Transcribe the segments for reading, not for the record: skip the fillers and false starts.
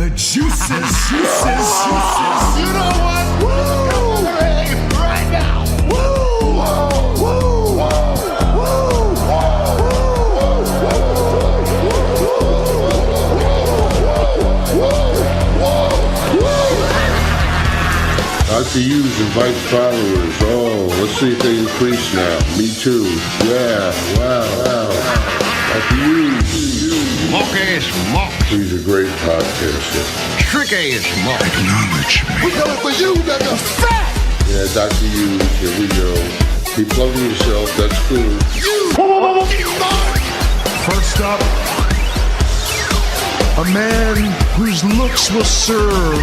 The juices. You know what? Woo! Right now. Woo! Woo! Dr. Hughes invites followers. Oh, let's see if they increase now. Me too. Yeah. Wow. Dr. Hughes. Monkey smoke. He's a great podcaster. Tricky smoke. Acknowledge me. We coming for you, nigga. Fat! Yeah, Dr. Hughes, here we go. Keep plugging yourself, that's cool. First up, a man whose looks will serve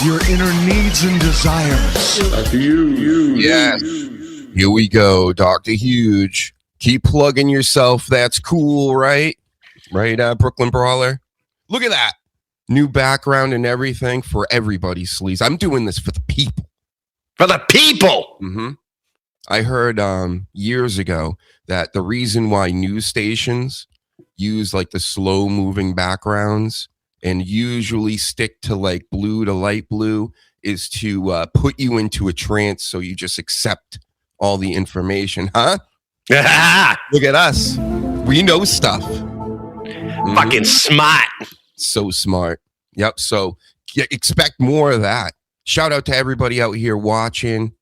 your inner needs and desires. Dr. Hughes. Yes. Here we go, Dr. Huge. Keep plugging yourself. That's cool, right? Right, Brooklyn Brawler? Look at that. New background and everything for everybody, Sleaze. I'm doing this for the people. For the people! Mm-hmm. I heard years ago that the reason why news stations use like the slow-moving backgrounds and usually stick to like blue to light blue is to put you into a trance so you just accept all the information, huh? Look at us. We know stuff. Fucking smart. So smart. Yep. So expect more of that. Shout out to everybody out here watching.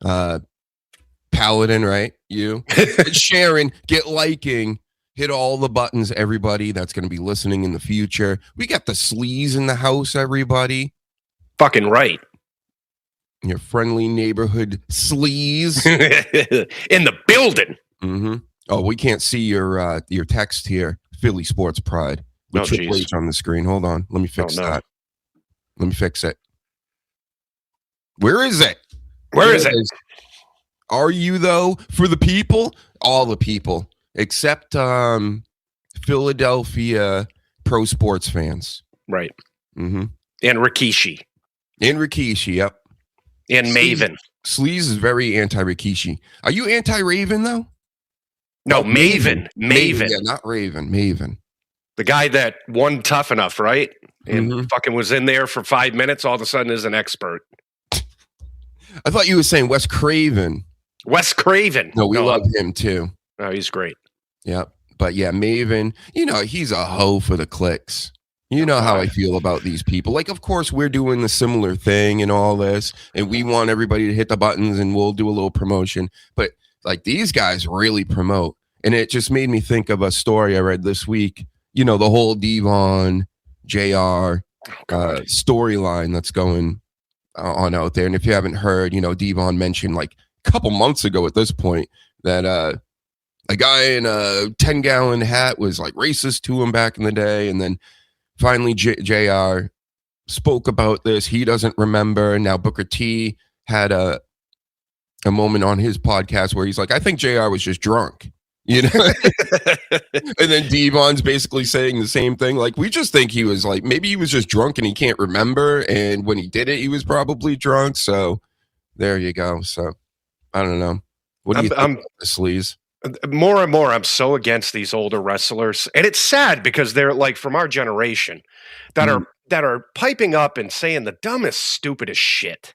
Paladin, right? You. Sharing, get liking. Hit all the buttons, everybody that's going to be listening in the future. We got the Sleaze in the house, everybody. Fucking right. Your friendly neighborhood Sleaze. In the building. Mm-hmm. Oh, we can't see your text here. Philly Sports Pride. With Triple H on the screen. Hold on. Let me fix that. Let me fix it. Where is it? Where is it? Are you, though, for the people? All the people. Except Philadelphia pro sports fans. Right. Mm-hmm. And Rikishi. Yep. And Maven. Sleaze is very anti-Rikishi. Are you anti-Raven, though? No, Maven. Yeah, not Raven. Maven. The guy that won Tough Enough, right? And fucking was in there for 5 minutes, all of a sudden is an expert. I thought you were saying Wes Craven. Wes Craven. No, we love him, too. Oh, he's great. Yep. But yeah, Maven, he's a hoe for the clicks. You know how I feel about these people. Like, of course, we're doing the similar thing and all this, and we want everybody to hit the buttons and we'll do a little promotion. But like these guys really promote. And it just made me think of a story I read this week. The whole Devon JR storyline that's going on out there. And if you haven't heard, Devon mentioned like a couple months ago at this point that a guy in a 10-gallon hat was like racist to him back in the day. And then finally JR spoke about this. He doesn't remember. Now Booker T had a moment on his podcast where he's like, I think JR was just drunk. And then Devon's basically saying the same thing. Like, we just think he was like, maybe he was just drunk and he can't remember. And when he did it, he was probably drunk. So there you go. So I don't know. What do you think about this, Sleaze? More and more, I'm so against these older wrestlers. And it's sad because they're like from our generation that are piping up and saying the dumbest, stupidest shit.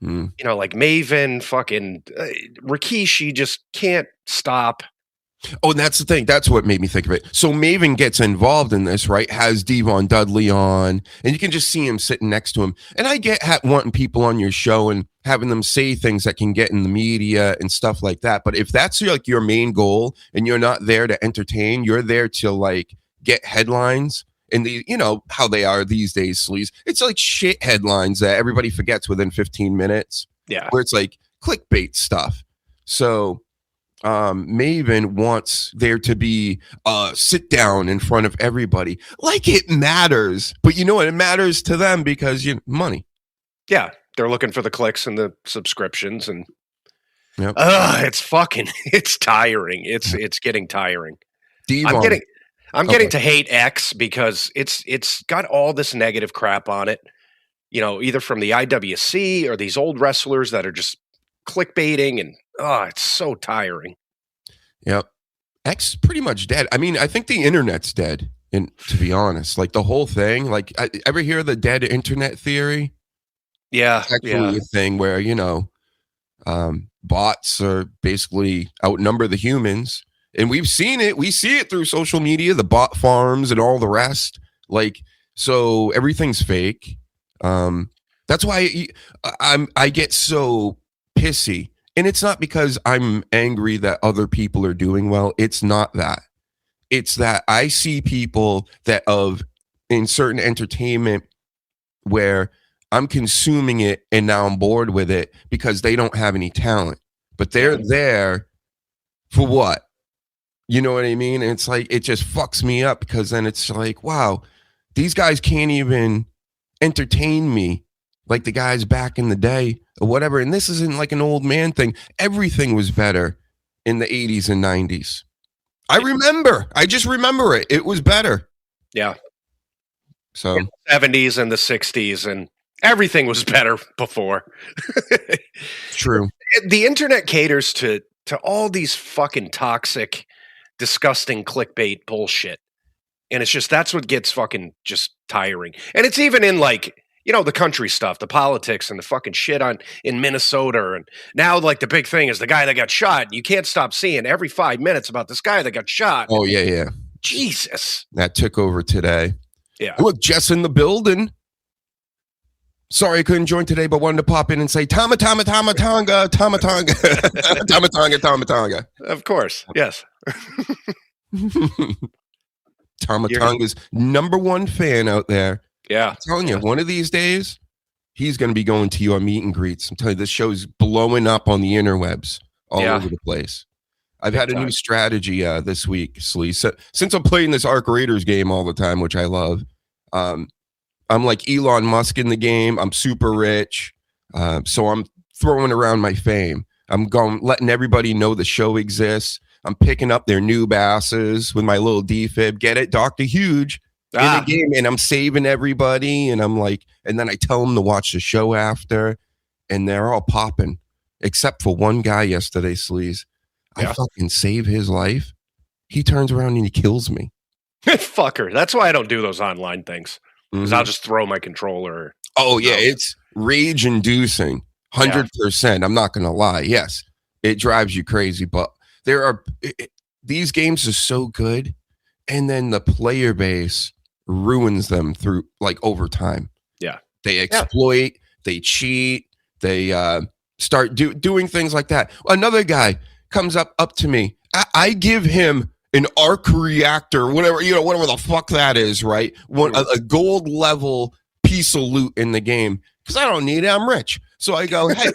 Like Maven, fucking Rikishi just can't stop. Oh, and that's the thing. That's what made me think of it. So Maven gets involved in this, right? Has Devon Dudley on, and you can just see him sitting next to him. And I get wanting people on your show and having them say things that can get in the media and stuff like that. But if that's like your main goal and you're not there to entertain, you're there to like get headlines. And how they are these days, Sleaze. It's like shit headlines that everybody forgets within 15 minutes. Yeah. Where it's like clickbait stuff. So Maven wants there to be a sit down in front of everybody. Like it matters. But you know what? It matters to them because money. Yeah. They're looking for the clicks and the subscriptions and yep. It's tiring. It's getting tiring. Devon. I'm getting to hate X because it's got all this negative crap on it, either from the IWC or these old wrestlers that are just clickbaiting, and it's so tiring. Yep. X is pretty much dead. I mean, I think the internet's dead. And to be honest, like the whole thing, like ever hear the dead internet theory? Yeah, It's actually a thing where, bots are basically outnumber the humans. And we've seen it. We see it through social media, the bot farms and all the rest. Like, so everything's fake. That's why I get so pissy. And it's not because I'm angry that other people are doing well. It's not that. It's that I see people that in certain entertainment where I'm consuming it and now I'm bored with it because they don't have any talent. But they're there for what? You know what I mean? And it's like, it just fucks me up because then it's like, wow, these guys can't even entertain me like the guys back in the day or whatever. And this isn't like an old man thing. Everything was better in the 80s and 90s. I just remember it. It was better. Yeah. So in the 70s and the 60s, and everything was better before. True. The internet caters to all these fucking toxic, disgusting clickbait bullshit. And it's just, that's what gets fucking just tiring. And it's even in like, the country stuff, the politics and the fucking shit in Minnesota. And now like the big thing is the guy that got shot. You can't stop seeing every 5 minutes about this guy that got shot. Oh, yeah. Jesus. That took over today. Yeah. Look, Jess in the building. Sorry I couldn't join today, but wanted to pop in and say Tama Tonga, Tama Tonga. Tama Tonga. Of course. Yes. Tama Tonga's #1 fan out there. Yeah. I'm telling you, one of these days, he's going to be going to your meet and greets. I'm telling you, this show's blowing up on the interwebs all over the place. I've had a new strategy this week, Sleaze. Since I'm playing this Arc Raiders game all the time, which I love, I'm like Elon Musk in the game. I'm super rich. So I'm throwing around my fame. I'm letting everybody know the show exists. I'm picking up their noob asses with my little defib. Get it? Dr. Huge. In the game, and I'm saving everybody, and I'm like, and then I tell them to watch the show after, and they're all popping, except for one guy yesterday, Sleaze. I fucking save his life. He turns around and he kills me. Fucker. That's why I don't do those online things. Because I'll just throw my controller. Oh, yeah, it's rage-inducing, 100%. I'm not going to lie. Yes, it drives you crazy, but these games are so good, and then the player base ruins them through like over time. Yeah. They exploit, they cheat, they start doing things like that. Another guy comes up to me. I give him an arc reactor, whatever the fuck that is, right? A gold level piece of loot in the game because I don't need it. I'm rich. So I go, hey,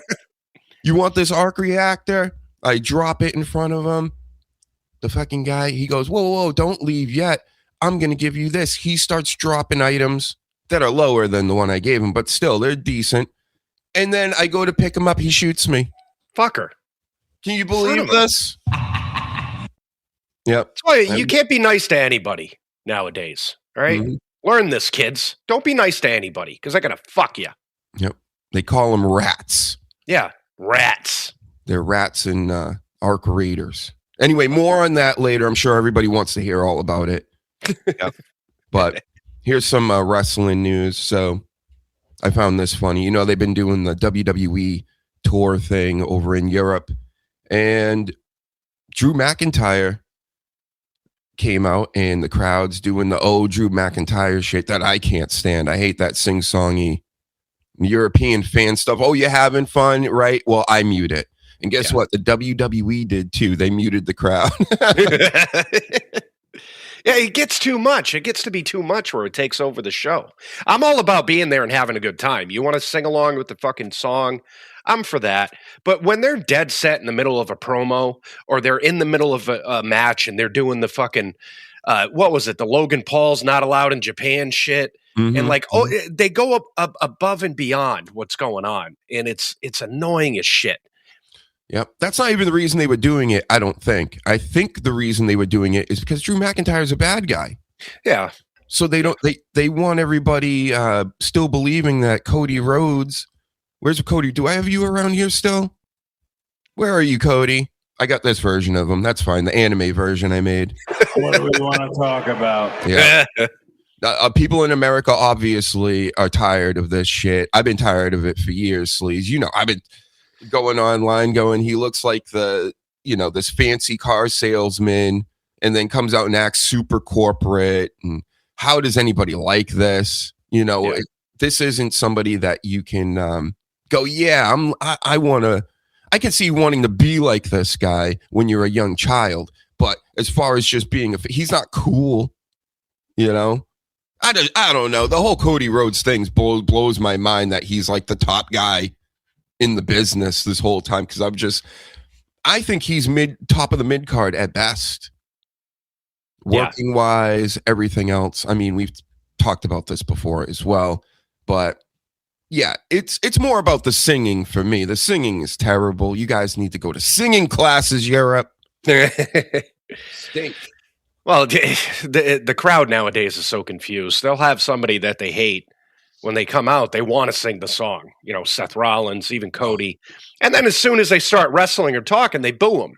you want this arc reactor? I drop it in front of him. The fucking guy, he goes, whoa, don't leave yet. I'm going to give you this. He starts dropping items that are lower than the one I gave him, but still, they're decent. And then I go to pick him up. He shoots me. Fucker. Can you believe this? Yep. That's why you can't be nice to anybody nowadays. All right? Learn this, kids. Don't be nice to anybody because they're going to fuck you. Yep. They call them rats. Yeah. Rats. They're rats and Arc Raiders. Anyway, more on that later. I'm sure everybody wants to hear all about it. Yep. But here's some wrestling news. So I found this funny. They've been doing the WWE tour thing over in Europe. And Drew McIntyre came out and the crowd's doing the Drew McIntyre shit that I can't stand. I hate that sing-songy European fan stuff. Oh, you having fun, right? Well, I mute it. And guess what? The WWE did too. They muted the crowd. Yeah, it gets too much. It gets to be too much where it takes over the show. I'm all about being there and having a good time. You want to sing along with the fucking song? I'm for that. But when they're dead set in the middle of a promo or they're in the middle of a match and they're doing the fucking, what was it? The Logan Paul's not allowed in Japan shit. And like, they go up above and beyond what's going on. And it's annoying as shit. Yep. That's not even the reason they were doing it, I don't think. I think the reason they were doing it is because Drew McIntyre is a bad guy. Yeah. So they want everybody still believing that Cody Rhodes. Where's Cody? Do I have you around here still? Where are you, Cody? I got this version of him. That's fine. The anime version I made. What do we want to talk about? Yeah. People in America obviously are tired of this shit. I've been tired of it for years, Sleaze. You know, I've been going online going, he looks like this fancy car salesman, and then comes out and acts super corporate. And how does anybody like this? This isn't somebody that you can go, yeah, I can see wanting to be like this guy when you're a young child. But as far as just being he's not cool, I don't know. The whole Cody Rhodes thing blows my mind that he's like the top guy in the business this whole time, because I think he's top of the mid card at best. Working wise, everything else. I mean, we've talked about this before as well, but yeah, it's more about the singing for me. The singing is terrible. You guys need to go to singing classes, Europe. Stink. Well, the crowd nowadays is so confused. They'll have somebody that they hate. When they come out, they want to sing the song. Seth Rollins, even Cody. And then as soon as they start wrestling or talking, they boo them.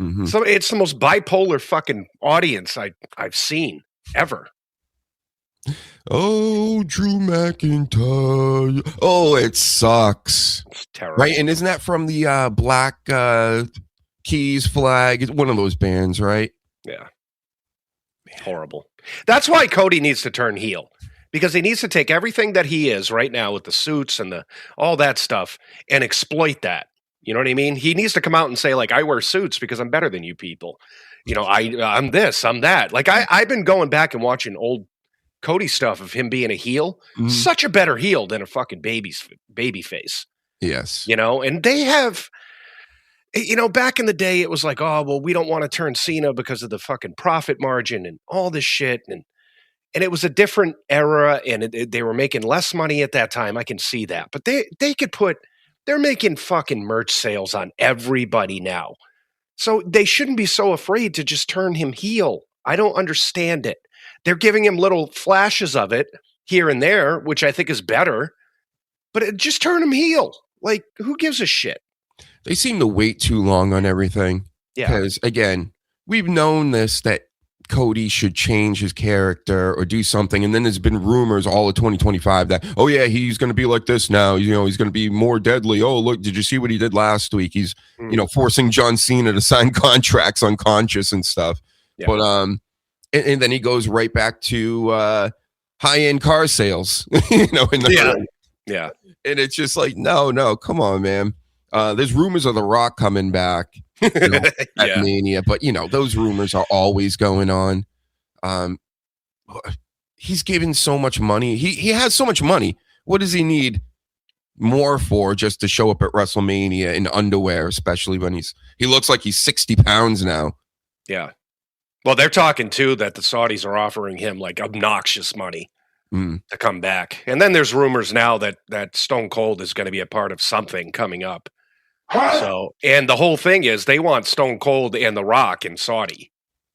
Mm-hmm. So it's the most bipolar fucking audience I've seen ever. Oh, Drew McIntyre. Oh, it sucks. It's terrible. Right? And isn't that from the Black Keys flag? It's one of those bands, right? Yeah. Horrible. That's why Cody needs to turn heel, because he needs to take everything that he is right now with the suits and all that stuff and exploit that. You know what I mean? He needs to come out and say, like, I wear suits because I'm better than you people. I'm this, I'm that. Like, I've been going back and watching old Cody stuff of him being a heel. Mm-hmm. Such a better heel than a fucking baby face. Yes. And they have... back in the day, it was like, oh, well, we don't want to turn Cena because of the fucking profit margin and all this shit. And it was a different era, and they were making less money at that time. I can see that. But they're making fucking merch sales on everybody now. So they shouldn't be so afraid to just turn him heel. I don't understand it. They're giving him little flashes of it here and there, which I think is better. But just turn him heel. Like, who gives a shit? They seem to wait too long on everything. Yeah. Because, again, we've known that Cody should change his character or do something. And then there's been rumors all of 2025 that, oh, yeah, he's going to be like this now. He's going to be more deadly. Oh, look, did you see what he did last week? He's, forcing John Cena to sign contracts unconscious and stuff. Yeah. But, and then he goes right back to high-end car sales, Yeah. And it's just like, no, come on, man. There's rumors of The Rock coming back at Mania, but those rumors are always going on. He's given so much money. He has so much money. What does he need more for just to show up at WrestleMania in underwear, especially when he looks like he's 60 pounds now? Yeah. Well, they're talking too that the Saudis are offering him like obnoxious money to come back. And then there's rumors now that Stone Cold is going to be a part of something coming up. So, and the whole thing is they want Stone Cold and The Rock in Saudi.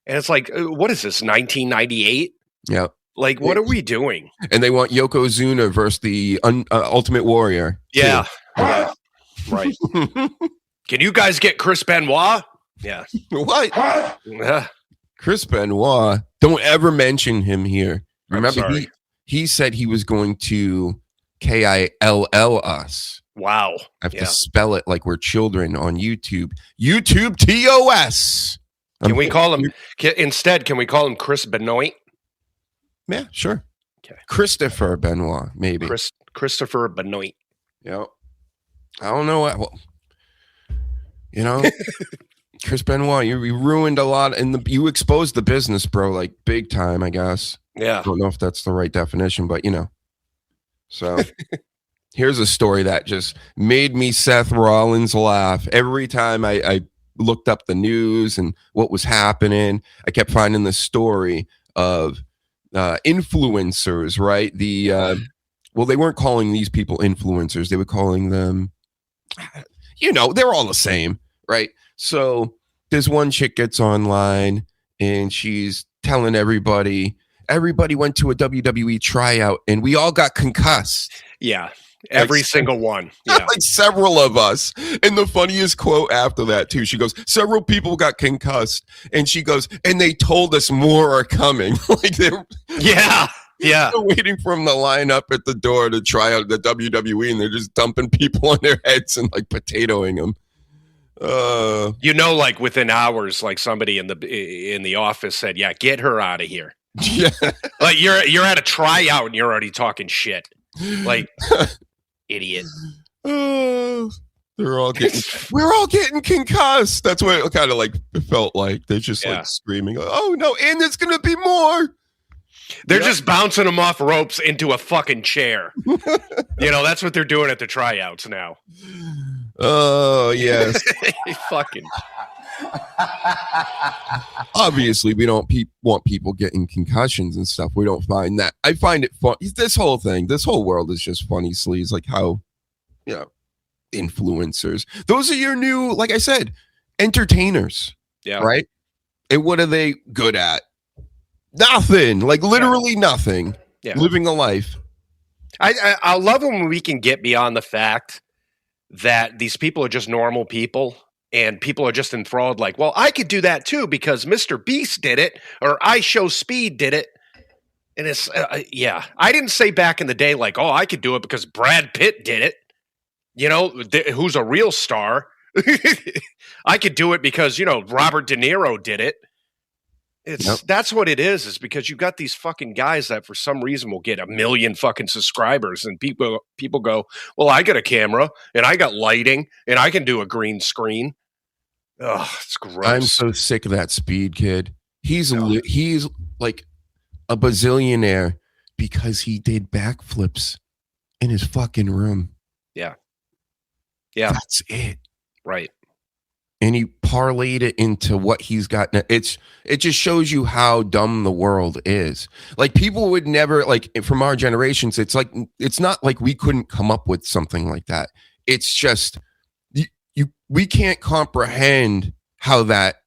And it's like, what is this, 1998? Yeah. Like, what are we doing? And they want Yokozuna versus the Ultimate Warrior. Yeah. Yeah. Right. Can you guys get Chris Benoit? Yeah. What? Chris Benoit. Don't ever mention him here. Remember, he said he was going to KILL us. Wow. I have to spell it like we're children on YouTube. YouTube TOS. Can we call him Chris Benoit? Yeah, sure. Okay. Christopher Benoit, maybe. Christopher Benoit. Yeah. I don't know what. Well, Chris Benoit, you ruined a lot, and you exposed the business, bro, like big time, I guess. Yeah. I don't know if that's the right definition, but So here's a story that just made me Seth Rollins laugh. Every time I looked up the news and what was happening, I kept finding the story of influencers, right? Well, they weren't calling these people influencers. They were calling them, they're all the same, right? So this one chick gets online and she's telling everybody went to a WWE tryout and we all got concussed. Yeah. Every single one. Yeah. Like several of us. And the funniest quote after that, too, she goes, several people got concussed. And she goes, and they told us more are coming. Like they're waiting for them to line up at the door to try out the WWE, and they're just dumping people on their heads and like potatoing them. Like within hours, like somebody in the office said, "Yeah, get her out of here." Yeah, like you're at a tryout and you're already talking shit, like idiot. We're all getting concussed. That's what it kind of like felt like. They're just like screaming, "Oh no!" And there's gonna be more. They're just bouncing them off ropes into a fucking chair. That's what they're doing at the tryouts now. Oh, yes. Fucking. Obviously, we don't want people getting concussions and stuff. We don't find that. I find it fun. This whole world is just funny, Sleaze. Like how, influencers. Those are your new, like I said, entertainers. Yeah. Right? And what are they good at? Nothing. Like literally nothing. Yeah. Living a life. I love when we can get beyond the fact that these people are just normal people and people are just enthralled like, well, I could do that too because Mr. Beast did it or I Show Speed did it. And it's, I didn't say back in the day like, oh, I could do it because Brad Pitt did it, who's a real star. I could do it because, Robert De Niro did it. That's what it is because you got these fucking guys that for some reason will get 1 million fucking subscribers and people go, well, I got a camera and I got lighting and I can do a green screen. Oh, it's gross. I'm so sick of that Speed kid. He's like a bazillionaire because he did backflips in his fucking room. Yeah. That's it. Right. And he parlayed it into what he's got. It just shows you how dumb the world is. Like people would never, like from our generations, it's not like we couldn't come up with something like that. It's just we can't comprehend how that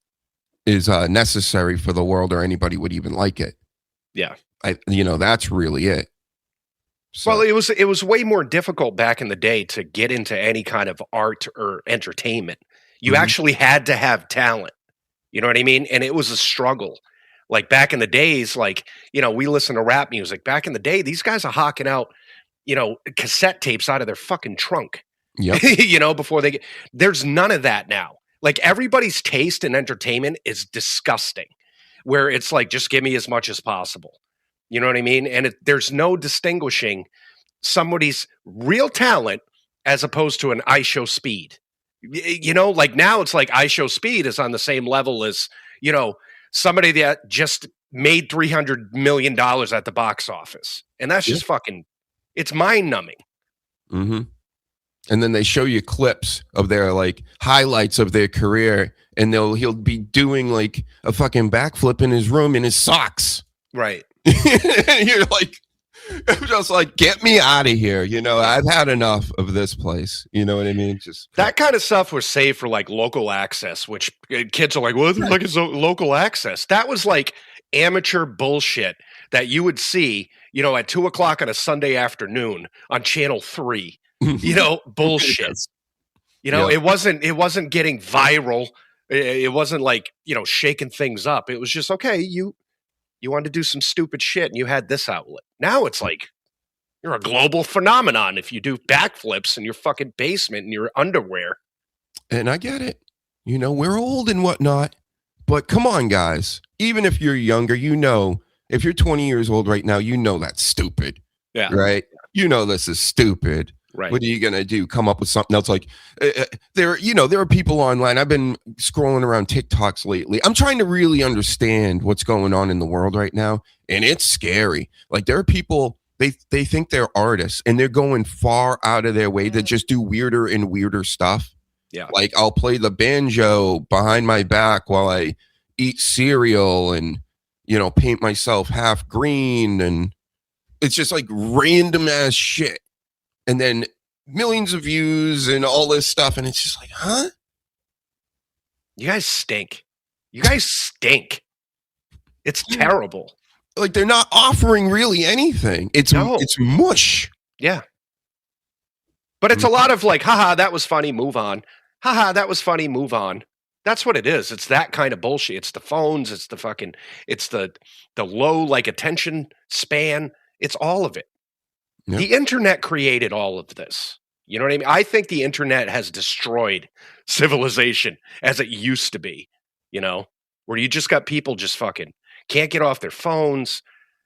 is necessary for the world or anybody would even like it. Yeah. That's really it. So. Well, it was way more difficult back in the day to get into any kind of art or entertainment. You actually had to have talent. You know what I mean? And it was a struggle. Like back in the days, we listen to rap music. Back in the day, these guys are hawking out, cassette tapes out of their fucking trunk. Yep. Before there's none of that now. Like everybody's taste in entertainment is disgusting. Where it's like, just give me as much as possible. You know what I mean? And there's no distinguishing somebody's real talent as opposed to an I Show Speed. Like now it's like I Show Speed is on the same level as, somebody that just made $300 million at the box office. And that's just fucking, it's mind numbing. Mm-hmm. And then they show you clips of their like highlights of their career and he'll be doing like a fucking backflip in his room in his socks. Right. And you're like, just like, get me out of here. I've had enough of this place. You know what I mean? Just that kind of stuff was saved for like local access, which kids are like, what the fuck is local access? That was like amateur bullshit that you would see, at 2:00 on a Sunday afternoon on Channel 3. Bullshit. It wasn't getting viral. It wasn't like, shaking things up. It was just, okay, you wanted to do some stupid shit and you had this outlet. Now it's like you're a global phenomenon if you do backflips in your fucking basement in your underwear. And I get it. We're old and whatnot, but come on, guys. Even if you're younger, if you're 20 years old right now, that's stupid. Yeah. Right? This is stupid. Right. What are you going to do? Come up with something else? Like there are people online. I've been scrolling around TikToks lately. I'm trying to really understand what's going on in the world right now. And it's scary. Like there are people, they think they're artists and they're going far out of their way to just do weirder and weirder stuff. Yeah. Like I'll play the banjo behind my back while I eat cereal and, paint myself half green. And it's just like random ass shit. And then millions of views and all this stuff. And it's just like, huh? You guys stink. It's terrible. Like they're not offering really anything. It's mush. Yeah. But it's a lot of like, haha, that was funny, move on. Haha, that was funny, move on. That's what it is. It's that kind of bullshit. It's the phones, it's the low like attention span. It's all of it. Yep. The internet created all of this. You know what I mean? I think the internet has destroyed civilization as it used to be, where you just got people just fucking can't get off their phones.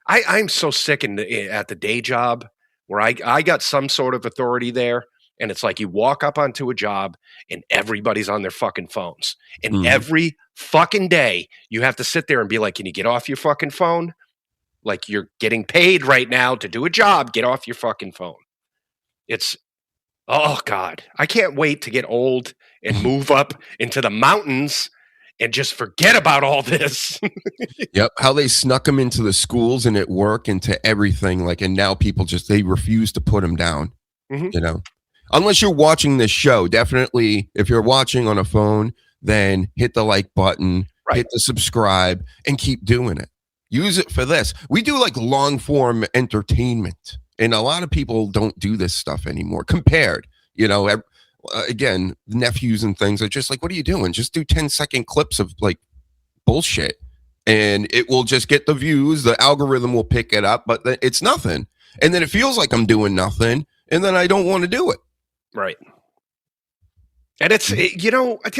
I'm so sick at the day job where I got some sort of authority there. And it's like you walk up onto a job and everybody's on their fucking phones. And every fucking day you have to sit there and be like, can you get off your fucking phone? Like you're getting paid right now to do a job. Get off your fucking phone. Oh God, I can't wait to get old and move up into the mountains and just forget about all this. Yep. How they snuck them into the schools and at work into everything. And now people they refuse to put them down, Unless you're watching this show, definitely if you're watching on a phone, then hit the like button, hit the subscribe, and keep doing it. Use it for this. We do long form entertainment, and a lot of people don't do this stuff anymore. Compared, again, nephews and things are just like, what are you doing? Just do 10-second clips of bullshit, and it will just get the views. The algorithm will pick it up, but it's nothing. And then it feels like I'm doing nothing, and then I don't want to do it. Right. And it's,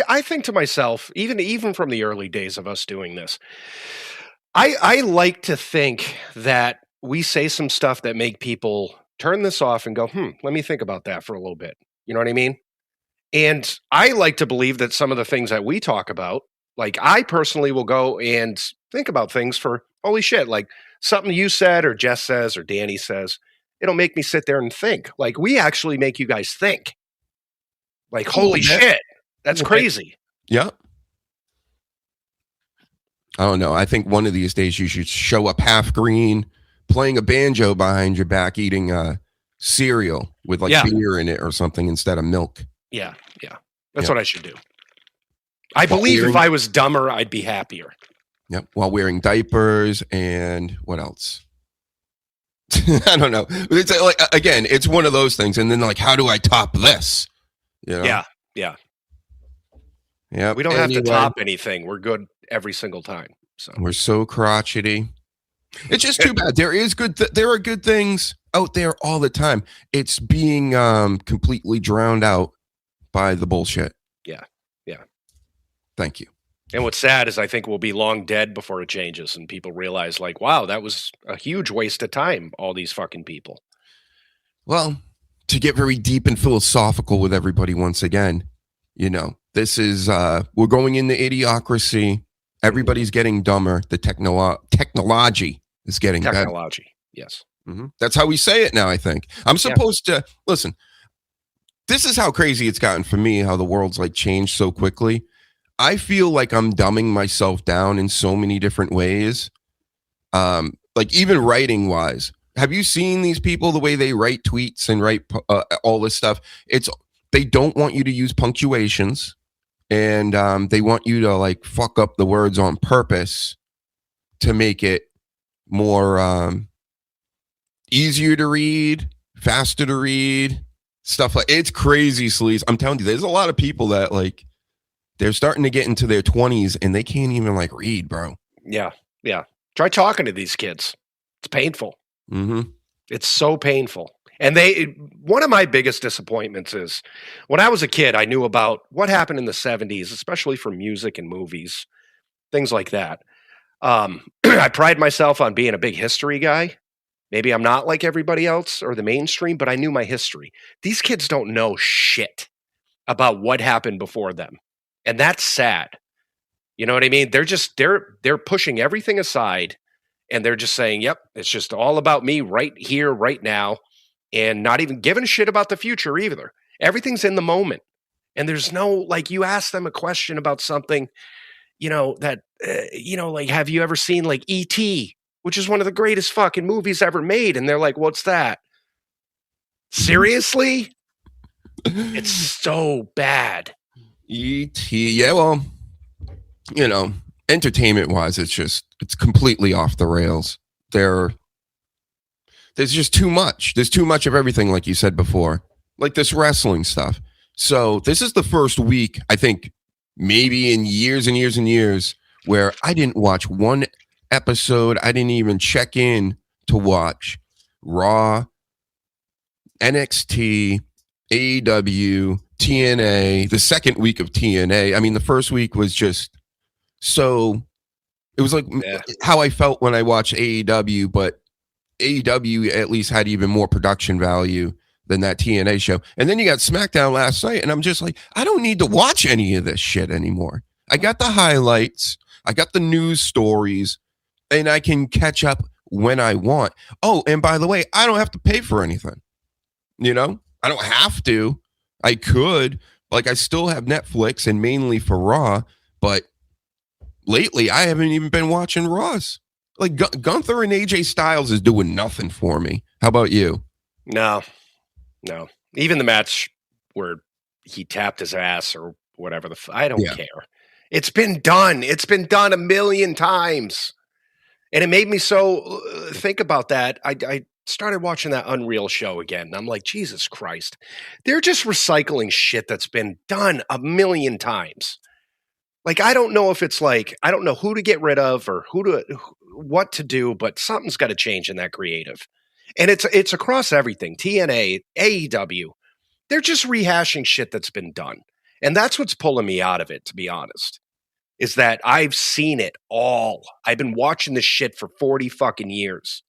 I think to myself, even from the early days of us doing this, I like to think that we say some stuff that make people turn this off and go, let me think about that for a little bit. You know what I mean? And I like to believe that some of the things that we talk about, I personally will go and think about things for, holy shit, something you said or Jess says or Danny says, it'll make me sit there and think. We actually make you guys think. Holy shit, that's crazy. Yeah. I don't know. I think one of these days you should show up half green, playing a banjo behind your back, eating cereal with beer in it or something instead of milk. Yeah. That's what I should do. I believe if I was dumber, I'd be happier. Yep. While wearing diapers and what else? I don't know. It's again, it's one of those things. And then how do I top this? Yeah. Yeah. We don't have to top anything. We're good every single time. So we're so crotchety. It's just too bad. There are good things out there all the time. It's being completely drowned out by the bullshit. Yeah. Thank you. And what's sad is I think we'll be long dead before it changes and people realize wow, that was a huge waste of time, all these fucking people. Well, to get very deep and philosophical with everybody once again, this is, we're going into idiocracy. Everybody's getting dumber. The technology is getting better. Technology, yes. Mm-hmm. That's how we say it now, I think. I'm supposed to, listen, this is how crazy it's gotten for me, how the world's changed so quickly. I feel like I'm dumbing myself down in so many different ways. Even writing wise. Have you seen these people, the way they write tweets and write all this stuff? They don't want you to use punctuations, and they want you to fuck up the words on purpose to make it more easier to read, faster to read, stuff it's crazy, Sleaze. I'm telling you, there's a lot of people that they're starting to get into their 20s and they can't even read, bro. Yeah. Try talking to these kids. It's painful. Mm-hmm. It's so painful. And one of my biggest disappointments is when I was a kid, I knew about what happened in the 70s, especially for music and movies, things like that. I pride myself on being a big history guy. Maybe I'm not like everybody else or the mainstream, but I knew my history. These kids don't know shit about what happened before them. And that's sad. You know what I mean? They're pushing everything aside and they're just saying, yep, it's just all about me right here, right now. And not even giving a shit about the future either. Everything's in the moment. And there's no, you ask them a question about something, that, have you ever seen E.T., which is one of the greatest fucking movies ever made? And they're like, what's that? Seriously? It's so bad. E.T., yeah, well, entertainment wise, it's completely off the rails. There's just too much. There's too much of everything, like you said before. like this wrestling stuff. So this is the first week, I think, maybe in years and years and years, where I didn't watch one episode. I didn't even check in to watch Raw, NXT, AEW, TNA, the second week of TNA. I mean, the first week was just so, it was like how I felt when I watched AEW, but AEW at least had even more production value than that TNA show. And then you got SmackDown last night, and I'm just like, I don't need to watch any of this shit anymore. I got the highlights, I got the news stories, and I can catch up when I want. Oh, and by the way, I don't have to pay for anything. You know, I don't have to. I could. Like, I still have Netflix, and mainly for Raw, but lately I haven't even been watching Raws. Like, Gunther and AJ Styles is doing nothing for me. How about you? No. Even the match where he tapped his ass or whatever I don't care. It's been done. It's been done a million times. And it made me so think about that. I started watching that Unreal show again. And I'm like, Jesus Christ. They're just recycling shit that's been done a million times. Like, I don't know if it's like, I don't know who to get rid of or what to do, but something's got to change in that creative. And it's across everything. TNA, AEW, they're just rehashing shit that's been done. And that's what's pulling me out of it, to be honest, is that I've seen it all. I've been watching this shit for 40 fucking years.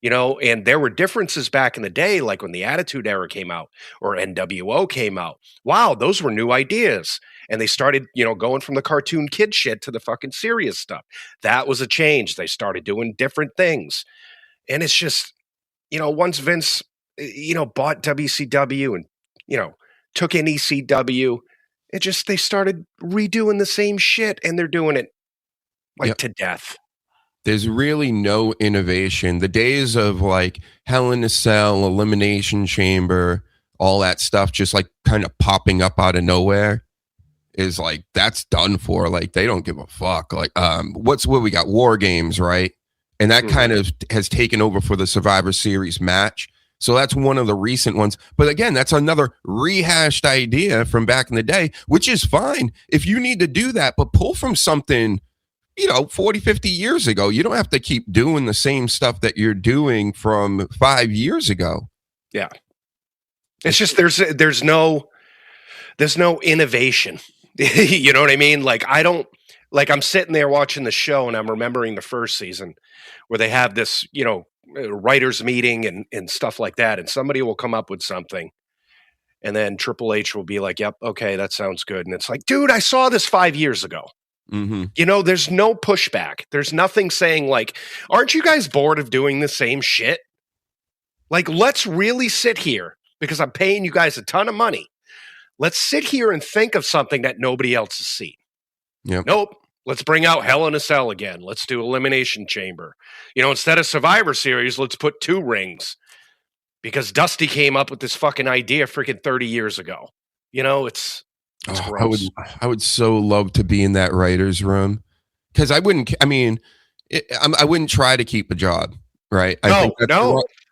You know, and there were differences back in the day, like when the Attitude Era came out or NWO came out. Wow, those were new ideas. And they started, you know, going from the cartoon kid shit to the fucking serious stuff. That was a change. They started doing different things. And it's just, you know, once Vince, you know, bought WCW and, you know, took in ECW, they started redoing the same shit, and they're doing it like to death. There's really no innovation. The days of like Hell in a Cell, Elimination Chamber, all that stuff just like kind of popping up out of nowhere is like, that's done for. Like, they don't give a fuck. Like, what we got? War Games, right? And that kind of has taken over for the Survivor Series match. So that's one of the recent ones. But again, that's another rehashed idea from back in the day, which is fine if you need to do that, but pull from something, you know, 40, 50 years ago. You don't have to keep doing the same stuff that you're doing from 5 years ago. Yeah. It's just, there's no innovation. You know what I mean? Like, I'm sitting there watching the show and I'm remembering the first season where they have this, you know, writers meeting and stuff like that. And somebody will come up with something. And then Triple H will be like, yep, okay, that sounds good. And it's like, dude, I saw this 5 years ago. Mm-hmm. You know, there's no pushback. There's nothing saying like, aren't you guys bored of doing the same shit? Like, let's really sit here because I'm paying you guys a ton of money. Let's sit here and think of something that nobody else has seen. Yep. Nope. Let's bring out Hell in a Cell again. Let's do Elimination Chamber. You know, instead of Survivor Series, let's put 2 rings because Dusty came up with this fucking idea freaking 30 years ago. You know, it's gross. I would so love to be in that writer's room because I wouldn't try to keep a job, right? I think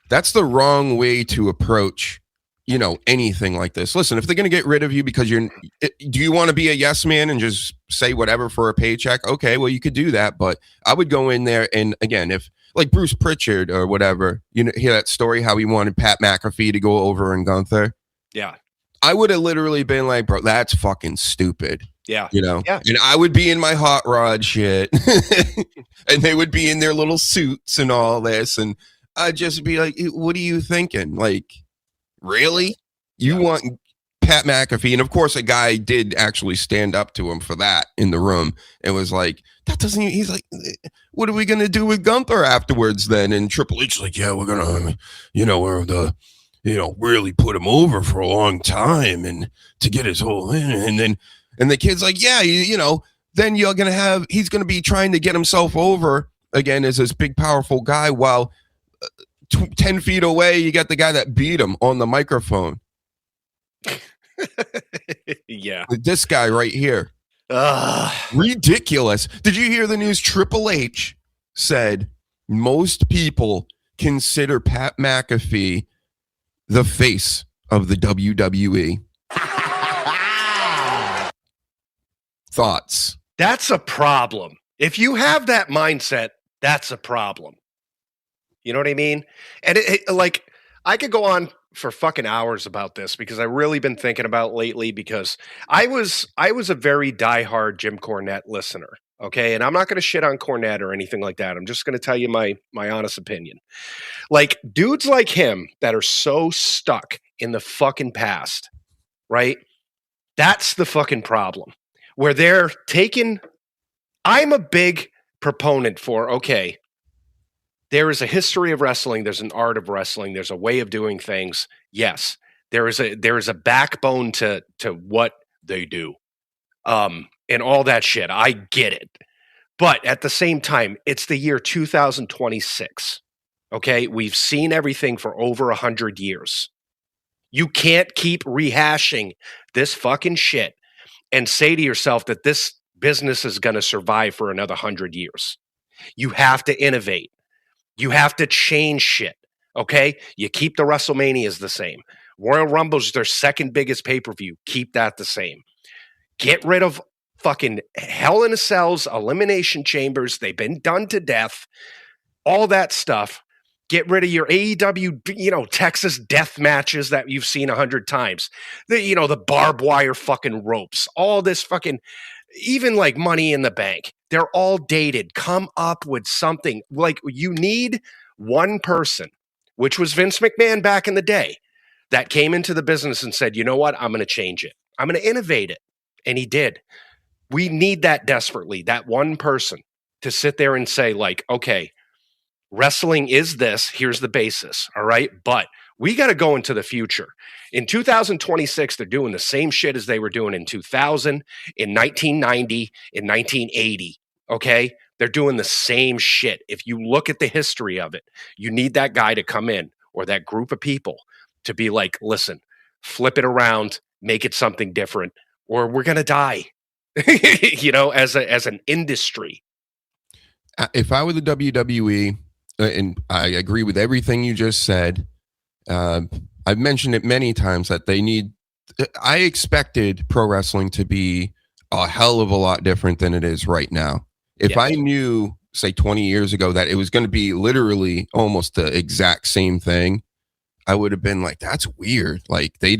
that's the wrong way to approach, you know, anything like this. Listen, if they're going to get rid of you because do you want to be a yes man and just say whatever for a paycheck? Okay, well, you could do that. But I would go in there. And again, if like Bruce Pritchard or whatever, you know, hear that story, how he wanted Pat McAfee to go over and Gunther. Yeah. I would have literally been like, bro, that's fucking stupid. Yeah. You know? Yeah. And I would be in my hot rod shit. And they would be in their little suits and all this. And I'd just be like, what are you thinking? Like, really? You want Pat McAfee? And of course, a guy did actually stand up to him for that in the room and was like, he's like, what are we going to do with Gunther afterwards then? And Triple H like, yeah, we're going to, really put him over for a long time and to get his whole in. And the kid's like, yeah, then he's going to be trying to get himself over again as this big, powerful guy while 10 feet away, you got the guy that beat him on the microphone. Yeah. This guy right here. Ridiculous. Did you hear the news? Triple H said most people consider Pat McAfee the face of the WWE. Thoughts? That's a problem. If you have that mindset, that's a problem. You know what I mean? And like, I could go on for fucking hours about this because I've really been thinking about lately because I was a very diehard Jim Cornette listener. Okay. And I'm not going to shit on Cornette or anything like that. I'm just going to tell you my honest opinion. Like, dudes like him that are so stuck in the fucking past, right? That's the fucking problem. Where they're taking, I'm a big proponent for, okay, there is a history of wrestling, there's an art of wrestling, there's a way of doing things. Yes, there is a backbone to what they do. And all that shit. I get it. But at the same time, it's the year 2026. Okay? We've seen everything for over 100 years. You can't keep rehashing this fucking shit and say to yourself that this business is going to survive for another 100 years. You have to innovate. You have to change shit. Okay? You keep the WrestleManias the same. Royal Rumble's their second biggest pay-per-view. Keep that the same. Get rid of fucking Hell in a Cells, Elimination Chambers. They've been done to death. All that stuff. Get rid of your AEW, Texas death matches that you've seen 100 times. The barbed wire fucking ropes. All this fucking, even like Money in the Bank. They're all dated. Come up with something. Like, you need one person, which was Vince McMahon back in the day, that came into the business and said, you know what? I'm going to change it. I'm going to innovate it. And he did. We need that desperately, that one person to sit there and say, like, okay, wrestling is this. Here's the basis. All right. But we got to go into the future. In 2026, they're doing the same shit as they were doing in 2000, in 1990, in 1980. Okay. They're doing the same shit. If you look at the history of it, you need that guy to come in, or that group of people to be like, listen, flip it around, make it something different, or we're going to die, as an industry. If I were the WWE, and I agree with everything you just said, I've mentioned it many times that I expected pro wrestling to be a hell of a lot different than it is right now. If I knew, say 20 years ago, that it was going to be literally almost the exact same thing, I would have been like, that's weird. Like, they're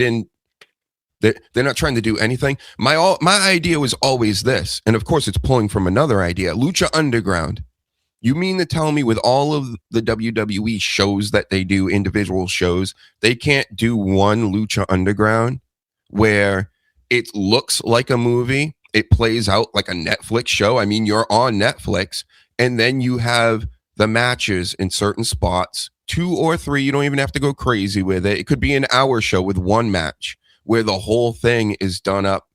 not trying to do anything. My idea was always this. And of course it's pulling from another idea, Lucha Underground. You mean to tell me with all of the WWE shows that they do, individual shows, they can't do one Lucha Underground where it looks like a movie, it plays out like a Netflix show? I mean, you're on Netflix, and then you have the matches in certain spots, 2 or 3, you don't even have to go crazy with it. It could be an hour show with one match where the whole thing is done up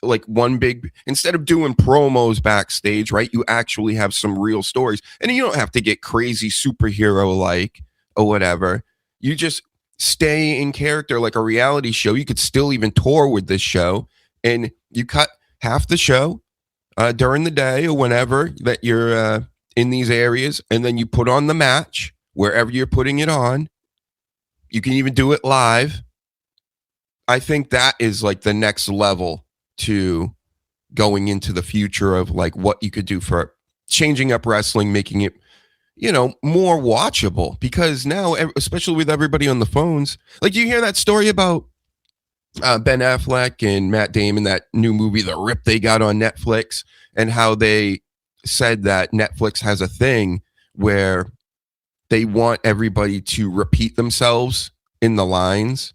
like one big, instead of doing promos backstage, right? You actually have some real stories, and you don't have to get crazy superhero like or whatever. You just stay in character like a reality show. You could still even tour with this show, and you cut half the show during the day or whenever that you're in these areas, and then you put on the match wherever you're putting it on. You can even do it live. I think that is like the next level to going into the future of like what you could do for changing up wrestling, making it, more watchable. Because now, especially with everybody on the phones, like, you hear that story about Ben Affleck and Matt Damon, that new movie, The Rip, they got on Netflix, and how they said that Netflix has a thing where they want everybody to repeat themselves in the lines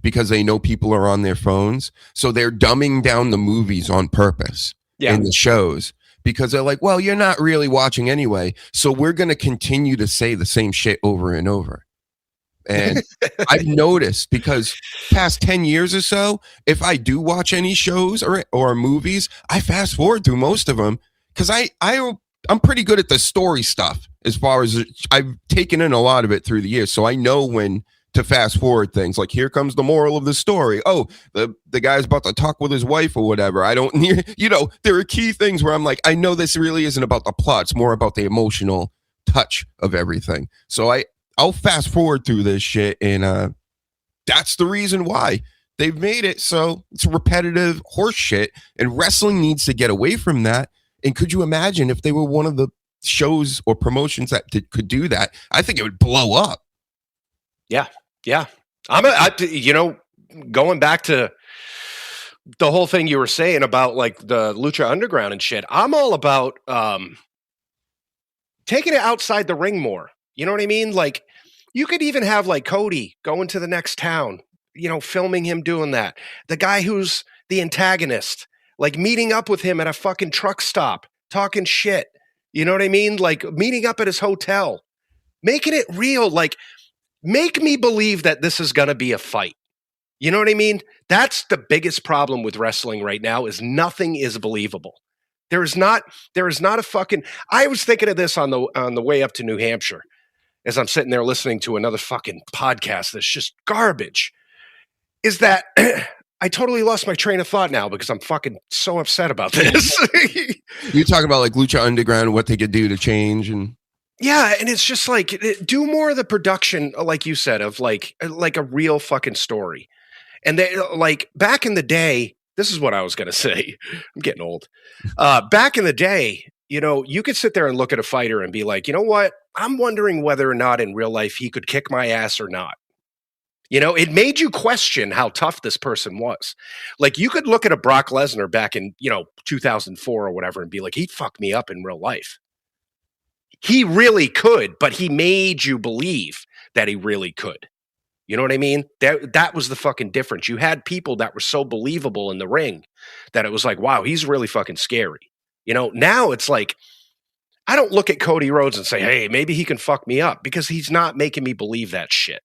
because they know people are on their phones. So they're dumbing down the movies on purpose in the shows, because they're like, well, you're not really watching anyway, so we're going to continue to say the same shit over and over. And I've noticed, because past 10 years or so, if I do watch any shows or movies, I fast forward through most of them, because I'm pretty good at the story stuff, as far as I've taken in a lot of it through the years. So I know when to fast forward things, like, here comes the moral of the story. Oh, the guy's about to talk with his wife or whatever. I don't need, there are key things where I'm like, I know this really isn't about the plot. It's more about the emotional touch of everything. So I'll fast forward through this shit, and That's the reason why. They've made it so it's repetitive horse shit, and wrestling needs to get away from that. And could you imagine if they were one of the shows or promotions that could do that? I think it would blow up. Yeah. Going back to the whole thing you were saying about like the Lucha Underground and shit, I'm all about taking it outside the ring more. You know what I mean? Like, you could even have like Cody going to the next town, filming him doing that. The guy who's the antagonist, like meeting up with him at a fucking truck stop, talking shit. You know what I mean? Like meeting up at his hotel, making it real. Like, make me believe that this is going to be a fight. You know what I mean? That's the biggest problem with wrestling right now, is nothing is believable. There is not a fucking. I was thinking of this on the way up to New Hampshire, as I'm sitting there listening to another fucking podcast that's just garbage. Is that I totally lost my train of thought now because I'm fucking so upset about this. You're talking about like Lucha Underground, what they could do to change, and yeah, and it's just like, do more of the production, like you said, of like a real fucking story. And they, like, back in the day, this is what I was going to say. I'm getting old. Back in the day, you could sit there and look at a fighter and be like, you know what? I'm wondering whether or not in real life he could kick my ass or not. It made you question how tough this person was. Like, you could look at a Brock Lesnar back in, 2004 or whatever and be like, he'd fuck me up in real life. He really could, but he made you believe that he really could. You know what I mean? That was the fucking difference. You had people that were so believable in the ring that it was like, wow, he's really fucking scary. Now it's like, I don't look at Cody Rhodes and say, hey, maybe he can fuck me up, because he's not making me believe that shit.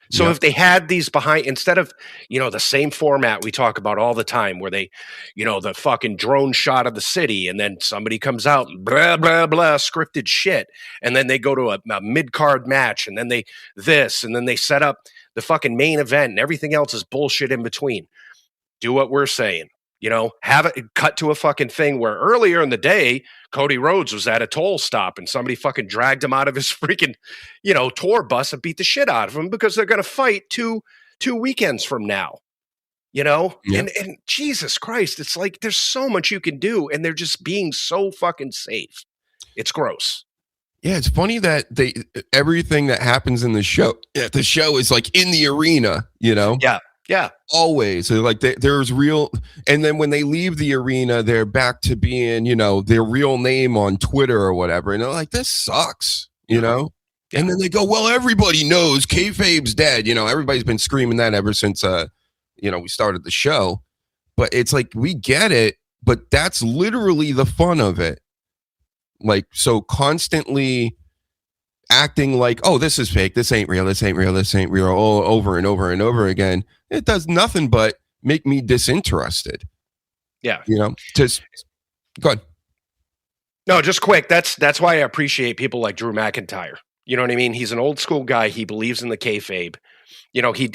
So if they had these behind, instead of, the same format we talk about all the time where they, the fucking drone shot of the city and then somebody comes out and blah, blah, blah, scripted shit. And then they go to a mid-card match and then and then they set up the fucking main event and everything else is bullshit in between. Do what we're saying. Have it cut to a fucking thing where earlier in the day, Cody Rhodes was at a toll stop and somebody fucking dragged him out of his freaking, tour bus and beat the shit out of him because they're going to fight two weekends from now, Yeah. And Jesus Christ, it's like, there's so much you can do and they're just being so fucking safe. It's gross. Yeah, it's funny that everything that happens in the show is like in the arena, Yeah. Always. So like there's real, and then when they leave the arena, they're back to being, their real name on Twitter or whatever. And they're like, this sucks, Yeah. And then they go, well, everybody knows kayfabe's dead. Everybody's been screaming that ever since, we started the show. But it's like, we get it, but that's literally the fun of it. Like, so constantly acting like, oh, this is fake, this ain't real, over and over and over again, it does nothing but make me disinterested. Yeah. Just go ahead. No, just quick. That's why I appreciate people like Drew McIntyre. You know what I mean? He's an old school guy. He believes in the kayfabe.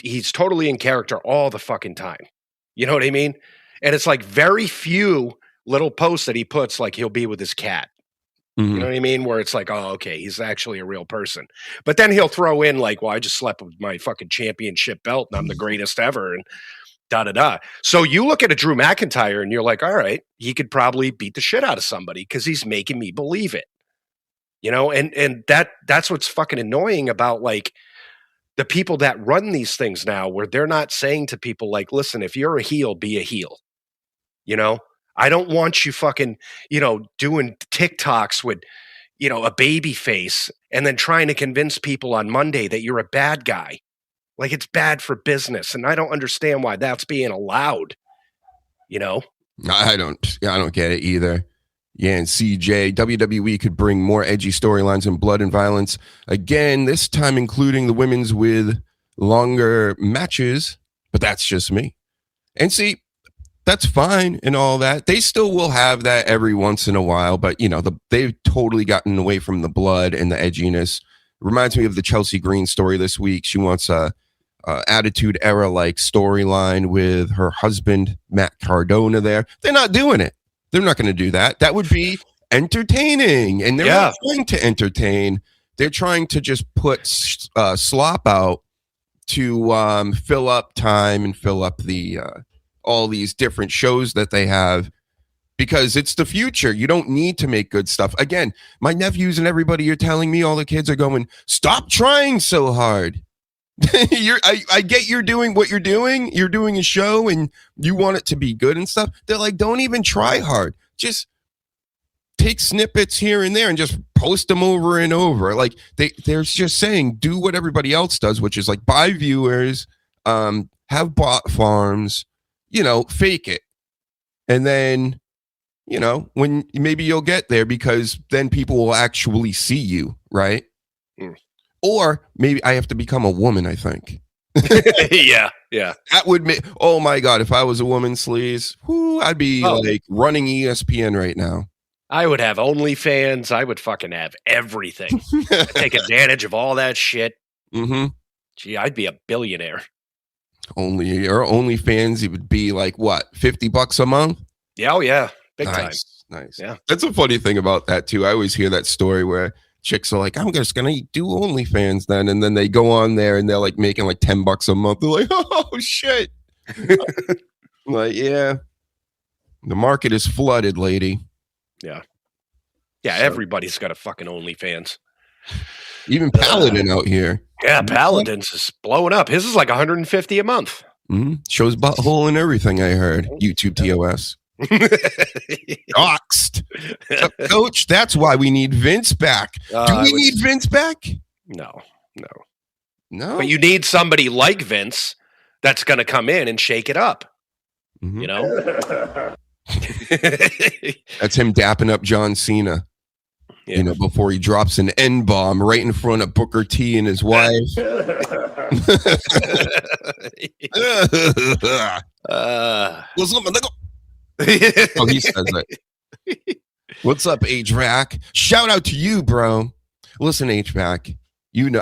He's totally in character all the fucking time. You know what I mean? And it's like very few little posts that he puts, like he'll be with his cat. You know what I mean? Where it's like, oh, okay, he's actually a real person. But then he'll throw in like, well, I just slept with my fucking championship belt and I'm the greatest ever and da-da-da. So you look at a Drew McIntyre and you're like, all right, he could probably beat the shit out of somebody because he's making me believe it. And that's what's fucking annoying about like the people that run these things now, where they're not saying to people like, listen, if you're a heel, be a heel. I don't want you fucking, doing TikToks with, a baby face and then trying to convince people on Monday that you're a bad guy. Like, it's bad for business. And I don't understand why that's being allowed, I don't get it either. Yeah, and CJ, WWE could bring more edgy storylines and blood and violence. Again, this time including the women's with longer matches, but that's just me. And see, that's fine and all that. They still will have that every once in a while, but they've totally gotten away from the blood and the edginess. It reminds me of the Chelsea Green story this week. She wants a Attitude Era like storyline with her husband Matt Cardona there. They're not doing it. They're not going to do that. That would be entertaining, and they're not trying to entertain. They're trying to just put slop out to fill up time and fill up the all these different shows that they have, because it's the future. You don't need to make good stuff. Again, my nephews and everybody, you're telling me, all the kids are going, stop trying so hard. I get you're doing what you're doing. You're doing a show and you want it to be good and stuff. They're like, don't even try hard. Just take snippets here and there and just post them over and over. Like they're just saying, do what everybody else does, which is like buy viewers, have bot farms, fake it. And then, when maybe you'll get there, because then people will actually see you, right? Mm. Or maybe I have to become a woman, I think. Yeah. That would make, oh my God, if I was a woman, Sleaze, I'd be like running ESPN right now. I would have OnlyFans. I would fucking have everything. Take advantage of all that shit. Mm-hmm. Gee, I'd be a billionaire. OnlyFans, it would be like what, $50 a month? Yeah, oh yeah. Big time. Nice. Yeah. That's a funny thing about that too. I always hear that story where chicks are like, I'm just gonna do OnlyFans then, and then they go on there and they're like making like $10 a month. They're like, oh shit. Like, yeah, the market is flooded, lady. Yeah, everybody's got a fucking OnlyFans. Even Paladin out here. Yeah, Paladin's is blowing up. His is like $150 a month. Mm-hmm. Shows butthole and everything, I heard. YouTube TOS. Doxed. Coach, that's why we need Vince back. Do we need Vince back? No. But you need somebody like Vince that's going to come in and shake it up. Mm-hmm. That's him dapping up John Cena. Yeah. Before he drops an N-bomb right in front of Booker T and his wife. What's up, nigga? Oh, he says that. What's up, HVAC? Shout out to you, bro. Listen, HVAC.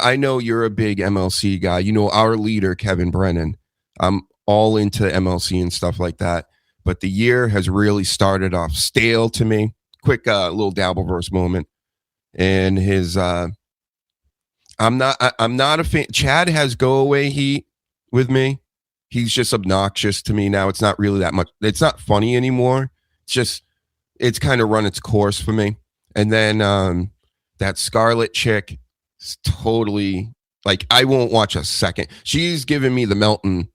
I know you're a big MLC guy. Our leader, Kevin Brennan. I'm all into MLC and stuff like that. But the year has really started off stale to me. Quick little Dabbleverse moment. And his I'm not a fan. Chad has go away heat with me. He's just obnoxious to me now. It's not really that much. It's not funny anymore. It's kind of run its course for me. And then that Scarlet chick is totally like, I won't watch a second. She's giving me the Melton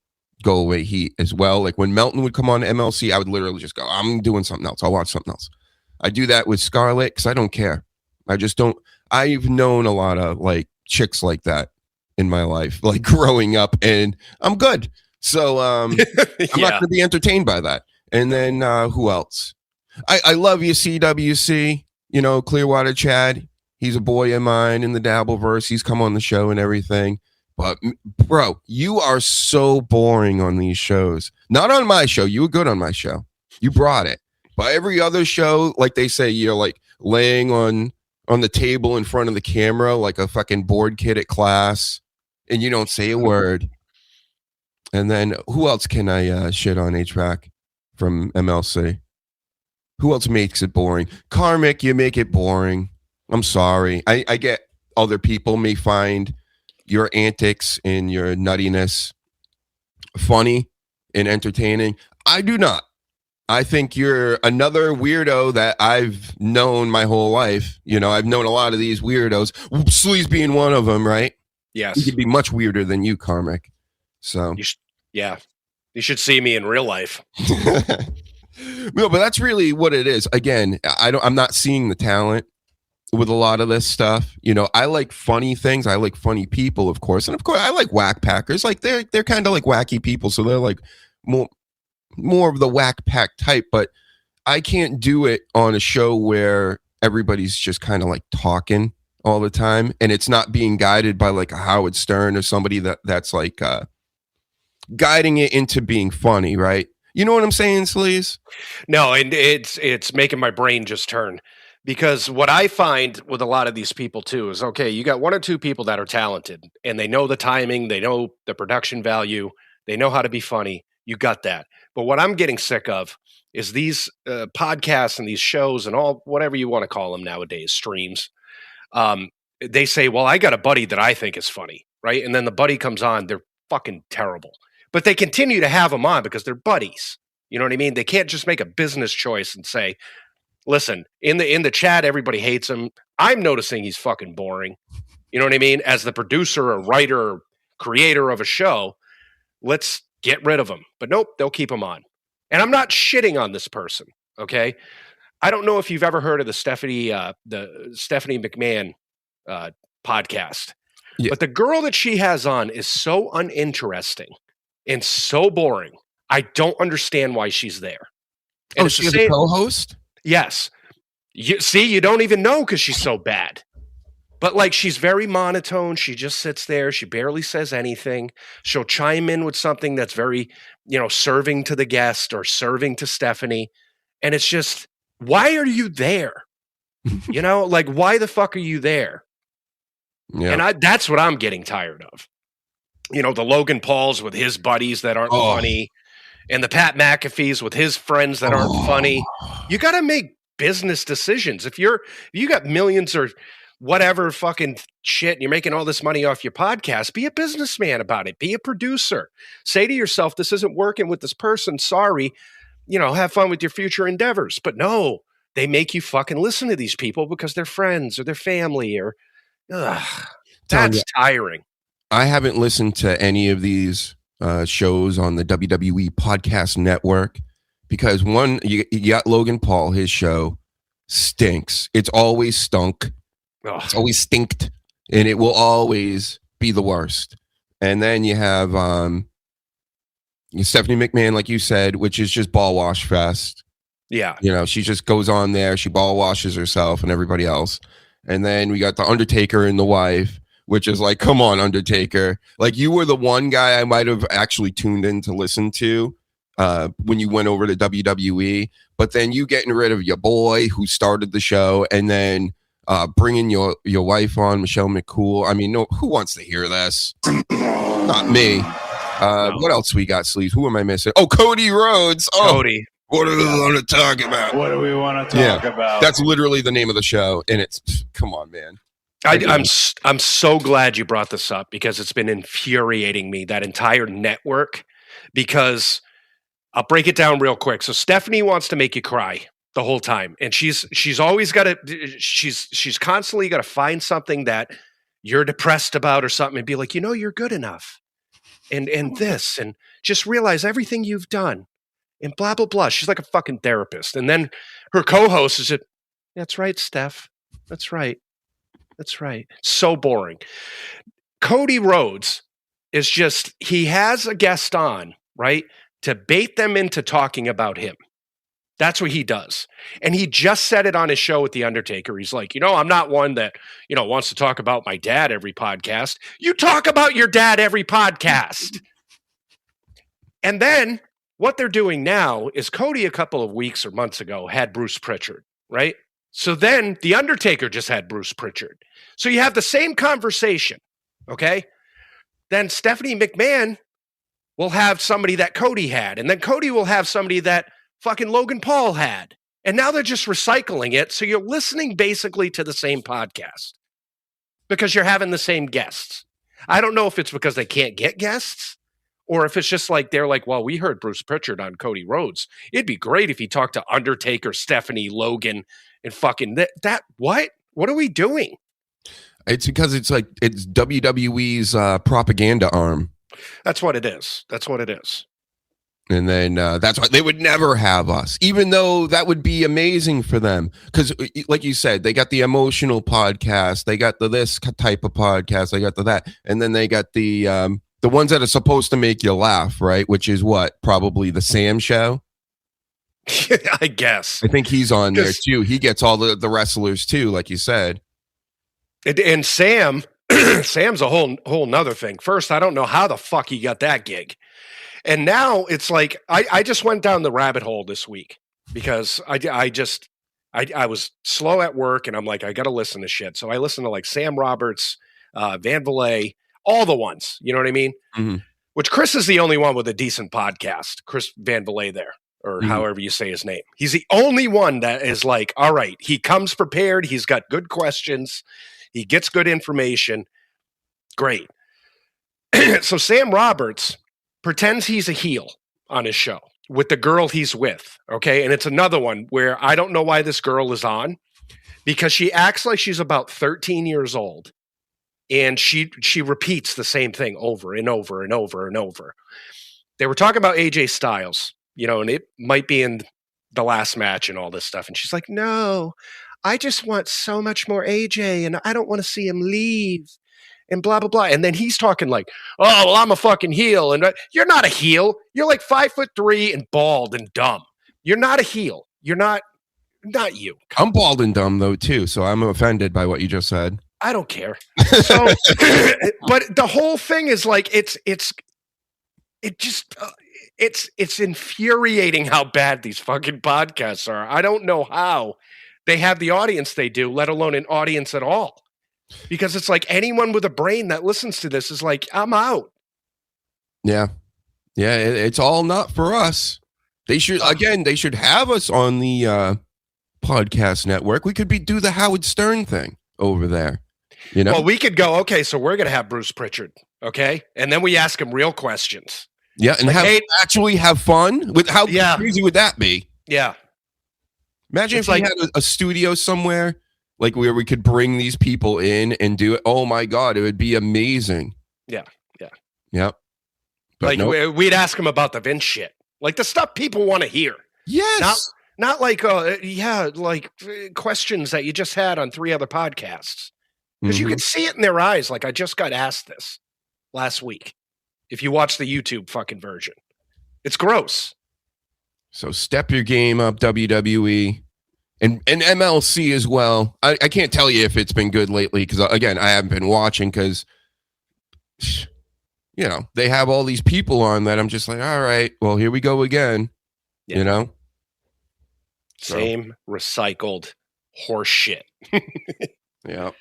go away heat as well. Like when Melton would come on MLC, I would literally just go, I'm doing something else. I'll watch something else. I do that with Scarlet because I don't care. I just don't. I've known a lot of like chicks like that in my life, like growing up, and I'm good. So I'm not going to be entertained by that. And then who else? I love you, CWC. Clearwater Chad. He's a boy of mine in the Dabbleverse. He's come on the show and everything. But bro, you are so boring on these shows. Not on my show. You were good on my show. You brought it. But every other show, like they say, you're like laying on the table in front of the camera like a fucking bored kid at class, and you don't say a word. And then who else can I shit on, HVAC, from MLC? Who else makes it boring? Karmic, you make it boring. I'm sorry. I get other people may find your antics and your nuttiness funny and entertaining. I do not. I think you're another weirdo that I've known my whole life. I've known a lot of these weirdos. Sleaze being one of them, right? Yes. He could be much weirder than you, Karmic. So you should see me in real life. No, but that's really what it is. Again, I'm not seeing the talent with a lot of this stuff. I like funny things. I like funny people, of course, and of course, I like whack packers. Like they're kind of like wacky people, so they're like more of the whack pack type, but I can't do it on a show where everybody's just kind of like talking all the time and it's not being guided by like a Howard Stern or somebody that's like guiding it into being funny, right? You know what I'm saying, Sleaze? No, and it's making my brain just turn, because what I find with a lot of these people too is, okay, you got one or two people that are talented and they know the timing, they know the production value, they know how to be funny. You got that. But what I'm getting sick of is these podcasts and these shows and all, whatever you want to call them nowadays, streams. They say, well, I got a buddy that I think is funny, right? And then the buddy comes on, they're fucking terrible. But they continue to have him on because they're buddies. You know what I mean? They can't just make a business choice and say, listen, in the chat, everybody hates him. I'm noticing he's fucking boring. You know what I mean? As the producer or writer or creator of a show, let's get rid of him. But nope, they'll keep him on. And I'm not shitting on this person, okay? I don't know if you've ever heard of the Stephanie McMahon podcast. Yeah. But the girl that she has on is so uninteresting and so boring. I don't understand why she's there. And she's a co-host? Yes. You don't even know because she's so bad. But like, she's very monotone. She just sits there. She barely says anything. She'll chime in with something that's very, serving to the guest or serving to Stephanie. And it's just, why are you there? Like, why the fuck are you there? Yeah. And that's what I'm getting tired of. The Logan Pauls with his buddies that aren't funny, and the Pat McAfees with his friends that aren't funny. You got to make business decisions. If you got millions or whatever fucking shit, and you're making all this money off your podcast, be a businessman about it. Be a producer. Say to yourself, this isn't working with this person. Sorry. Have fun with your future endeavors. But no, they make you fucking listen to these people because they're friends or their family or that's tiring. I haven't listened to any of these shows on the WWE podcast network because one, you got Logan Paul, his show stinks. It's always stunk. It's always stinked, and it will always be the worst. And then you have Stephanie McMahon, like you said, which is just ball wash fest. Yeah. She just goes on there. She ball washes herself and everybody else. And then we got the Undertaker and the wife, which is like, come on, Undertaker. Like, you were the one guy I might have actually tuned in to listen to when you went over to WWE. But then you getting rid of your boy who started the show, and then bringing your wife on, Michelle McCool. I mean, no, who wants to hear this? Not me. No. What else we got, Sleaze? Who am I missing? Oh, Cody Rhodes. Oh, Cody. What do we want to talk about? What do we want to talk about? That's literally the name of the show, and it's come on, man. I'm so glad you brought this up because it's been infuriating me, that entire network. Because I'll break it down real quick. So Stephanie wants to make you cry the whole time, and she's always got to. She's constantly got to find something that you're depressed about or something, and be like, you're good enough, and this, and just realize everything you've done. And blah, blah, blah. She's like a fucking therapist. And then her co-host is that's right, Steph. That's right. That's right. So boring. Cody Rhodes is just, he has a guest on, right, to bait them into talking about him. That's what he does. And he just said it on his show with The Undertaker. He's like, I'm not one that, wants to talk about my dad every podcast. You talk about your dad every podcast. And then what they're doing now is Cody a couple of weeks or months ago had Bruce Pritchard, right? So then The Undertaker just had Bruce Pritchard. So you have the same conversation, okay? Then Stephanie McMahon will have somebody that Cody had, and then Cody will have somebody that fucking Logan Paul had. And now they're just recycling it, so you're listening basically to the same podcast because you're having the same guests. I don't know if it's because they can't get guests, or if it's just like, they're like, well, we heard Bruce Pritchard on Cody Rhodes. It'd be great if he talked to Undertaker, Stephanie, Logan, and fucking that. What? What are we doing? It's because it's WWE's propaganda arm. That's what it is. That's what it is. And then that's why they would never have us, even though that would be amazing for them. Because like you said, they got the emotional podcast. They got this type of podcast. They got that. And then they got the ones that are supposed to make you laugh, right? Which is what? Probably the Sam show. I guess. I think he's on there too. He gets all the wrestlers too, like you said. And Sam, Sam's a whole nother thing. First, I don't know how the fuck he got that gig. And now it's like, I just went down the rabbit hole this week because I was slow at work and I'm like, I got to listen to shit. So I listened to like Sam Roberts, Van Valet, all the ones, you know what I mean? Mm-hmm. Which Chris is the only one with a decent podcast, Chris Van Valet there, or however you say his name. He's the only one that is like, all right, he comes prepared. He's got good questions. He gets good information. Great. So Sam Roberts pretends he's a heel on his show with the girl he's with. Okay. And it's another one where I don't know why this girl is on, because she acts like she's about 13 years old. And she repeats the same thing over and over and over and over. They were talking about AJ Styles, and it might be in the last match and all this stuff. And she's like, no, I just want so much more AJ and I don't want to see him leave and blah, blah, blah. And then he's talking like, oh, well, I'm a fucking heel. And you're not a heel. You're like 5'3" and bald and dumb. You're not a heel. You're not you. I'm bald and dumb though, too. So I'm offended by what you just said. I don't care. So, but the whole thing is like, it's infuriating how bad these fucking podcasts are. I don't know how they have the audience they do, let alone an audience at all. Because it's like anyone with a brain that listens to this is like, I'm out. Yeah. Yeah. It's all not for us. They should have us on the podcast network. We could do the Howard Stern thing over there. Well, we could go, okay, so we're going to have Bruce Pritchard. Okay. And then we ask him real questions. Yeah. And like, actually have fun with how crazy would that be? Yeah. Imagine if we had a studio somewhere like where we could bring these people in and do it. Oh my God, it would be amazing. Yeah, yeah. Yep. But we'd ask them about the Vince shit. Like the stuff people want to hear. Yes. Not like, questions that you just had on 3 other podcasts. Because you could see it in their eyes. Like, I just got asked this last week. If you watch the YouTube fucking version. It's gross. So step your game up, WWE. And MLC as well. I can't tell you if it's been good lately because, again, I haven't been watching because, they have all these people on that I'm just like, all right, well, here we go again, Same recycled horse shit. Yeah.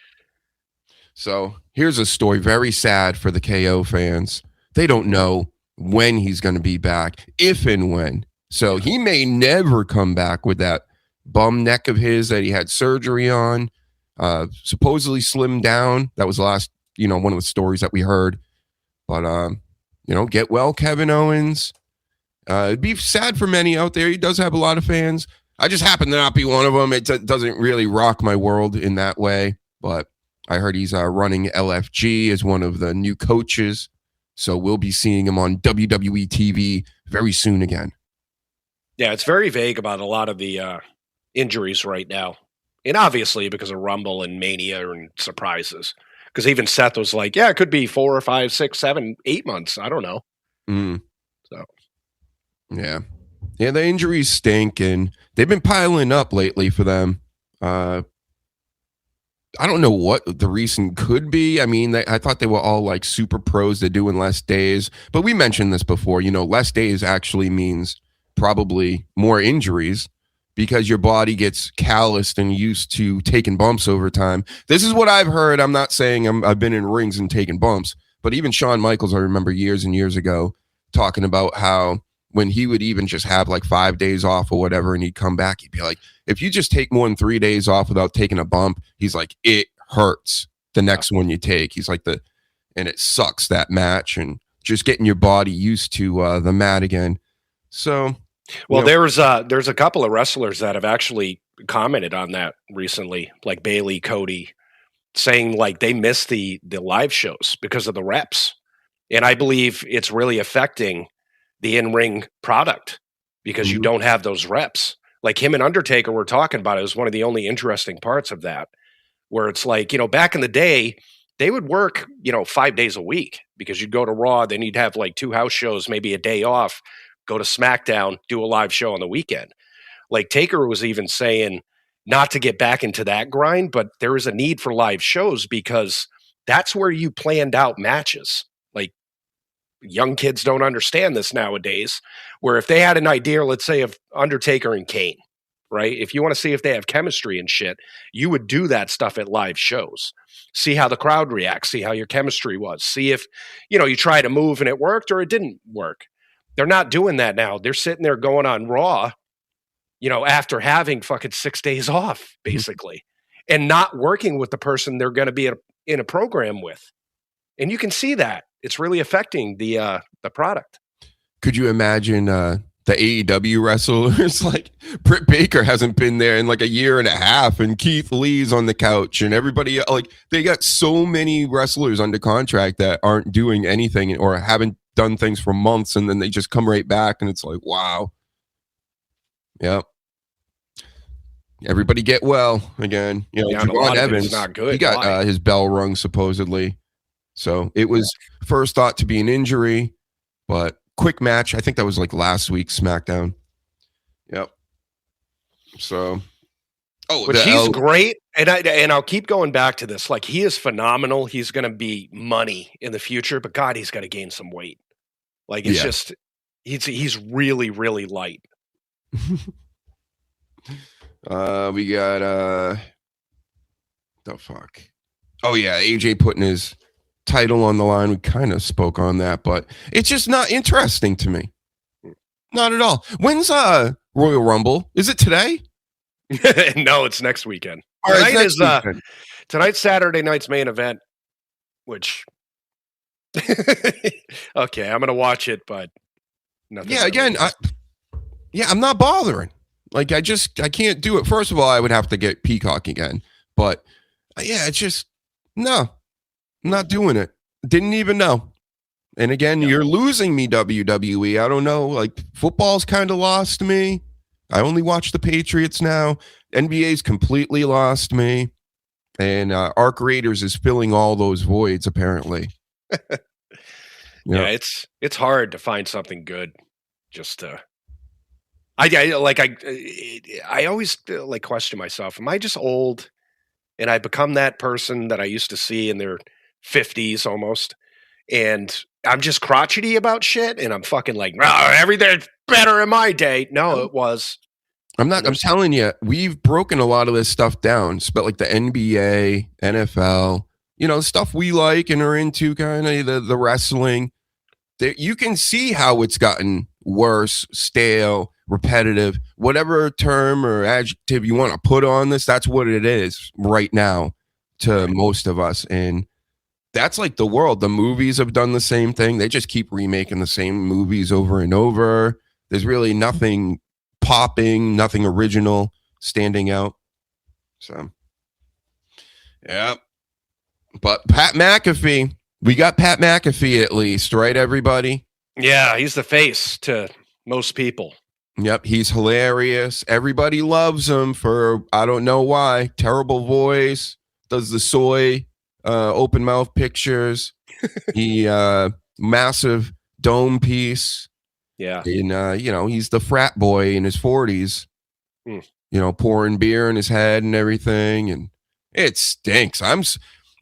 So here's a story, very sad for the KO fans. They don't know when he's going to be back, if and when. So he may never come back with that bum neck of his that he had surgery on, supposedly slimmed down. That was the last, one of the stories that we heard. But, get well, Kevin Owens. It'd be sad for many out there. He does have a lot of fans. I just happen to not be one of them. It doesn't really rock my world in that way. But I heard he's running LFG as one of the new coaches. So we'll be seeing him on WWE TV very soon again. Yeah, it's very vague about a lot of the injuries right now. And obviously because of Rumble and Mania and surprises. Because even Seth was like, yeah, it could be 4 or 5, 6, 7, 8 months. I don't know. So. Yeah. Yeah, the injuries stink, and they've been piling up lately for them. I don't know what the reason could be. I mean, I thought they were all like super pros. They're doing less days. But we mentioned this before. Less days actually means probably more injuries because your body gets calloused and used to taking bumps over time. This is what I've heard. I'm not saying I've been in rings and taken bumps, but even Shawn Michaels, I remember years and years ago talking about how when he would even just have like 5 days off or whatever, and he'd come back, he'd be like, if you just take more than 3 days off without taking a bump, he's like, it hurts the next one you take. He's like and it sucks that match and just getting your body used to the mat again. So, well, there's a couple of wrestlers that have actually commented on that recently, like Bailey, Cody, saying like they miss the live shows because of the reps. And I believe it's really affecting the in-ring product because you don't have those reps. Like him and Undertaker were talking about it. It was one of the only interesting parts of that, where it's like, back in the day, they would work, 5 days a week because you'd go to Raw, then you'd have like 2 house shows, maybe a day off, go to SmackDown, do a live show on the weekend. Like Taker was even saying not to get back into that grind, but there is a need for live shows because that's where you planned out matches. Like young kids don't understand this nowadays, where if they had an idea, let's say of Undertaker and Kane, right? If you want to see if they have chemistry and shit, you would do that stuff at live shows. See how the crowd reacts, see how your chemistry was, see if, you try to move and it worked or it didn't work. They're not doing that now. They're sitting there going on Raw, after having fucking 6 days off, basically, and not working with the person they're going to be in a program with. And you can see that. it's really affecting the product. Could you imagine the AEW wrestlers? Like Britt Baker hasn't been there in like a year and a half, and Keith Lee's on the couch, and everybody like they got so many wrestlers under contract that aren't doing anything or haven't done things for months, and then they just come right back, and it's like, wow. Yep. Everybody get well again. You know, Yeah, Javon Evans, not good. he got his bell rung supposedly. So it was first thought to be an injury, but quick match. I think that was like last week's SmackDown. Yep. So, but he's great, and I'll keep going back to this. Like, he is phenomenal. He's going to be money in the future, but God, he's got to gain some weight. Like, it's just he's really, really light. We got the fuck. Oh yeah, AJ putting his title on the line. We kind of spoke on that, but it's just not interesting to me. Not at all. When's Royal Rumble? Is it today? No, it's next weekend. All right, Tonight's Saturday night's main event, which okay, I'm gonna watch it, but nothing. Yeah, again, I'm not bothering. Like, I can't do it. First of all, I would have to get Peacock again. But, yeah, it's just, no. I'm not doing it. Didn't even know. And again, you're losing me, WWE. I don't know. Like, football's kind of lost me. I only watch the Patriots now. NBA's completely lost me. And Arc Raiders is filling all those voids, apparently. Yeah, it's hard to find something good just to... I always like question myself. Am I just old and I become that person that I used to see in their 50s almost? And I'm just crotchety about shit and I'm fucking like, everything's better in my day. No, it was. I'm telling you, we've broken a lot of this stuff down, but like the NBA, NFL, you know, stuff we like and are into, kind of the wrestling. You can see how it's gotten worse, stale, repetitive, whatever term or adjective you want to put on this, that's what it is right now to most of us. And that's like the world. The movies have done the same thing. They just keep remaking the same movies over and over. There's really nothing popping, nothing original standing out. So, yeah. But Pat McAfee, we got Pat McAfee at least, right, everybody? Yeah, he's the face to most people. Yep, he's hilarious. Everybody loves him for, I don't know why, terrible voice, does the soy open mouth pictures, he massive dome piece. Yeah. And, you know, he's the frat boy in his 40s, you know, pouring beer in his head and everything. And it stinks.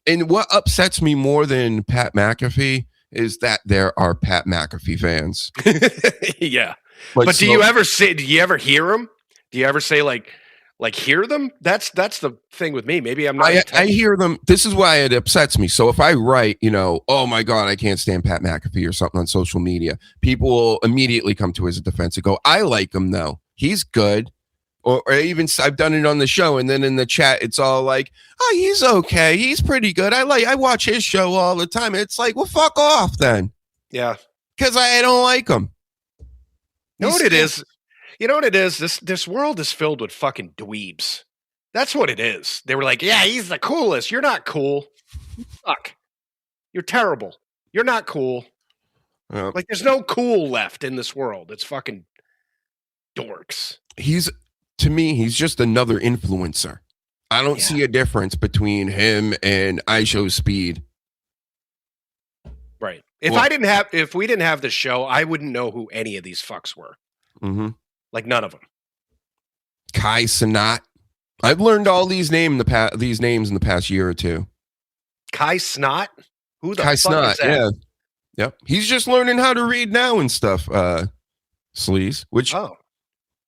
And what upsets me more than Pat McAfee is that there are Pat McAfee fans. Yeah. But do you ever hear them? Do you ever say like hear them? That's the thing with me. Maybe I'm not. I hear them. This is why it upsets me. So if I write, you know, oh my God, I can't stand Pat McAfee or something on social media, people will immediately come to his defense and go, I like him though. He's good. Or even I've done it on the show, and then in the chat, it's all like, oh, he's okay. He's pretty good. I watch his show all the time. It's like, well, fuck off then. Yeah. Because I don't like him. You know what it is? You know what it is? This world is filled with fucking dweebs. That's what it is. They were like, yeah, he's the coolest. You're not cool. Fuck. You're terrible. You're not cool. Like, there's no cool left in this world. It's fucking dorks. To me, he's just another influencer. I don't see a difference between him and iShowSpeed. Right. If we didn't have the show, I wouldn't know who any of these fucks were. Mm-hmm. Like, none of them. Kai Cenat. I've learned all these names in the past year or two. Kai Snot? Who the Kai fuck Cenat, is that? yeah. Yep. He's just learning how to read now and stuff, Sleaze, which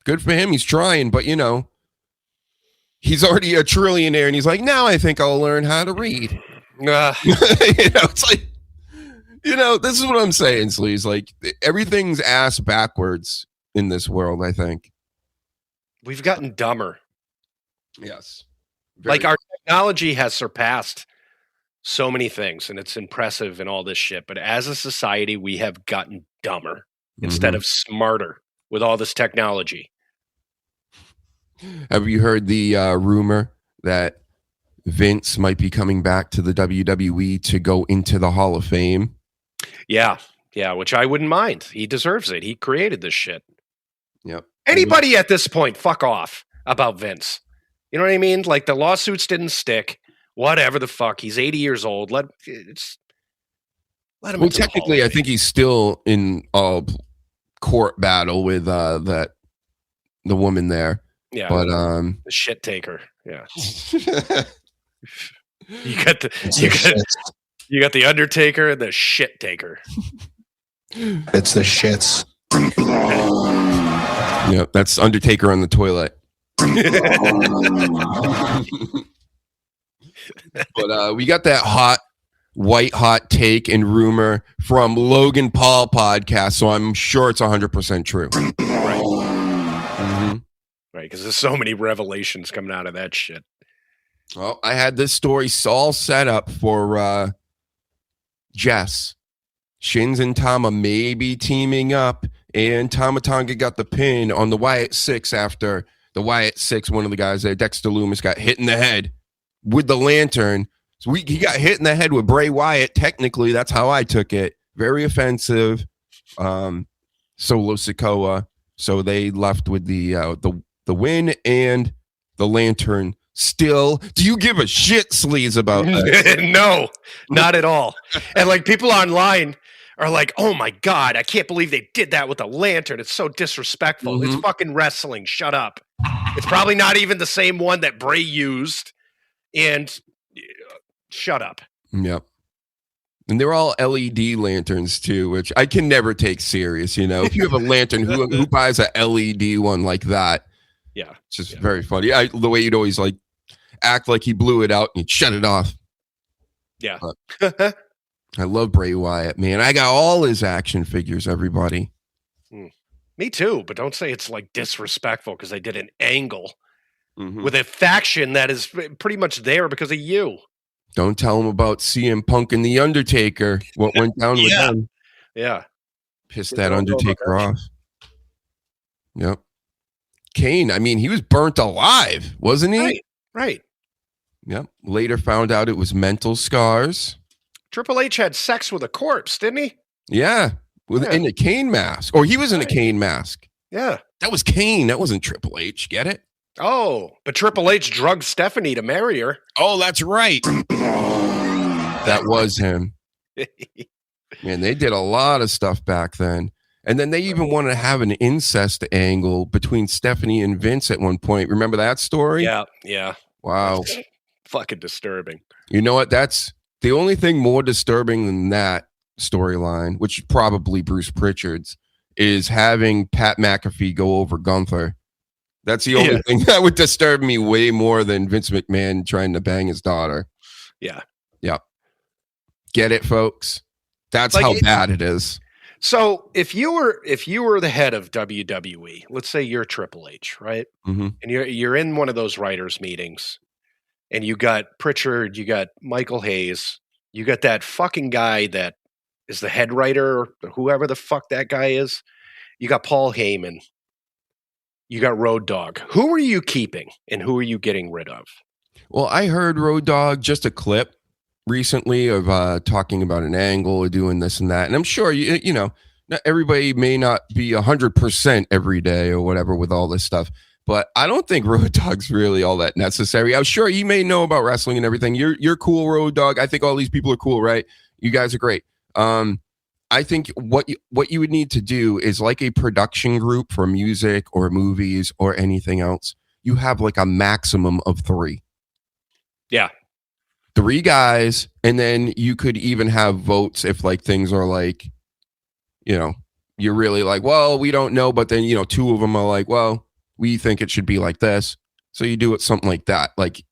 good for him. He's trying, but you know, he's already a trillionaire and he's like, now I think I'll learn how to read. You know, it's like, you know, this is what I'm saying, Sleaze. Like, everything's ass backwards in this world, I think. We've gotten dumber. Yes. Like, our technology has surpassed so many things, and it's impressive and all this shit. But as a society, we have gotten dumber instead of smarter with all this technology. Have you heard the rumor that Vince might be coming back to the WWE to go into the Hall of Fame? Yeah, which I wouldn't mind. He deserves it. He created this shit. Yep. Anybody at this point, fuck off about Vince. You know what I mean? Like, the lawsuits didn't stick. Whatever the fuck. He's 80 years old. Let him. Well, technically, I think he's still in a court battle with the woman there. Yeah, but the shit taker. Yeah. You got the Undertaker and the shit taker. It's the shits. Yeah, that's Undertaker on the toilet. But we got that white hot take and rumor from Logan Paul podcast, so I'm sure it's 100% true. Right, because there's so many revelations coming out of that shit. Well, I had this story all set up for Jess. Shins and Tama may be teaming up, and Tama Tonga got the pin on the Wyatt Six after the Wyatt Six, one of the guys there, Dexter Loomis, got hit in the head with the lantern. So he got hit in the head with Bray Wyatt. Technically, that's how I took it. Very offensive. Solo Sikoa. So they left with the win and the lantern. Still, do you give a shit, Sleaze, about that? No, not at all. And like, people online are like, oh my God, I can't believe they did that with a lantern. It's so disrespectful. It's fucking wrestling. Shut up. It's probably not even the same one that Bray used. And shut up. Yep. And they're all LED lanterns too, which I can never take serious. You know, if you have a lantern, who buys a LED one like that? Yeah. It's just very funny. The way you'd always like act like he blew it out and you'd shut it off. Yeah. I love Bray Wyatt, man. I got all his action figures, everybody. Me too, but don't say it's like disrespectful because they did an angle with a faction that is pretty much there because of you. Don't tell him about CM Punk and The Undertaker. What went down with them. Yeah. Pissed that Undertaker off. Yep. Kane, I mean, he was burnt alive, wasn't he? Right. Yep. Later found out it was mental scars. Triple H had sex with a corpse, didn't he? Yeah. In a Kane mask. Or he was in a Kane mask. Yeah. That was Kane. That wasn't Triple H. Get it? Oh, but Triple H drugged Stephanie to marry her. Oh, that's right. That was him. Man, they did a lot of stuff back then. And then they even wanted to have an incest angle between Stephanie and Vince at one point. Remember that story? Yeah. Wow. That's fucking disturbing. You know what? That's the only thing more disturbing than that storyline, which is probably Bruce Pritchard's, is having Pat McAfee go over Gunther. That's the only thing that would disturb me way more than Vince McMahon trying to bang his daughter. Yeah. Get it, folks? That's like, how bad it is. So if you were the head of WWE, let's say you're Triple H, right? And you're in one of those writers' meetings, and you got Pritchard, you got Michael Hayes, you got that fucking guy that is the head writer, or whoever the fuck that guy is. You got Paul Heyman. You got Road Dogg. Who are you keeping, and who are you getting rid of? Well, I heard Road Dogg, just a clip recently of talking about an angle or doing this and that. And I'm sure, you know, not everybody may not be 100% every day or whatever with all this stuff. But I don't think Road Dogg's really all that necessary. I'm sure he may know about wrestling and everything. You're cool, Road Dogg. I think all these people are cool, right? You guys are great. I think what you would need to do is like a production group for music or movies or anything else. You have like a maximum of 3. Yeah. 3 guys, and then you could even have votes if like things are like, you know, you're really like, well, we don't know, but then, you know, 2 of them are like, well, we think it should be like this. So you do it something like that, like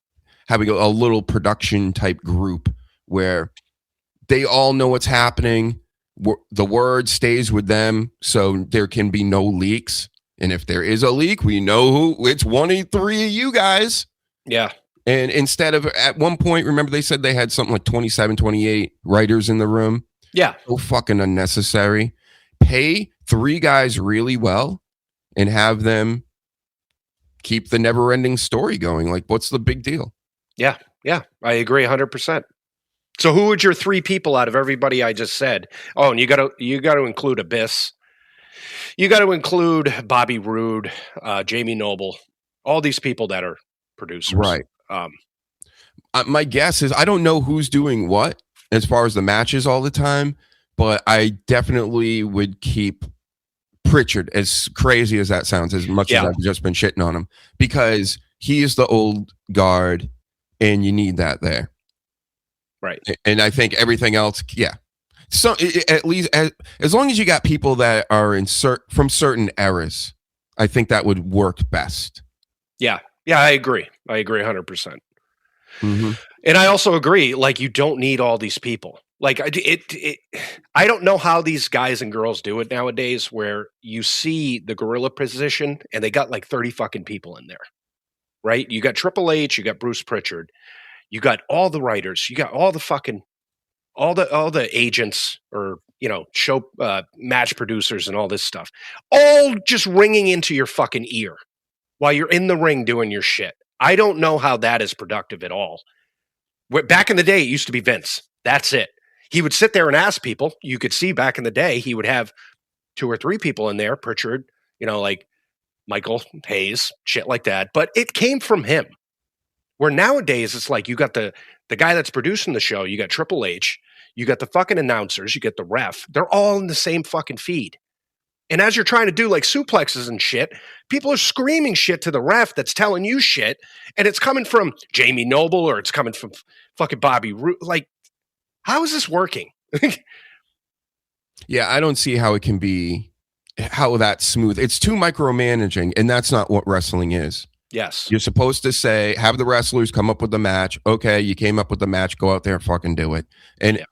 having a little production type group where they all know what's happening. The word stays with them, so there can be no leaks. And if there is a leak, we know who it's. 1 in 3 of you guys. Yeah. And instead of, at one point, remember they said they had something like 27, 28 writers in the room? Yeah. So fucking unnecessary. Pay 3 guys really well and have them keep the never-ending story going. Like, what's the big deal? Yeah. Yeah. I agree 100%. So who would your 3 people out of everybody I just said? Oh, and you got to include Abyss. You got to include Bobby Roode, Jamie Noble, all these people that are producers. Right. My guess is I don't know who's doing what as far as the matches all the time, but I definitely would keep Pritchard, as crazy as that sounds, as much as I've just been shitting on him, because he is the old guard and you need that there. Right. And I think everything else, yeah. So at least as long as you got people that are from certain eras, I think that would work best. Yeah. Yeah, I agree. I agree 100%. Mm-hmm. And I also agree, like, you don't need all these people. Like, I don't know how these guys and girls do it nowadays, where you see the gorilla position and they got like 30 fucking people in there, right? You got Triple H, you got Bruce Pritchard, you got all the writers, you got all the fucking, all the agents, or, you know, show match producers and all this stuff, all just ringing into your fucking ear while you're in the ring doing your shit. I don't know how that is productive at all. Back in the day, it used to be Vince. That's it. He would sit there and ask people. You could see back in the day, he would have 2 or 3 people in there, Pritchard, you know, like Michael Hayes, shit like that. But it came from him. Where nowadays, it's like you got the guy that's producing the show, you got Triple H, you got the fucking announcers, you get the ref. They're all in the same fucking feed. And as you're trying to do like suplexes and shit, people are screaming shit to the ref that's telling you shit, and it's coming from Jamie Noble or it's coming from fucking Bobby Roode. Like, how is this working? Yeah, I don't see how it can be, how that's smooth. It's too micromanaging, and that's not what wrestling is. Yes. You're supposed to say, have the wrestlers come up with the match. Okay, you came up with the match, go out there and fucking do it. And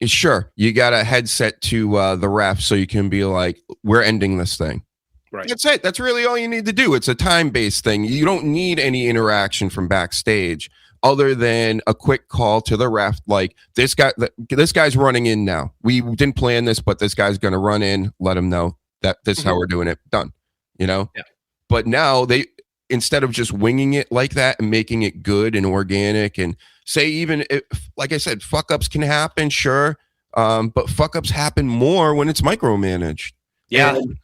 sure, you got a headset to the ref so you can be like, we're ending this thing. Right. That's it. That's really all you need to do. It's a time-based thing. You don't need any interaction from backstage other than a quick call to the ref, like, this guy's running in now. We didn't plan this, but this guy's going to run in. Let him know that this is how we're doing it. Done. You know? Yeah. But now instead of just winging it like that and making it good and organic, and say, even if, like I said, fuck ups can happen, sure. But fuck ups happen more when it's micromanaged. Yeah. And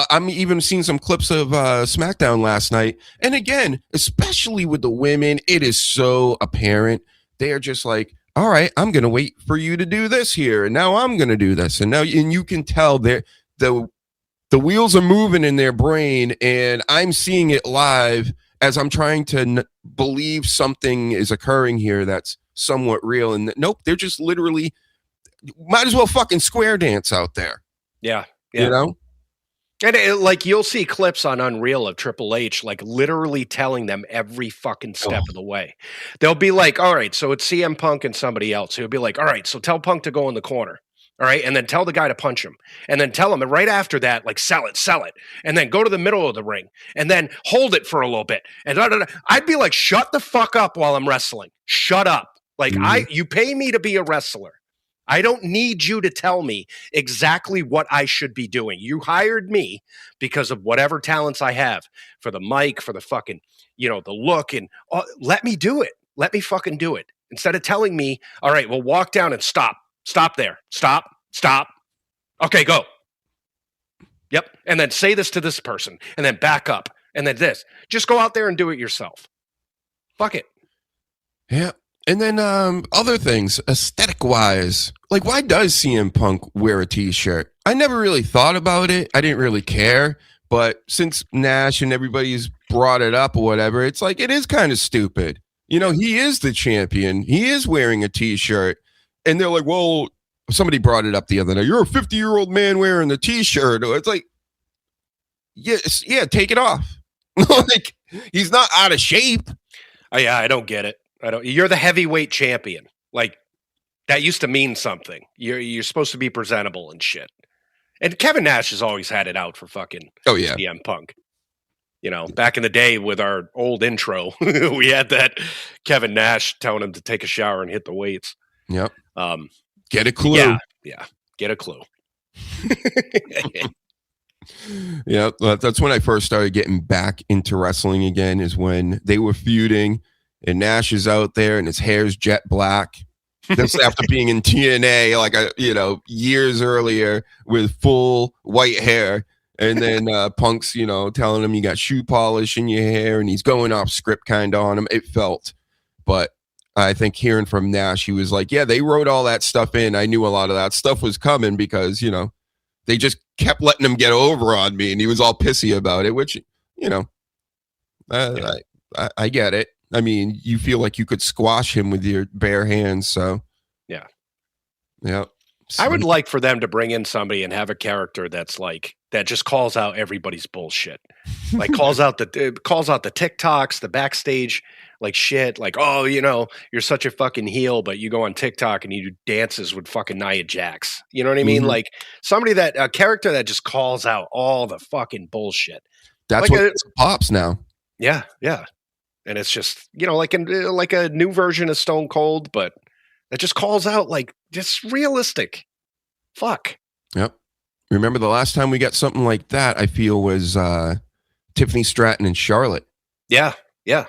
I'm even seeing some clips of SmackDown last night. And again, especially with the women, it is so apparent. They are just like, all right, I'm going to wait for you to do this here. And now I'm going to do this. And you can tell the wheels are moving in their brain. And I'm seeing it live as I'm trying to believe something is occurring here that's somewhat real. And nope, they're just literally, might as well fucking square dance out there. Yeah. You know? And like, you'll see clips on Unreal of Triple H, like, literally telling them every fucking step of the way. They'll be like, all right, so it's CM Punk and somebody else. He'll be like, all right, so tell Punk to go in the corner. All right. And then tell the guy to punch him. And then tell him, and right after that, like, sell it. And then go to the middle of the ring and then hold it for a little bit. And I'd be like, shut the fuck up while I'm wrestling. Shut up. Like, you pay me to be a wrestler. I don't need you to tell me exactly what I should be doing. You hired me because of whatever talents I have, for the mic, for the fucking, you know, the look, and let me do it. Let me fucking do it. Instead of telling me, all right, well, walk down and stop. Stop there. Stop. Okay, go. Yep. And then say this to this person, and then back up, and then this. Just go out there and do it yourself. Fuck it. Yeah. And then other things, aesthetic-wise, like, why does CM Punk wear a T-shirt? I never really thought about it. I didn't really care. But since Nash and everybody's brought it up or whatever, it's like, it is kind of stupid. You know, he is the champion. He is wearing a T-shirt. And they're like, well, somebody brought it up the other day. You're a 50-year-old man wearing the T-shirt. It's like, yes, yeah, take it off. Like, he's not out of shape. Yeah, I don't get it. You're the heavyweight champion. Like, that used to mean something. You're supposed to be presentable and shit. And Kevin Nash has always had it out for fucking CM Punk. You know, back in the day with our old intro, we had that Kevin Nash telling him to take a shower and hit the weights. Yep. Get a clue. Yeah. Get a clue. Yeah, that's when I first started getting back into wrestling again, is when they were feuding and Nash is out there and his hair's jet black. This after being in TNA years earlier with full white hair. And then Punk's, telling him you got shoe polish in your hair and he's going off script kind of on him. It felt. But I think hearing from Nash, he was like, yeah, they wrote all that stuff in. I knew a lot of that stuff was coming because, they just kept letting him get over on me, and he was all pissy about it, which, I get it. I mean, you feel like you could squash him with your bare hands, so. Yeah. Yeah. I would like for them to bring in somebody and have a character that's like, that just calls out everybody's bullshit. Like calls out the TikToks, the backstage like shit, like, oh, you're such a fucking heel, but you go on TikTok and you do dances with fucking Nia Jax. You know what I mean? Like a character that just calls out all the fucking bullshit. That's like what pops now. Yeah, yeah. And it's just, like a new version of Stone Cold, but that just calls out like just realistic. Fuck. Yep. Remember the last time we got something like that, I feel, was Tiffany Stratton and Charlotte. Yeah, yeah.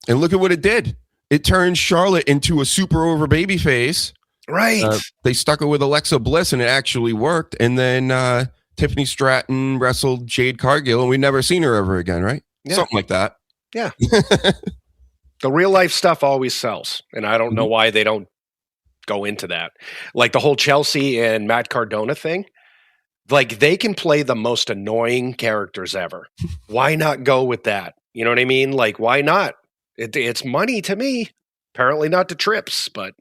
And look at what it did. It turned Charlotte into a super over babyface. Right. They stuck her with Alexa Bliss and it actually worked. And then Tiffany Stratton wrestled Jade Cargill and we've never seen her ever again, right? Yeah. Something like that. Yeah. The real life stuff always sells. And I don't know why they don't go into that. Like the whole Chelsea and Matt Cardona thing. Like they can play the most annoying characters ever. Why not go with that? You know what I mean? Like, why not? It's money to me. Apparently not to Trips, but.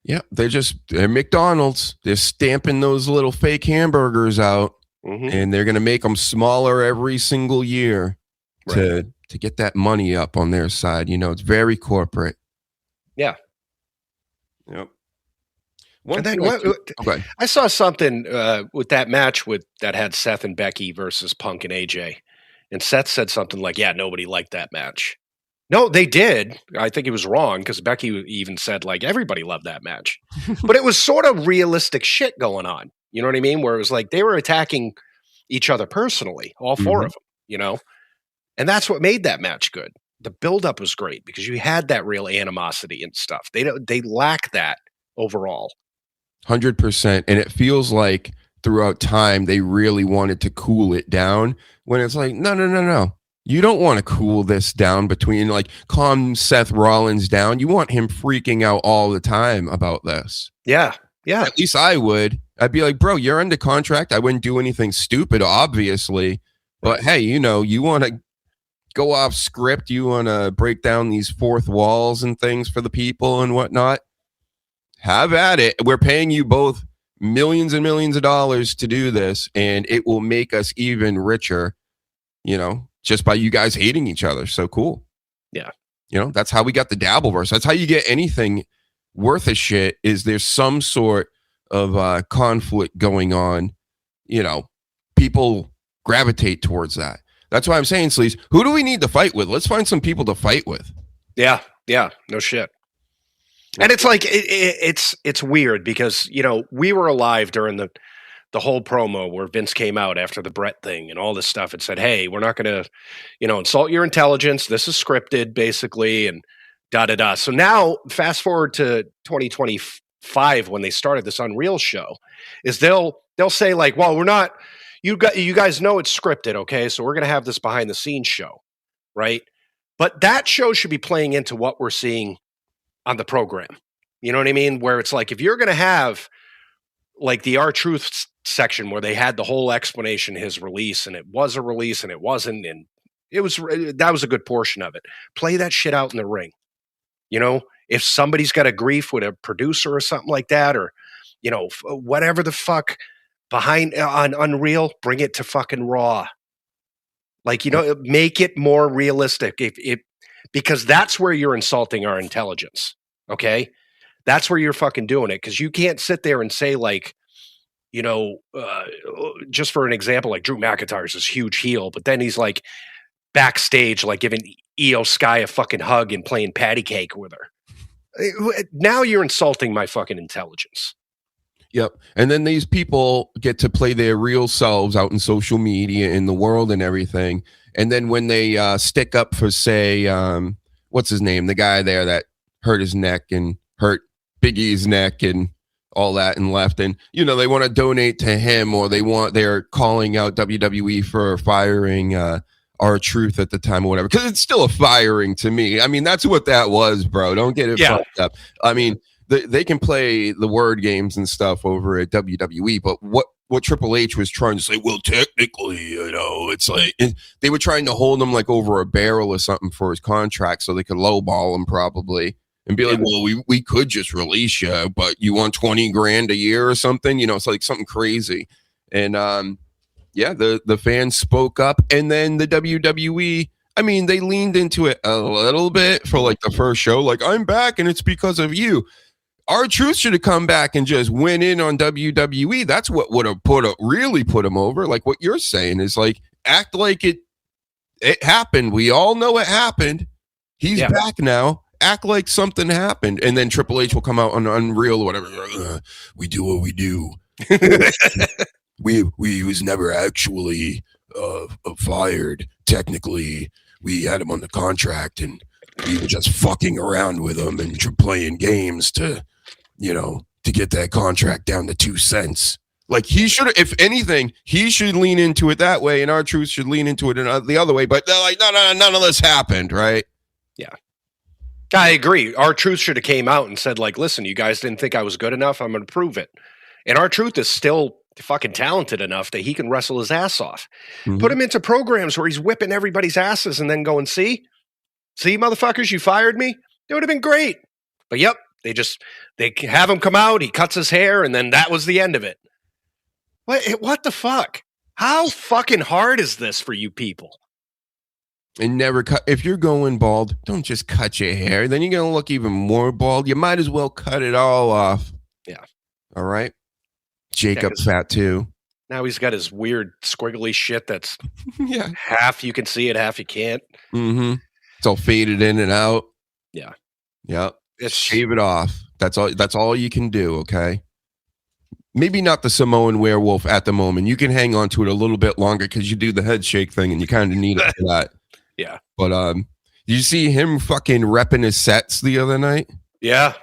Yeah, they're McDonald's. They're stamping those little fake hamburgers out and they're going to make them smaller every single year to get that money up on their side. It's very corporate. Yeah. Yep. And then I saw something with that match that had Seth and Becky versus Punk and AJ. And Seth said something like, yeah, nobody liked that match. No, they did. I think he was wrong because Becky even said, like, everybody loved that match. But it was sort of realistic shit going on. You know what I mean? Where it was like they were attacking each other personally, all four of them, And that's what made that match good. The buildup was great because you had that real animosity and stuff. They lack that overall. 100%. And it feels like throughout time, they really wanted to cool it down when it's like, no. You don't want to cool this down calm Seth Rollins down. You want him freaking out all the time about this. Yeah. Yeah. At least I would. I'd be like, bro, you're under contract. I wouldn't do anything stupid, obviously. But hey, you want to go off script. You want to break down these fourth walls and things for the people and whatnot. Have at it. We're paying you both millions and millions of dollars to do this, and it will make us even richer, just by you guys hating each other. So cool. Yeah. That's how we got the Dabbleverse. That's how you get anything worth a shit, is there's some sort of conflict going on. People gravitate towards that. That's why I'm saying, Sleaze, who do we need to fight with? Let's find some people to fight with. Yeah. Yeah. No shit. And it's like, it's weird because, we were alive during the whole promo where Vince came out after the Brett thing and all this stuff and said, hey, we're not going to, insult your intelligence. This is scripted basically. And da-da-da. So now fast forward to 2025 when they started this Unreal show is they'll say like, well, we're not, you guys know it's scripted. Okay. So we're going to have this behind the scenes show. Right. But that show should be playing into what we're seeing on the program. You know what I mean? Where it's like, if you're going to have like the R-Truth section where they had the whole explanation, his release, and it was a release and it wasn't. And that was a good portion of it. Play that shit out in the ring. If somebody's got a grief with a producer or something like that, or, whatever the fuck behind on Unreal, bring it to fucking Raw. Like, make it more realistic. Because that's where you're insulting our intelligence. Okay. That's where you're fucking doing it. Cause you can't sit there and say like, just for an example, like Drew McIntyre's this huge heel, but then he's like backstage, like giving Io Sky a fucking hug and playing patty cake with her. Now you're insulting my fucking intelligence. Yep. And then these people get to play their real selves out in social media, in the world and everything. And then when they stick up for, say, what's his name? The guy there that hurt his neck and hurt Big E's neck and all that and left. And, they want to donate to him, or they're calling out WWE for firing R-Truth at the time or whatever. Because it's still a firing to me. I mean, that's what that was, bro. Don't get it fucked up. I mean, they can play the word games and stuff over at WWE, but what Triple H was trying to say, well, technically, it's like they were trying to hold him like over a barrel or something for his contract so they could lowball him probably and be like, well, we could just release you, but you want $20,000 a year or something, it's like something crazy. And the fans spoke up, and then the WWE, I mean, they leaned into it a little bit for like the first show, like, I'm back and it's because of you. R-Truth should have come back and just went in on WWE. That's what would have really put him over. Like what you're saying is like, act like it happened. We all know it happened. He's back now. Act like something happened. And then Triple H will come out on Unreal or whatever. We do what we do. we was never actually fired. Technically, we had him on the contract and we were just fucking around with him and playing games to get that contract down to 2 cents. Like he should, if anything, he should lean into it that way, and R-Truth should lean into it the other way. But they're like, no, none of this happened, right? Yeah, I agree. R-Truth should have came out and said, like, listen, you guys didn't think I was good enough. I'm going to prove it. And R-Truth is still fucking talented enough that he can wrestle his ass off. Mm-hmm. Put him into programs where he's whipping everybody's asses and then going, see, motherfuckers, you fired me. It would have been great. But yep, they have him come out. He cuts his hair, and then that was the end of it. What the fuck? How fucking hard is this for you people? And never cut. If you're going bald, don't just cut your hair. Then you're gonna look even more bald. You might as well cut it all off. Yeah. All right. Jacob Fat too. Now he's got his weird squiggly shit that's half you can see it, half you can't. Mm-hmm. It's all faded in and out. Yeah. Yep. Shave it off. That's all you can do, okay? Maybe not the Samoan werewolf at the moment. You can hang on to it a little bit longer because you do the head shake thing and you kind of need it for that. Yeah. But did you see him fucking repping his sets the other night? Yeah.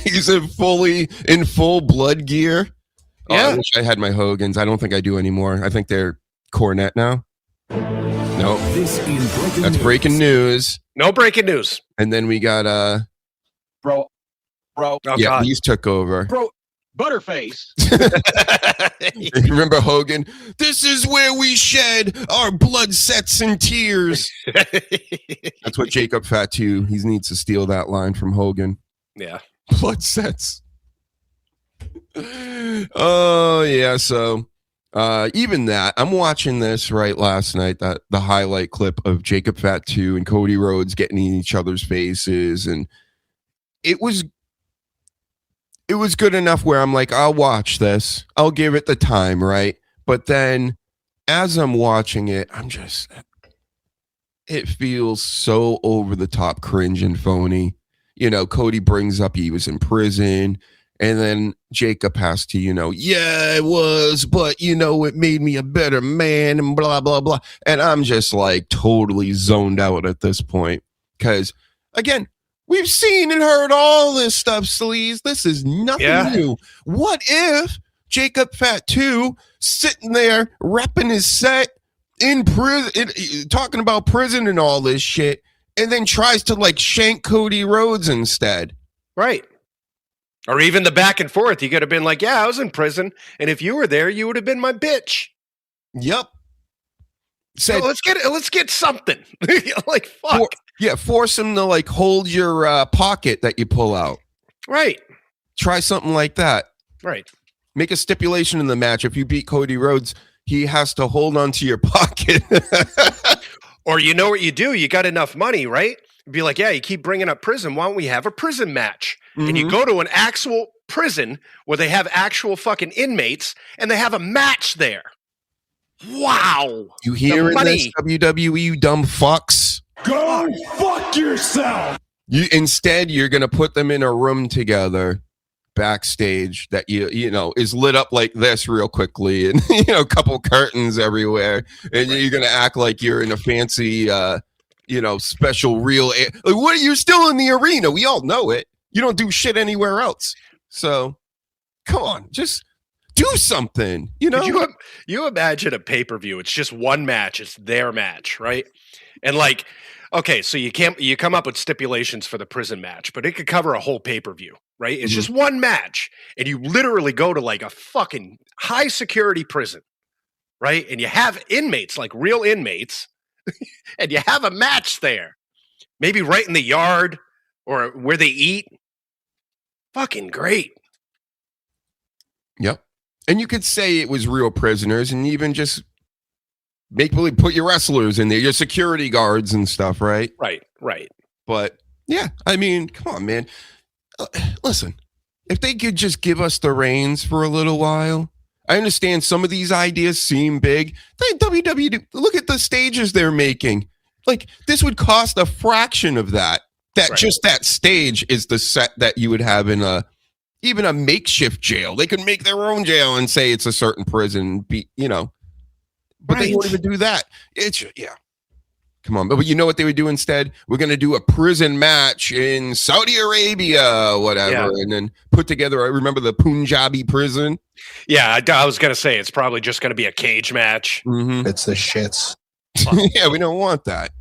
He's in full blood gear. Yeah. I wish I had my Hogans. I don't think I do anymore. I think they're Cornet now. No. That's breaking news. No breaking news. And then we got Bro. Oh, yeah, God. he's took over. Bro, Butterface. Remember Hogan? This is where we shed our blood, sets, and tears. That's what Jacob Fat too. He needs to steal that line from Hogan. Yeah. Blood sets. Oh yeah. So even that, I'm watching this right last night, that the highlight clip of Jacob Fat 2 and Cody Rhodes getting in each other's faces, and it was good enough where I'm like, I'll watch this. I'll give it the time, right? But then as I'm watching it, it feels so over the top cringe and phony. Cody brings up he was in prison, and then Jacob has to, yeah, it was, but it made me a better man and blah, blah, blah. And I'm just like totally zoned out at this point. Because again, we've seen and heard all this stuff, Sleaze. This is nothing new. What if Jacob Fat 2 sitting there repping his set in prison, talking about prison and all this shit, and then tries to like shank Cody Rhodes instead? Right. Or even the back and forth. You could have been like, yeah, I was in prison, and if you were there, you would have been my bitch. Yep. Said, so let's get something. Like, fuck. Force him to like hold your pocket that you pull out. Right. Try something like that. Right. Make a stipulation in the match. If you beat Cody Rhodes, he has to hold onto your pocket. Or you know what you do? You got enough money, right? Be like, yeah, you keep bringing up prison. Why don't we have a prison match? Mm-hmm. And you go to an actual prison where they have actual fucking inmates and they have a match there. Wow. You hearing this, WWE, you dumb fucks? Go fuck yourself. Instead, you're going to put them in a room together backstage that you know is lit up like this real quickly, and a couple curtains everywhere, and you're going to act like you're in a fancy special real like, what, you're still in the arena, we all know it. You don't do shit anywhere else, so come on, just do something. Could you imagine a pay-per-view? It's just one match, it's their match, right? And like, okay, so you come up with stipulations for the prison match, but it could cover a whole pay-per-view, right? It's just one match, and you literally go to like a fucking high security prison, right? And you have inmates, like real inmates, and you have a match there. Maybe right in the yard or where they eat. Fucking great. Yep. And you could say it was real prisoners, and even just make-believe, put your wrestlers in there, your security guards and stuff, right? Right. But yeah, I mean, come on, man. Listen, if they could just give us the reins for a little while. I understand some of these ideas seem big. WWE, look at the stages they're making. Like, this would cost a fraction of that. Just that stage is the set that you would have in even a makeshift jail. They could make their own jail and say it's a certain prison, but they won't even do that. Come on. But you know what they would do instead? We're going to do a prison match in Saudi Arabia, whatever, and then put together, I remember the Punjabi prison. Yeah, I was going to say, it's probably just going to be a cage match. Mm-hmm. It's the shits. Yeah, we don't want that.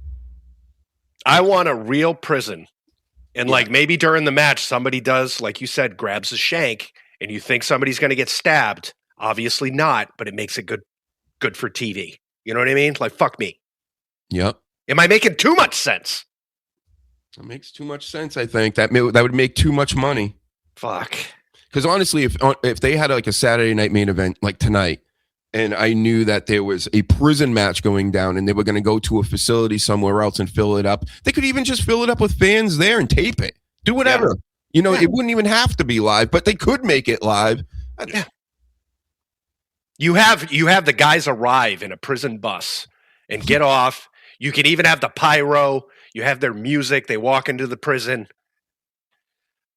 I want a real prison. And like maybe during the match, somebody does, like you said, grabs a shank, and you think somebody's going to get stabbed. Obviously not, but it makes it good for TV. You know what I mean? Like, fuck me. Yep. Am I making too much sense? It makes too much sense, I think. That would make too much money. Fuck. Because honestly, if they had like a Saturday night main event like tonight, and I knew that there was a prison match going down and they were going to go to a facility somewhere else and fill it up, they could even just fill it up with fans there and tape it. Do whatever. Yeah. It wouldn't even have to be live, but they could make it live. Yeah. You have the guys arrive in a prison bus and get off. You can even have the pyro. You have their music. They walk into the prison.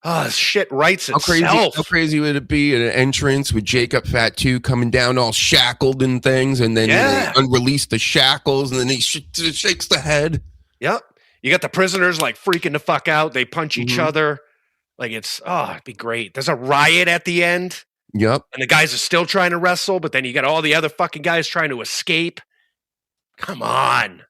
Oh, shit writes itself. How crazy would it be at an entrance with Jacob Fatu coming down all shackled and things, and then they unrelease the shackles, and then he shakes the head. Yep. You got the prisoners like freaking the fuck out. They punch each other. Like it'd be great. There's a riot at the end. Yep. And the guys are still trying to wrestle, but then you got all the other fucking guys trying to escape. Come on.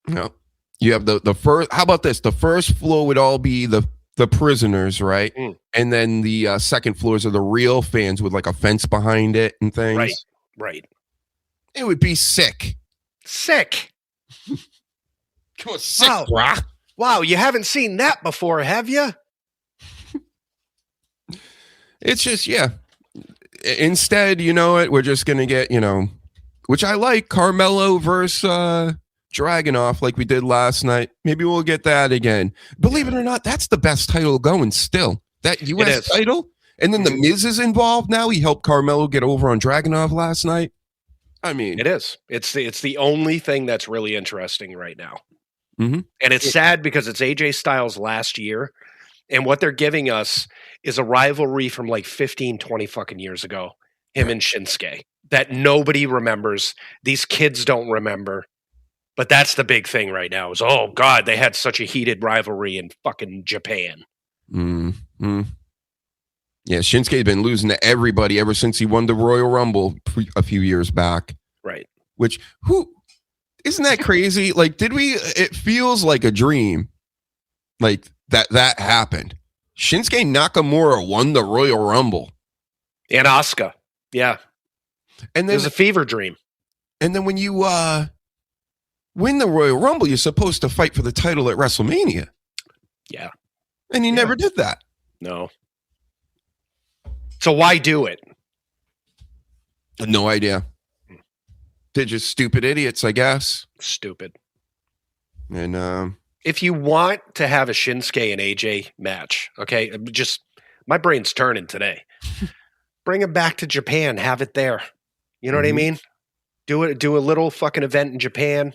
No. You have the first, how about this? The first floor would all be the prisoners, right? And then the second floors are the real fans with like a fence behind it and things. Right. It would be sick. Come on, sick, brah. Wow, you haven't seen that before, have you? It's just, instead, you know what? We're just going to get, which I like, Carmelo versus Dragunov like we did last night. Maybe we'll get that again. Believe it or not, that's the best title going still. That U.S. title. And then the Miz is involved now. He helped Carmelo get over on Dragunov last night. I mean, it is. It's the only thing that's really interesting right now. Mm-hmm. And it's sad because it's AJ Styles last year. And what they're giving us is a rivalry from like 15, 20 fucking years ago. Him and Shinsuke. That nobody remembers. These kids don't remember. But that's the big thing right now is, oh, God, they had such a heated rivalry in fucking Japan. Mm-hmm. Yeah, Shinsuke's been losing to everybody ever since he won the Royal Rumble a few years back. Right. Which, isn't that crazy? Like, it feels like a dream. Like, that happened. Shinsuke Nakamura won the Royal Rumble. And Asuka. Yeah. And then, it was a fever dream. And then when you win the Royal Rumble, you're supposed to fight for the title at WrestleMania. Yeah. And you never did that. No. So why do it? No idea. They're just stupid idiots, I guess. Stupid. And if you want to have a Shinsuke and AJ match, okay, just My brain's turning today. Bring him back to Japan. Have it there. You know what I mean? Do a little fucking event in Japan.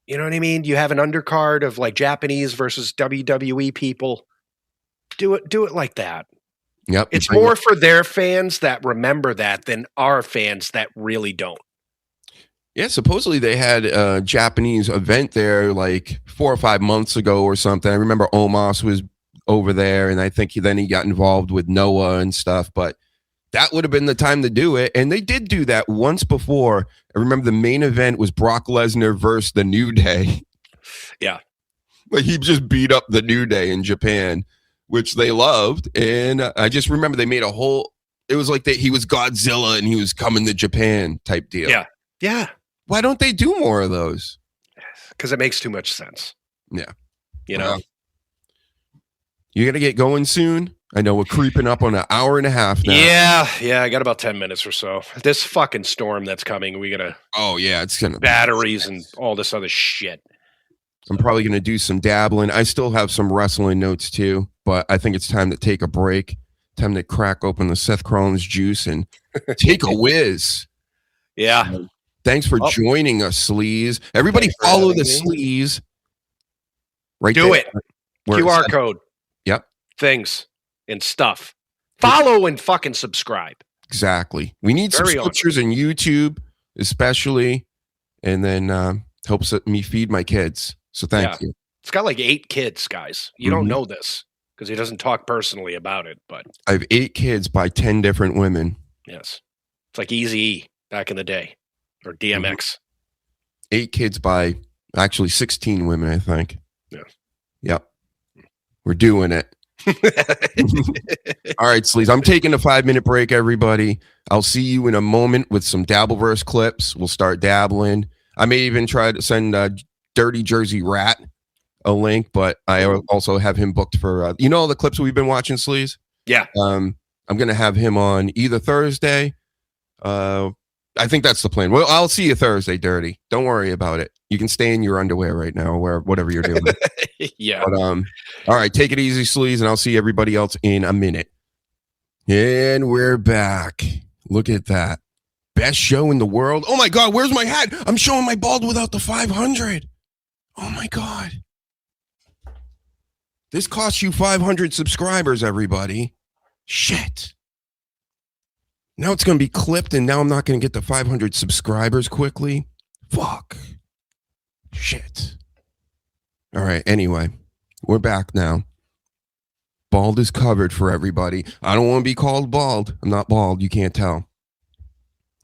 You know what I mean? You have an undercard of like Japanese versus WWE people. Do it like that. Yep. It's more for their fans that remember that than our fans that really don't. Yeah, supposedly they had a Japanese event there like 4 or 5 months ago or something. I remember Omos was over there, and I think he got involved with Noah and stuff, but that would have been the time to do it. And they did do that once before. I remember the main event was Brock Lesnar versus the New Day. Yeah. Like he just beat up the New Day in Japan, which they loved. And I just remember they made a whole, it was like he was Godzilla and he was coming to Japan type deal. Yeah. Yeah. Why don't they do more of those? Because it makes too much sense. Yeah. You know? You got to get going soon. I know we're creeping up on an hour and a half now. Yeah, I got about 10 minutes or so. This fucking storm that's coming, we got to... Oh, yeah, it's going to... Batteries and all this other shit. I'm probably going to do some dabbling. I still have some wrestling notes, too, but I think it's time to take a break. Time to crack open the Seth Rollins juice and take a whiz. Yeah. Thanks for joining us, Sleaze. Everybody follow the Sleaze. Right Do there. it. QR code. Yep. Things and stuff. Follow and fucking subscribe. Exactly. We need subscriptions in YouTube, especially, and then helps me feed my kids. So thank you. It's got like 8 kids, guys. You don't know this because he doesn't talk personally about it, but I have 8 kids by 10 different women. Yes. It's like Eazy-E back in the day, or DMX. 8 kids by actually 16 women, I think. Yeah. Yep. We're doing it. All right, Sleaze. I'm taking a 5-minute break, everybody. I'll see you in a moment with some Dabbleverse clips. We'll start dabbling. I may even try to send Dirty Jersey Rat a link, but I also have him booked for all the clips we've been watching, Sleaze? Yeah. I'm gonna have him on either Thursday. I think that's the plan. Well, I'll see you Thursday, Dirty. Don't worry about it. You can stay in your underwear right now, or whatever you're doing. Yeah. But all right, take it easy, Sleaze, and I'll see everybody else in a minute. And we're back. Look at that. Best show in the world. Oh my God, where's my hat? I'm showing my bald without the 500. Oh my God. This costs you 500 subscribers, everybody. Shit. Now it's going to be clipped, and now I'm not going to get the 500 subscribers quickly. Fuck. Shit. All right, anyway, we're back now. Bald is covered for everybody. I don't want to be called bald. I'm not bald. You can't tell.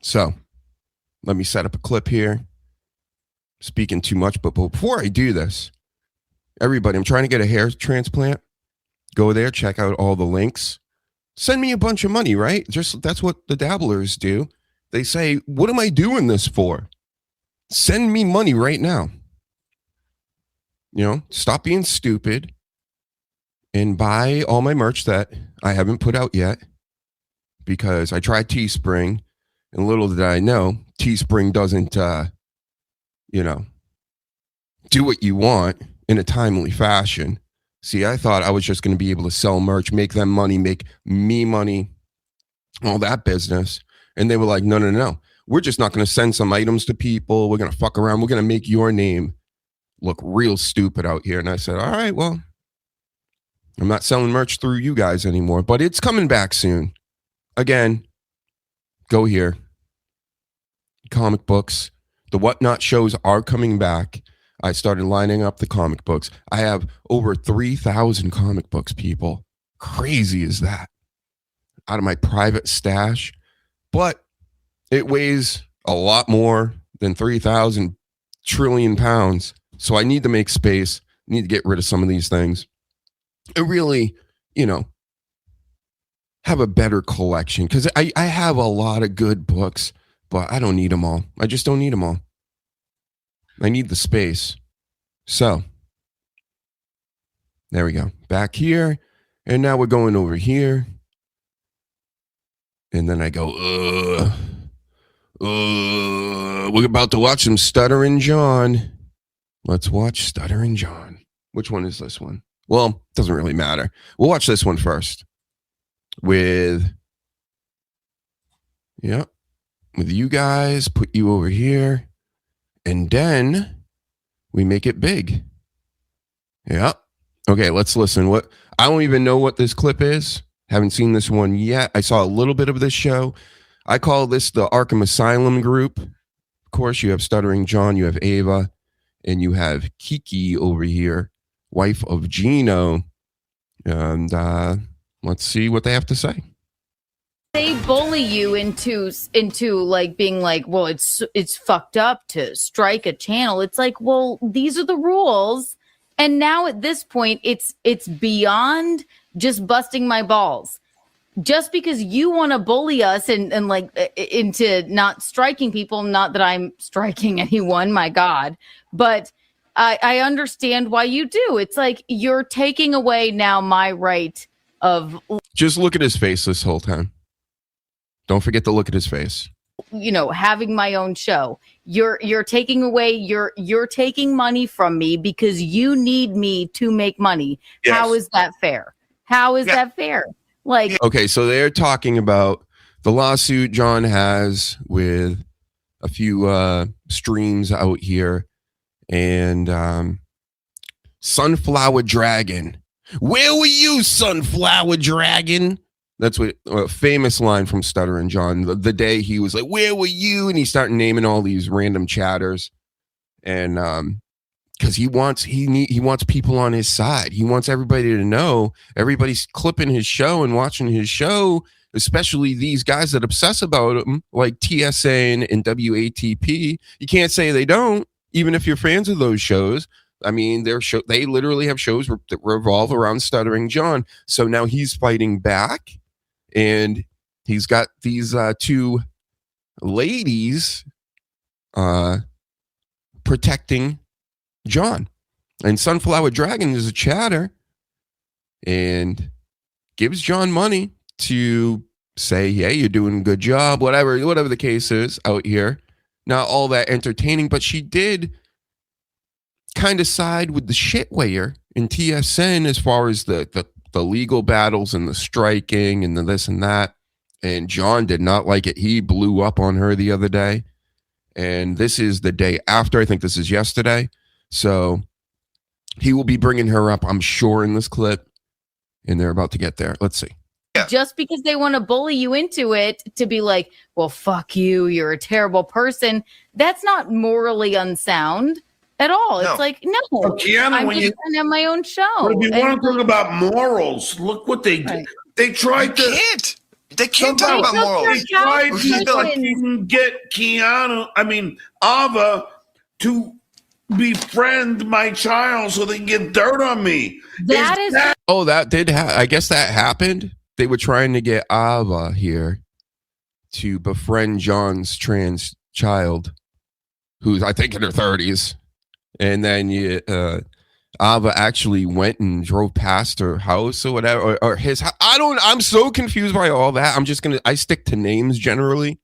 So, let me set up a clip here. Speaking too much, but before I do this, everybody, I'm trying to get a hair transplant. Go there, check out all the links. Send me a bunch of money, right? Just that's what the dabblers do. They say, what am I doing this for? Send me money right now. Stop being stupid and buy all my merch that I haven't put out yet, because I tried Teespring, and little did I know, Teespring doesn't, do what you want in a timely fashion. See, I thought I was just going to be able to sell merch, make them money, make me money, all that business. And they were like, no. We're just not going to send some items to people. We're going to fuck around. We're going to make your name look real stupid out here. And I said, all right, well, I'm not selling merch through you guys anymore, but it's coming back soon. Again, go here. Comic books. The Whatnot shows are coming back. I started lining up the comic books. I have over 3,000 comic books, people. Crazy is that? Out of my private stash. But it weighs a lot more than 3,000 trillion pounds. So I need to make space. I need to get rid of some of these things. And really, have a better collection. Because I have a lot of good books, but I don't need them all. I just don't need them all. I need the space. So, there we go. Back here. And now we're going over here. And then I go, we're about to watch some Stuttering John. Let's watch Stuttering John. Which one is this one? Well, it doesn't really matter. We'll watch this one first. with you guys, put you over here, and then we make it big. Yeah. Okay, let's listen. What I don't even know what this clip is. Haven't seen this one yet. I saw a little bit of this show. I call this the Arkham Asylum group. Of course, you have Stuttering John, you have Ava, and you have Kiki over here, wife of Gino. And let's see what they have to say. They bully you into like being like, well, it's fucked up to strike a channel. It's like, well, these are the rules. And now at this point, it's beyond just busting my balls. Just because you want to bully us and like into not striking people, not that I'm striking anyone, my God, but I understand why you do. It's like you're taking away now my right of. Just look at his face this whole time. Don't forget to look at his face. Having my own show. You're taking away you're taking money from me because you need me to make money. Yes. How is that fair? How is that fair? Like, okay, so they're talking about the lawsuit John has with a few streams out here, and Sunflower Dragon. Where were you, Sunflower Dragon? That's what a famous line from Stuttering John. The day he was like, "Where were you?" and he started naming all these random chatters, and because he wants people on his side. He wants everybody to know. Everybody's clipping his show and watching his show, especially these guys that obsess about him, like TSN and WATP. You can't say they don't, even if you're fans of those shows. I mean, they literally have shows that revolve around Stuttering John. So now he's fighting back. And he's got these two ladies protecting John. And Sunflower Dragon is a chatter and gives John money to say, "Hey, you're doing a good job," whatever the case is out here. Not all that entertaining, but she did kind of side with the shitwayer in TSN as far as the legal battles and the striking and the this and that. And John did not like it. He blew up on her the other day. And this is the day after. I think this is yesterday. So he will be bringing her up, I'm sure, in this clip. And they're about to get there. Let's see. Just because they want to bully you into it to be like, well, fuck you, you're a terrible person. That's not morally unsound at all. No. It's like, no, Kiana, I'm just going to have my own show. But if you want to talk about morals, look what they did. Right. They tried to. They can't talk about morals. They tried to get Ava to befriend my child so they can get dirt on me. That did I guess that happened. They were trying to get Ava here to befriend John's trans child, who's I think in her 30s. And then Ava actually went and drove past her house or whatever, or his house. I'm so confused by all that. I stick to names generally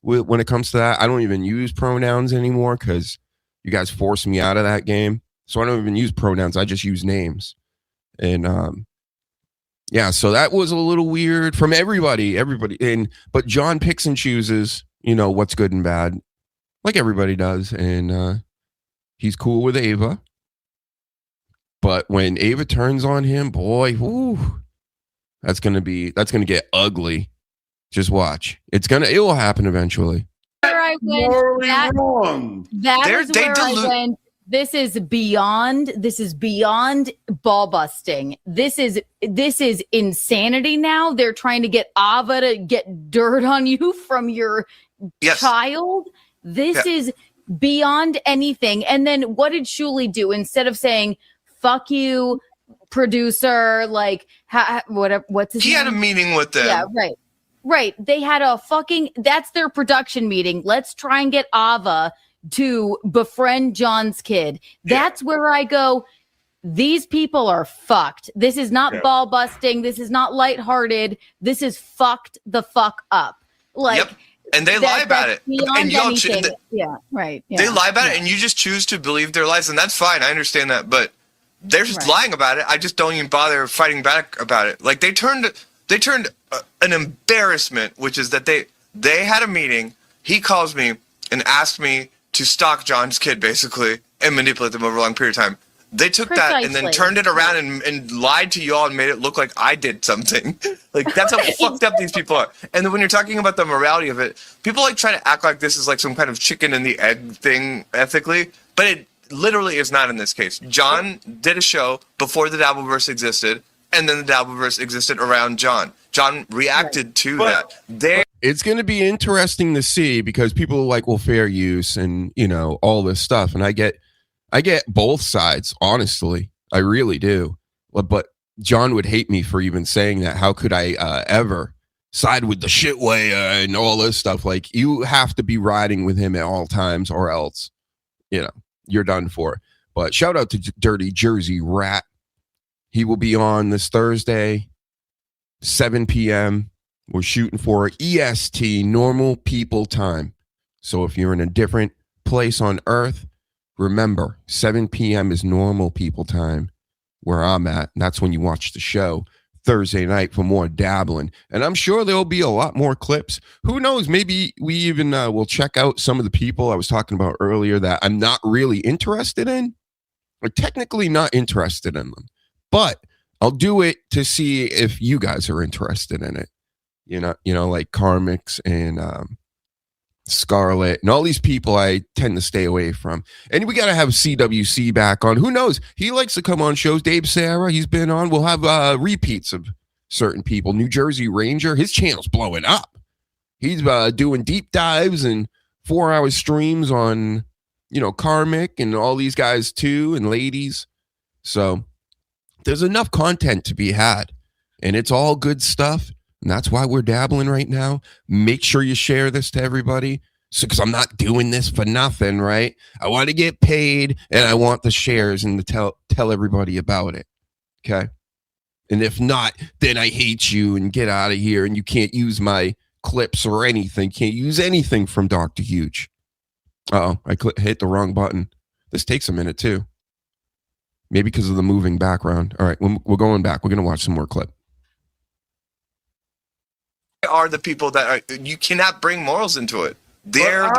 when it comes to that. I don't even use pronouns anymore because you guys forced me out of that game. So I don't even use pronouns. I just use names. And so that was a little weird from everybody. But John picks and chooses, what's good and bad, like everybody does. And he's cool with Ava. But when Ava turns on him, boy, that's gonna get ugly. Just watch. It will happen eventually. Where I went, wrong. I went. This is beyond ball busting. This is insanity now. They're trying to get Ava to get dirt on you from your child. This is beyond anything. And then what did Shuli do? Instead of saying, "Fuck you, producer," like, what's his name? He had a meeting with them. Yeah, right. They had that's their production meeting. Let's try and get Ava to befriend John's kid. That's where I go, these people are fucked. This is not ball busting. This is not lighthearted. This is fucked the fuck up. Like, and they lie about it. And y'all right. Yeah. They lie about it, and you just choose to believe their lies, and that's fine. I understand that, but they're just lying about it. I just don't even bother fighting back about it. Like, they turned They turned an embarrassment, which is that they had a meeting. He calls me and asked me to stalk John's kid, basically, and manipulate them over a long period of time. They took that and then turned it around and lied to y'all and made it look like I did something. Like, that's how fucked up these people are. And then when you're talking about the morality of it, people like try to act like this is like some kind of chicken and the egg thing ethically, but it literally is not in this case. John did a show before the Dabbleverse existed, and then the Dabbleverse existed around John. John reacted to that. It's going to be interesting to see because people are like, well, fair use and, you know, all this stuff. And I get both sides, honestly. I really do. But John would hate me for even saying that. How could I ever side with the shit way and all this stuff? Like, you have to be riding with him at all times or else, you know, you're done for. But shout out to Dirty Jersey Rat. He will be on this Thursday, 7 p.m. We're shooting for EST, normal people time. So if you're in a different place on Earth, remember, 7 p.m. is normal people time where I'm at. And that's when you watch the show Thursday night for more dabbling. And I'm sure there'll be a lot more clips. Who knows? Maybe we even will check out some of the people I was talking about earlier that I'm not really interested in, or technically not interested in them. But I'll do it to see if you guys are interested in it. You know, like Karmix and Scarlett and all these people I tend to stay away from. And we got to have CWC back on. Who knows? He likes to come on shows. Dave Sarah, he's been on. We'll have repeats of certain people. New Jersey Ranger, his channel's blowing up. He's doing deep dives and 4-hour streams on, you know, Karmic and all these guys too, and ladies. So there's enough content to be had, and it's all good stuff. And that's why we're dabbling right now. Make sure you share this to everybody. So, because I'm not doing this for nothing, right? I want to get paid, and I want the shares and to tell everybody about it. Okay. And if not, then I hate you and get out of here. And you can't use my clips or anything. Can't use anything from Dr. Huge. Uh-oh, I hit the wrong button. This takes a minute too. Maybe because of the moving background. All right, we're going back. We're going to watch some more clip. Are the people that are, you cannot bring morals into it. They're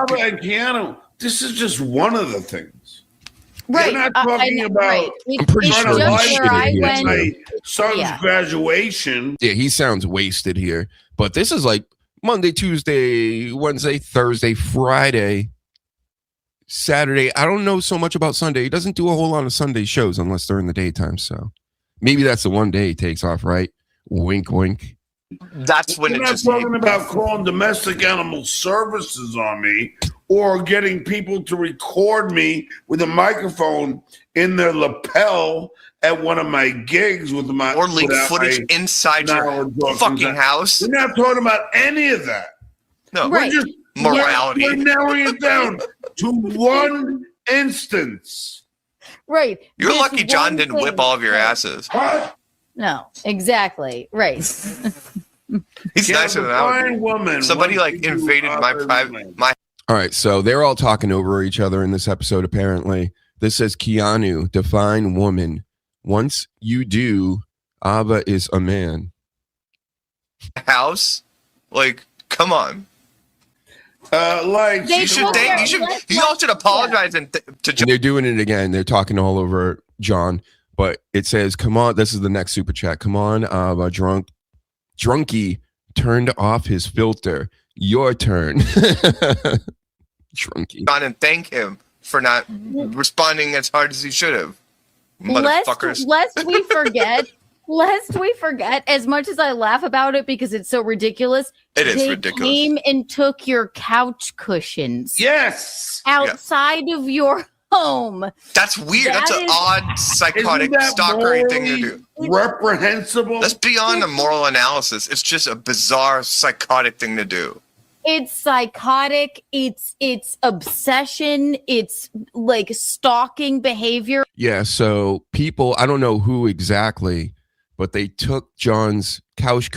this is just one of the things. Right. They're not talking about. Right. I'm pretty It's sure just where I went. my son's graduation. Yeah, he sounds wasted here. But this is like Monday, Tuesday, Wednesday, Thursday, Friday, Saturday. I don't know so much about Sunday. He doesn't do a whole lot of Sunday shows unless they're in the daytime. So maybe that's the one day he takes off, right? Wink, wink. That's when We're it not just talking about calling domestic animal services on me or getting people to record me with a microphone in their lapel at one of my gigs with my or leak footage inside your fucking house. We're not talking about any of that. No, right. we're just morality. We're narrowing it down to one instance. Right. You're This lucky John one didn't thing. whip all of your asses. What? No, exactly. Right. He's nicer than I would be. Woman Somebody wants like to do invaded my other private women. my All right, so they're all talking over each other in this episode, apparently. This says, Keanu, define woman. Once you do, Abba is a man. house. Like, come on. Like They You should took thank. their- You should. let's- You all should apologize and to And John. they're doing it again. They're talking all over John. But it says, come on, this is the next super chat. Come on, Abba, Drunky turned off his filter. Your turn. Drunky. John and thank him for not responding as hard as he should have. Motherfuckers. Lest we forget, as much as I laugh about it because it's so ridiculous, It is they ridiculous. came and took your couch cushions yes. outside of your home. That's weird. That's That an is- odd, psychotic, Isn't that stalkery thing to morally do. reprehensible? That's beyond a moral analysis. It's just a bizarre, psychotic thing to do. It's psychotic. It's obsession. It's like stalking behavior. Yeah, so people, I don't know who exactly, but they took John's couch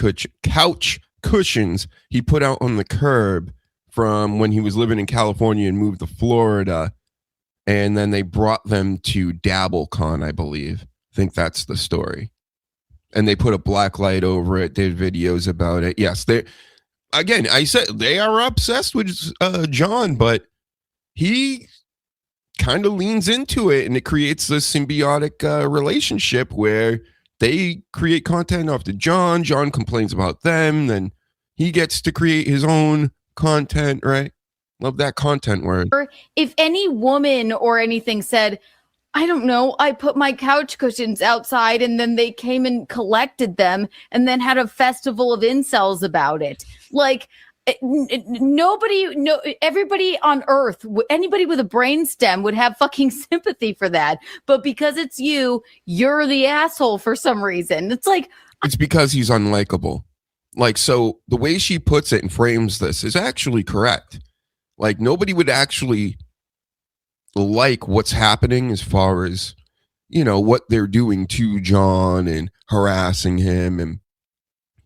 cushions he put out on the curb from when he was living in California and moved to Florida. And then they brought them to DabbleCon, I believe. I think that's the story. and they put a black light over it, did videos about it. Yes, they again, I said they are obsessed with John, but he kind of leans into it, and it creates this symbiotic relationship where they create content after John. John complains about them, then he gets to create his own content, right? Love that content word. If any woman or anything said, I don't know, I put my couch cushions outside and then they came and collected them and then had a festival of incels about it. Like, everybody on earth, anybody with a brain stem would have fucking sympathy for that. But because it's you're the asshole for some reason. It's like, it's because he's unlikable. Like, so the way she puts it and frames this is actually correct. Like, nobody would actually like what's happening as far as, what they're doing to John and harassing him. And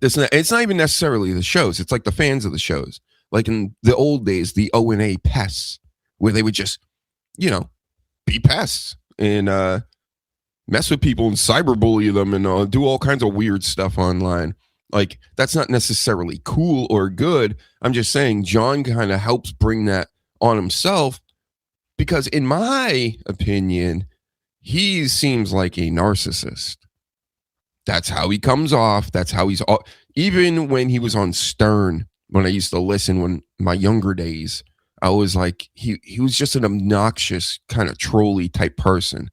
it's not even necessarily the shows. It's like the fans of the shows. Like in the old days, the O&A pests, where they would just, be pests and mess with people and cyberbully them and do all kinds of weird stuff online. Like, that's not necessarily cool or good. I'm just saying John kind of helps bring that on himself because, in my opinion, he seems like a narcissist. That's how he comes off. That's how he's... Even when he was on Stern, when I used to listen when my younger days, I was like, he was just an obnoxious kind of trolly type person.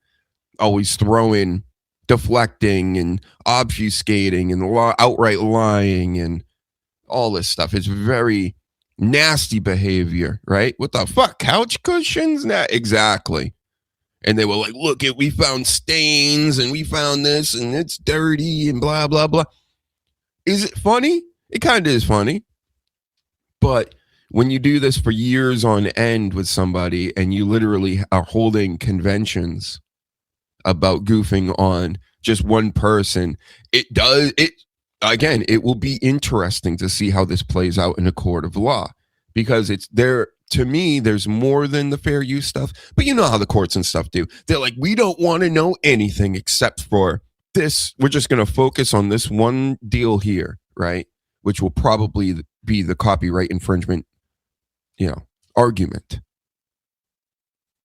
Always throwing... deflecting and obfuscating and outright lying and all this stuff. It's very nasty behavior, right? What the fuck? Couch cushions? Nah, exactly. And they were like, look, we found stains and we found this and it's dirty and blah, blah, blah. Is it funny? It kind of is funny. But when you do this for years on end with somebody and you literally are holding conventions about goofing on just one person, it will be interesting to see how this plays out in a court of law, because it's there. To me, there's more than the fair use stuff, but you know how the courts and stuff do. They're like, we don't want to know anything except for this. We're just going to focus on this one deal here, right? Which will probably be the copyright infringement, argument.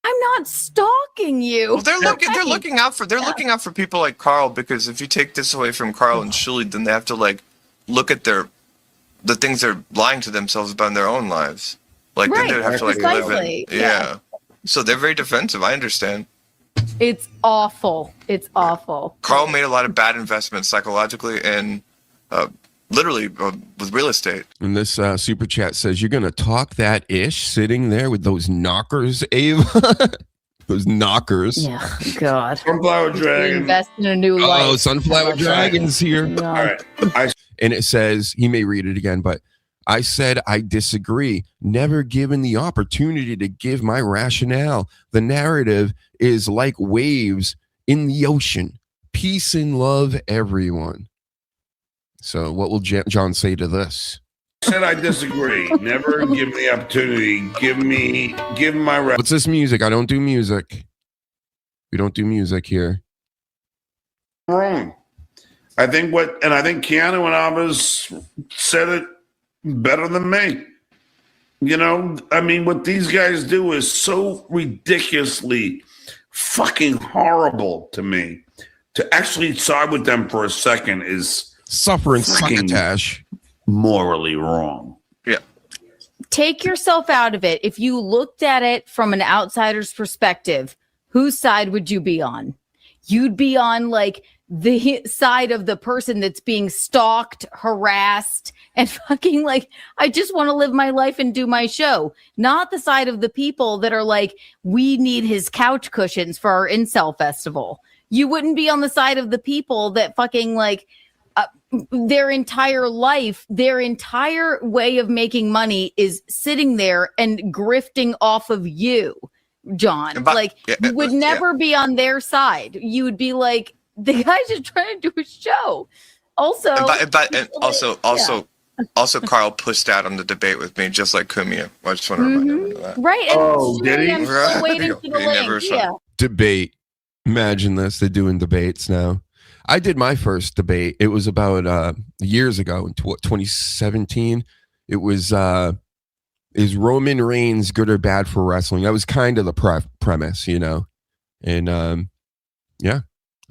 I'm not stalking you. Well, they're looking out for people like Carl, because if you take this away from Carl and Shuli, then they have to look at the things they're lying to themselves about in their own lives. Like, right, then they'd have to live in. Yeah. So they're very defensive. I understand. It's awful. It's awful. Carl made a lot of bad investments psychologically and literally with real estate. And this super chat says, you're going to talk that ish sitting there with those knockers, Ava? Those knockers. Yeah, God. Sunflower Dragon. Invest in a new life. Oh, Sunflower Dragon's here. All right. And it says, he may read it again, but I said I disagree. Never given the opportunity to give my rationale. The narrative is like waves in the ocean. Peace and love, everyone. So what will John say to this? I said I disagree. Never give me the opportunity. Give my... What's this music? I don't do music. We don't do music here. Wrong. I think Keanu and Abbas said it better than me. What these guys do is so ridiculously fucking horrible to me. To actually side with them for a second is suffering succotash. Morally wrong. Yeah. Take yourself out of it. If you looked at it from an outsider's perspective, whose side would you be on? You'd be on the side of the person that's being stalked, harassed, and fucking I just want to live my life and do my show. Not the side of the people that are like, we need his couch cushions for our incel festival. You wouldn't be on the side of the people that fucking their entire life, their entire way of making money is sitting there and grifting off of you, John. You would never be on their side. You would be like, the guy's just trying to do a show. Also, also, Carl pushed out on the debate with me, just like Kumia. I just want to remind everyone of that. Right. And did he? I'm still waiting for the link. Debate. Imagine this. They're doing debates now. I did my first debate. It was about years ago in 2017. It was is Roman Reigns good or bad for wrestling? That was kind of the premise, you know. And yeah,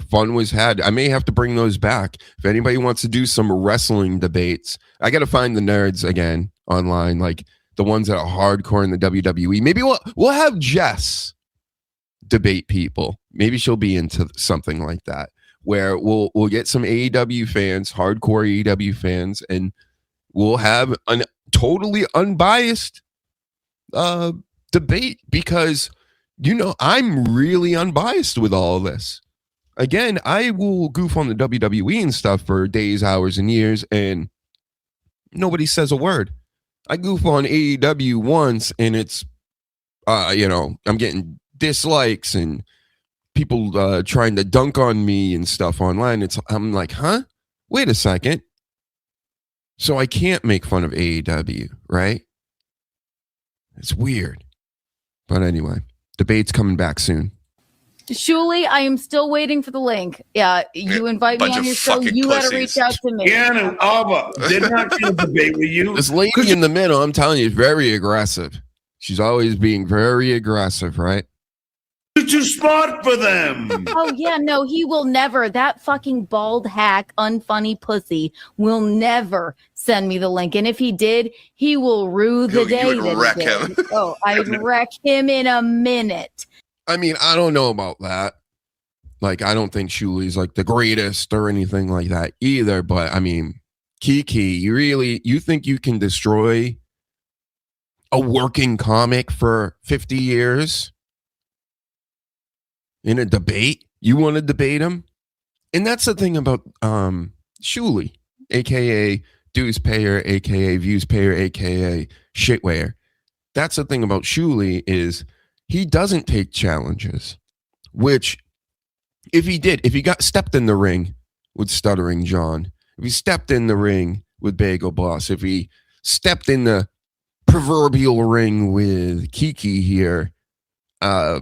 fun was had. I may have to bring those back. If anybody wants to do some wrestling debates, I got to find the nerds again online, like the ones that are hardcore in the WWE. Maybe we'll have Jess debate people. Maybe she'll be into something like that, where we'll get some AEW fans, hardcore AEW fans, and we'll have a totally unbiased debate, because I'm really unbiased with all of this. Again, I will goof on the WWE and stuff for days, hours, and years, and nobody says a word. I goof on AEW once, and it's I'm getting dislikes and people trying to dunk on me and stuff online. I'm like, huh? Wait a second. So I can't make fun of AEW, right? It's weird. But anyway, debate's coming back soon. Shuli, I am still waiting for the link. Yeah, you invite me on your show. You got to reach out to me. Keanu, Alba, they're not going to debate with you. This lady in the middle, I'm telling you, is very aggressive. She's always being very aggressive, right? You're too smart for them. Oh, yeah, no, he will never. That fucking bald hack, unfunny pussy will never send me the link. And if he did, he will rue the day. You would wreck him. Oh, I'd wreck him in a minute. I mean, I don't know about that. Like, I don't think Shuli's like the greatest or anything like that either. But I mean, Kiki, you think you can destroy a working comic for 50 years in a debate? You want to debate him? And that's the thing about Shuli, aka dues payer, aka views payer, aka shitwear. That's the thing about Shuli, is he doesn't take challenges, which if he got stepped in the ring with Stuttering John, if he stepped in the ring with Bagel Boss, if he stepped in the proverbial ring with Kiki here, I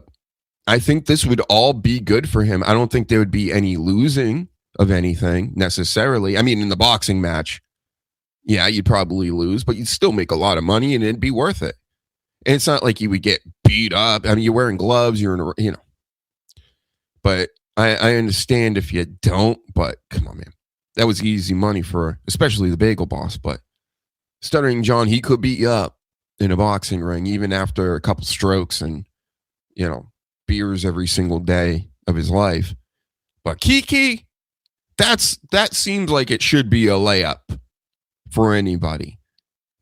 think this would all be good for him. I don't think there would be any losing of anything necessarily. I mean, in the boxing match, yeah, you'd probably lose, but you'd still make a lot of money and it'd be worth it. And it's not like you would get beat up. I mean, you're wearing gloves, but I understand if you don't, but come on, man. That was easy money for, especially the Bagel Boss. But Stuttering John, he could beat you up in a boxing ring, even after a couple strokes and, beers every single day of his life. But Kiki, that seems like it should be a layup for anybody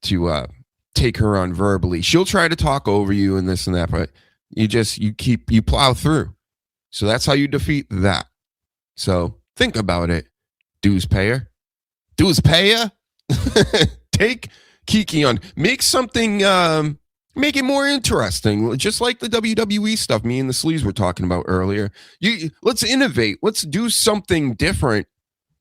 to take her on verbally. She'll try to talk over you and this and that, but you plow through. So that's how you defeat that. So think about it. Dues payer. Take Kiki on. Make something, make it more interesting. Just like the WWE stuff me and the Sleaze were talking about earlier. Let's innovate. Let's do something different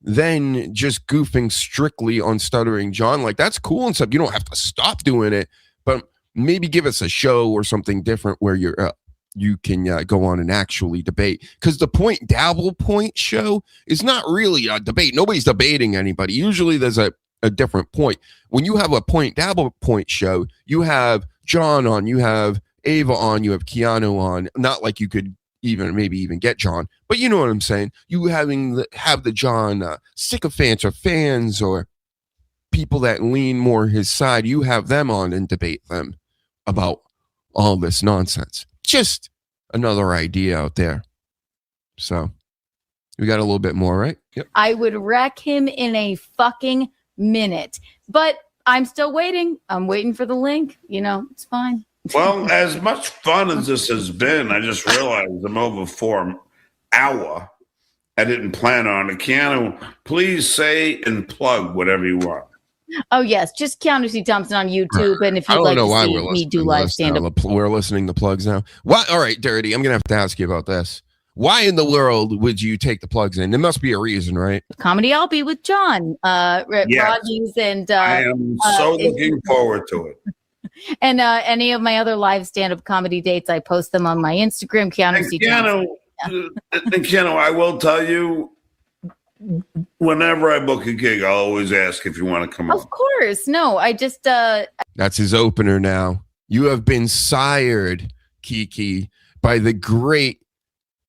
than just goofing strictly on Stuttering John. Like, that's cool and stuff. You don't have to stop doing it, but maybe give us a show or something different where you can go on and actually debate. Because the Point Dabble Point show is not really a debate. Nobody's debating anybody. Usually there's a different point. When you have a Point Dabble Point show, you have John on, you have Ava on, you have Keanu on. Not like you could even get John, but you know what I'm saying. You have the John sycophants or fans or people that lean more his side. You have them on and debate them about all this nonsense. Just another idea out there. So we got a little bit more, right? Yep. I would wreck him in a fucking minute, but I'm still waiting. I'm waiting for the link. It's fine. Well, as much fun as this has been, I just realized I'm over for an hour. I didn't plan on it. Keanu, please say and plug whatever you want. Oh, yes. Just Keanu C. Thompson on YouTube. And if you'd like to see me do live stand-up. We're listening to plugs now. What? All right, Dirty. I'm going to have to ask you about this. Why in the world would you take the plugs in? There must be a reason, right? Comedy I'll be with John. Rodney's and I am so looking forward to it. And any of my other live stand-up comedy dates, I post them on my Instagram, Keanu C. Thompson. And Keanu, I will tell you, whenever I book a gig, I'll always ask if you want to come on. Of course. No, I just That's his opener now. You have been sired, Kiki, by the great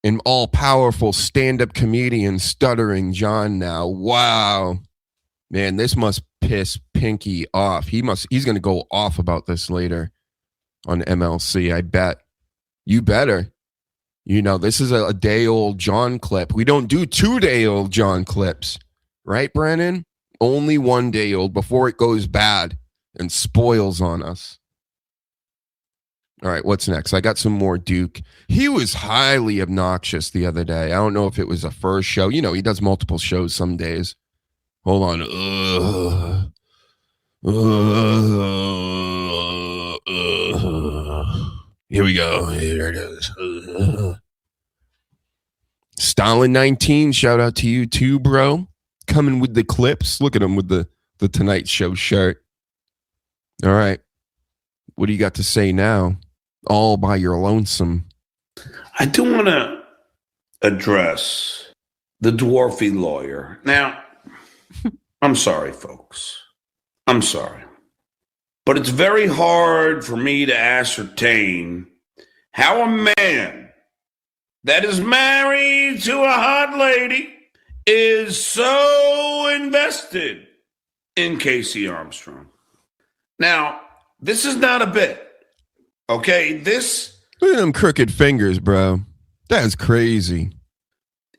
and all-powerful stand-up comedian Stuttering John now. Wow. Man, this must piss Pinky off. He's going to go off about this later on MLC, I bet. You better. You know, this is a day-old John clip. We don't do 2-day-old John clips. Right, Brennan? Only 1 day old before it goes bad and spoils on us. All right, what's next? I got some more Duke. He was highly obnoxious the other day. I don't know if it was a first show. You know, he does multiple shows some days. Hold on. Here we go. Here it is. Stalin 19, shout out to you too, bro. Coming with the clips. Look at him with the Tonight Show shirt. All right. What do you got to say now? All by your lonesome. I do want to address the dwarfy lawyer. Now, I'm sorry, folks. I'm sorry. But it's very hard for me to ascertain how a man that is married to a hot lady is so invested in Casey Armstrong. Now, this is not a bit. Okay, this... Look at them crooked fingers, bro. That's crazy.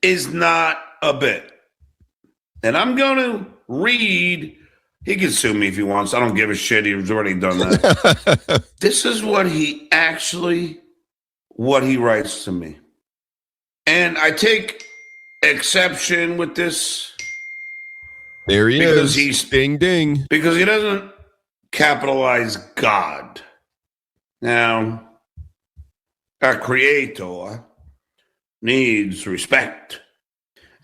Is not a bit. And I'm going to read... He can sue me if he wants. I don't give a shit. He's already done that. This is what he writes to me. And I take exception with this. There he is. He's ding ding. Because he doesn't capitalize God. Now, our creator needs respect.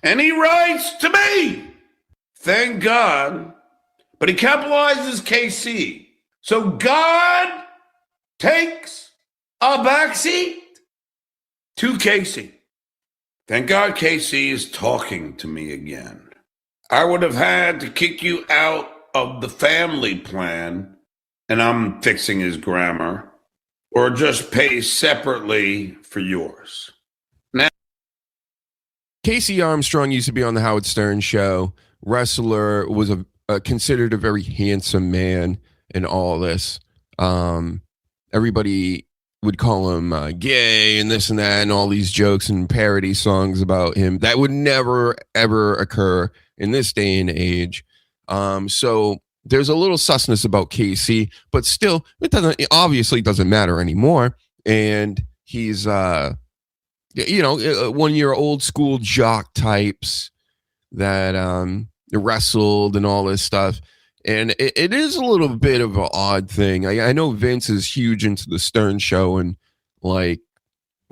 And he writes to me. Thank God. But he capitalizes KC. So God takes a backseat to Casey. Thank God Casey is talking to me again. I would have had to kick you out of the family plan, and I'm fixing his grammar, or just pay separately for yours. Now, Casey Armstrong used to be on the Howard Stern show. Wrestler, was considered a very handsome man in all this. Everybody would call him gay and this and that and all these jokes and parody songs about him. That would never, ever occur in this day and age. So there's a little susness about Casey, but still, it obviously doesn't matter anymore. And he's, 1 year old school jock types that wrestled and all this stuff. And it is a little bit of an odd thing. I know Vince is huge into the Stern show and like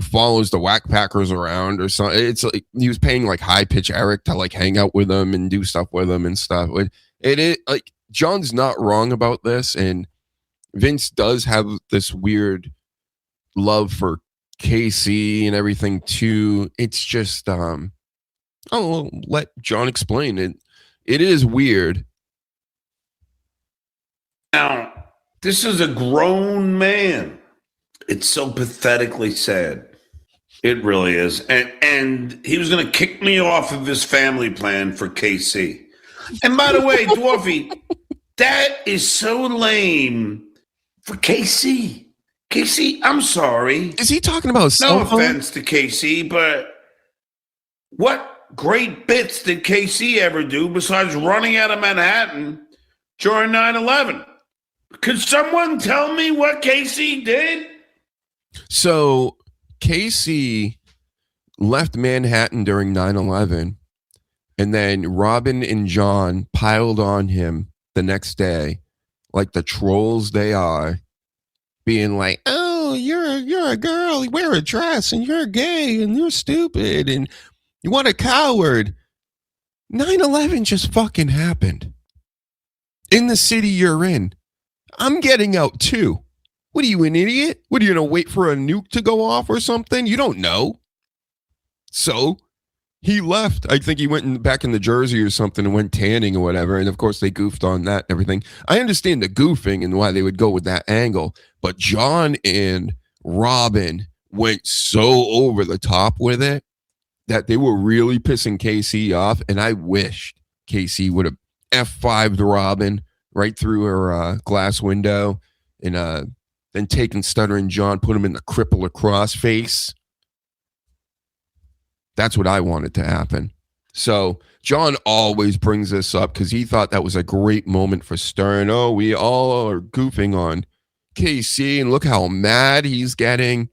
follows the Whack Packers around or something. It's like he was paying like High Pitch Eric to like hang out with them and do stuff with them and stuff. It is like John's not wrong about this, and Vince does have this weird love for KC and everything too. It's just I'll let John explain it. It is weird. Now, this is a grown man. It's so pathetically sad. It really is. And he was going to kick me off of his family plan for KC. And by the way, Dwarfy, that is so lame for KC. KC, I'm sorry. Is he talking about no offense to KC, but what great bits did KC ever do besides running out of Manhattan during 9/11? Could someone tell me what KC did? So KC left Manhattan during 9/11, and then Robin and John piled on him the next day, like the trolls they are, being like, "Oh, you're a girl, you wear a dress, and you're gay, and you're stupid, and you want a coward." 9/11 just fucking happened in the city you're in. I'm getting out too. What are you, an idiot? What are you gonna wait for a nuke to go off or something? You don't know. So he left. I think he went back in the Jersey or something and went tanning or whatever. And of course, they goofed on that and everything. I understand the goofing and why they would go with that angle, but John and Robin went so over the top with it that they were really pissing KC off. And I wished KC would have F5'd Robin right through her glass window and then taken Stuttering John, put him in the cripple across face. That's what I wanted to happen. So John always brings this up because he thought that was a great moment for Stern. Oh, we all are goofing on KC and look how mad he's getting.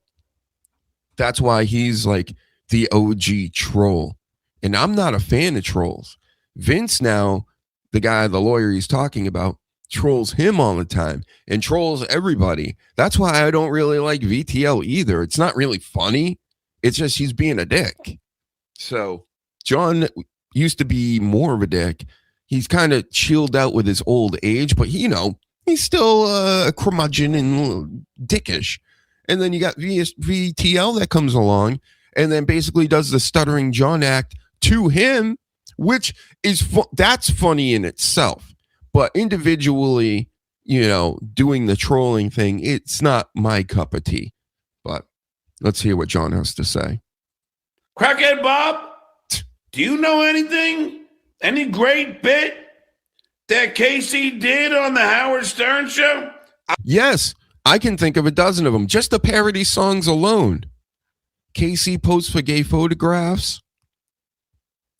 That's why he's like the OG troll. And I'm not a fan of trolls. Vince now, the guy, the lawyer he's talking about, trolls him all the time and trolls everybody. That's why I don't really like VTL either. It's not really funny. It's just he's being a dick. So John used to be more of a dick. He's kind of chilled out with his old age, but he's still a curmudgeon and dickish. And then you got VTL that comes along and then basically does the Stuttering John act to him, which is that's funny in itself. But individually, doing the trolling thing, it's not my cup of tea. But let's hear what John has to say. Crackhead Bob, do you know anything? Any great bit that Casey did on the Howard Stern show? Yes, I can think of a dozen of them. Just the parody songs alone. Casey posed for gay photographs.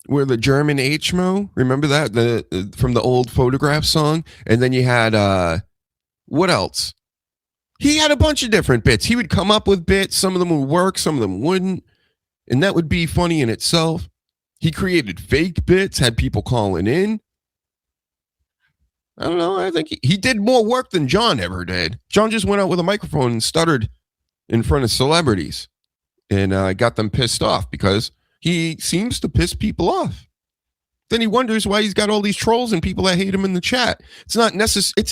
Where the German HMO, remember that from the old Photograph song? And then you had what else? He had a bunch of different bits. He would come up with bits. Some of them would work, some of them wouldn't. And that would be funny in itself. He created fake bits, had people calling in. I don't know. I think he did more work than John ever did. John just went out with a microphone and stuttered in front of celebrities and got them pissed off because he seems to piss people off. Then he wonders why he's got all these trolls and people that hate him in the chat. It's not necessary.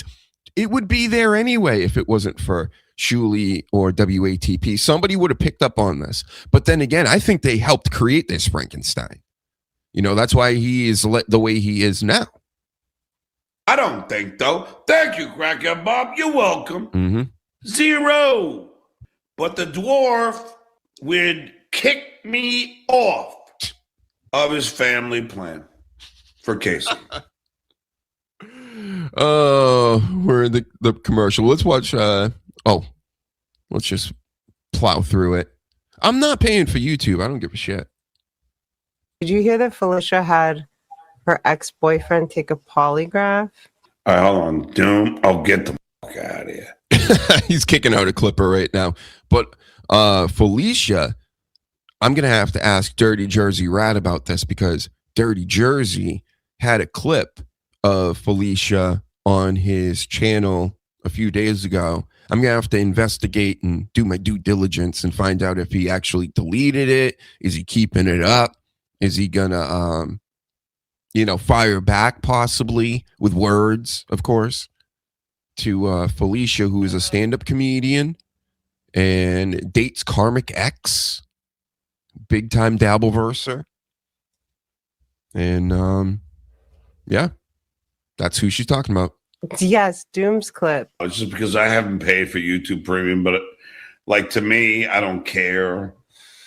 It would be there anyway if it wasn't for Shuli or WATP. Somebody would have picked up on this. But then again, I think they helped create this Frankenstein. That's why he is the way he is now. I don't think, though. Thank you, Crackhead Bob. You're welcome. Mm-hmm. 0. But the dwarf would kick me off of his family plan for Casey. We're in the commercial. Let's watch. Let's just plow through it. I'm not paying for YouTube. I don't give a shit. Did you hear that Felicia had her ex-boyfriend take a polygraph? All right, hold on. Doom, I'll get the fuck out of here. He's kicking out a clipper right now. But Felicia, I'm going to have to ask Dirty Jersey Rat about this because Dirty Jersey had a clip of Felicia on his channel a few days ago. I'm going to have to investigate and do my due diligence and find out if he actually deleted it. Is he keeping it up? Is he going to, fire back possibly with words, of course, to Felicia, who is a stand-up comedian and dates Karmic X, big-time dabbleverser. And, that's who she's talking about. Yes, Doom's clip. It's just because I haven't paid for YouTube Premium, but to me, I don't care.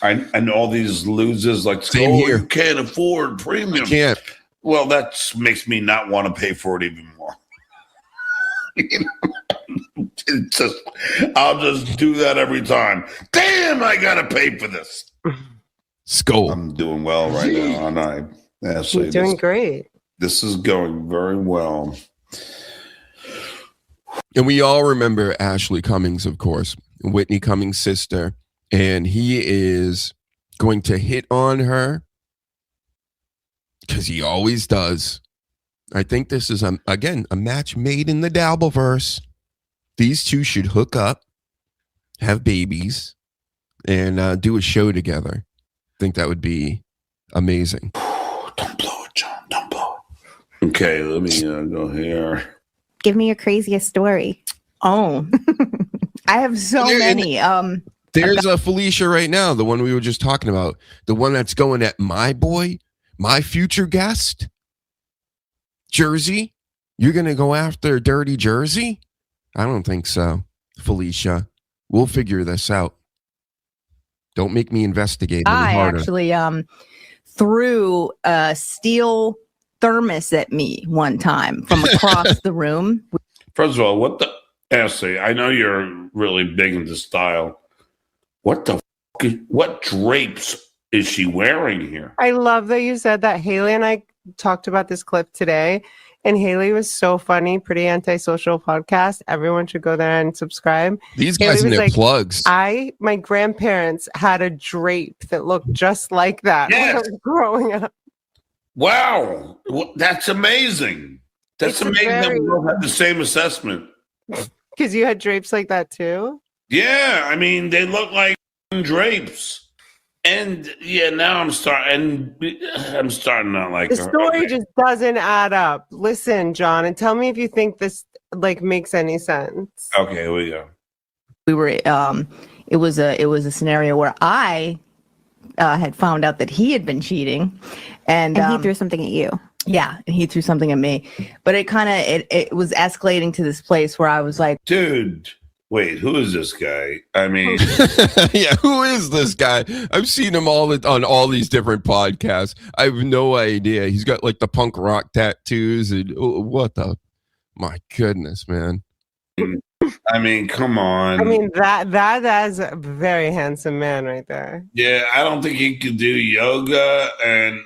I know all these losers Same here. You can't afford premium. I can't. Well, that makes me not want to pay for it even more. I'll just do that every time. Damn, I gotta pay for this. Skull. I'm doing well right now, aren't I? You're doing great. This is going very well. And we all remember Ashley Cummings, of course, Whitney Cummings' sister. And he is going to hit on her because he always does. I think this is, again, a match made in the Dabbleverse. These two should hook up, have babies, and do a show together. I think that would be amazing. Don't blow it, John. Don't blow it. Okay, let me go here. Give me your craziest story. Oh, I have so many. There's a Felicia right now, the one we were just talking about, the one that's going at my boy, my future guest, Jersey. You're gonna go after Dirty Jersey? I don't think so, Felicia. We'll figure this out. Don't make me investigate any harder. I actually threw a steel thermos at me one time from across the room. First of all, what the Ashley? I know you're really big into style. What the what drapes is she wearing here? I love that you said that. Haley and I talked about this clip today, and Haley was so funny. Pretty Antisocial podcast. Everyone should go there and subscribe. These guys and their plugs. My grandparents had a drape that looked just like that when I was growing up. Wow, that's amazing. That's amazing that we both had the same assessment. Because you had drapes like that too? Yeah, I mean, they look like drapes. And yeah, now I'm starting not like the story just doesn't add up. Listen, John, and tell me if you think this like makes any sense. Okay, here we go. We were it was a scenario where I had found out that he had been cheating, and he threw something at you. Yeah, and he threw something at me. But it kind of it was escalating to this place where I was like, dude, wait, who is this guy? I mean, yeah, who is this guy? I've seen him on all these different podcasts. I have no idea. He's got like the punk rock tattoos and what the, my goodness, man. I mean, come on. I mean, that is a very handsome man right there. Yeah, I don't think he could do yoga, and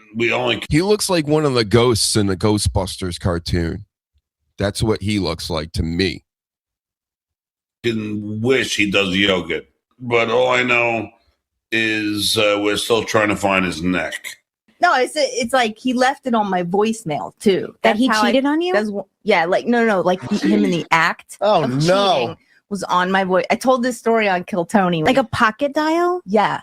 he looks like one of the ghosts in the Ghostbusters cartoon. That's what he looks like to me. Can wish he does yoga, but all I know is we're still trying to find his neck. no, it's like he left it on my voicemail too. That he cheated on you? Yeah, like no, like him in the act. Oh, of no. cheating was on my voice. I told this story on Kill Tony. Like a pocket dial? Yeah,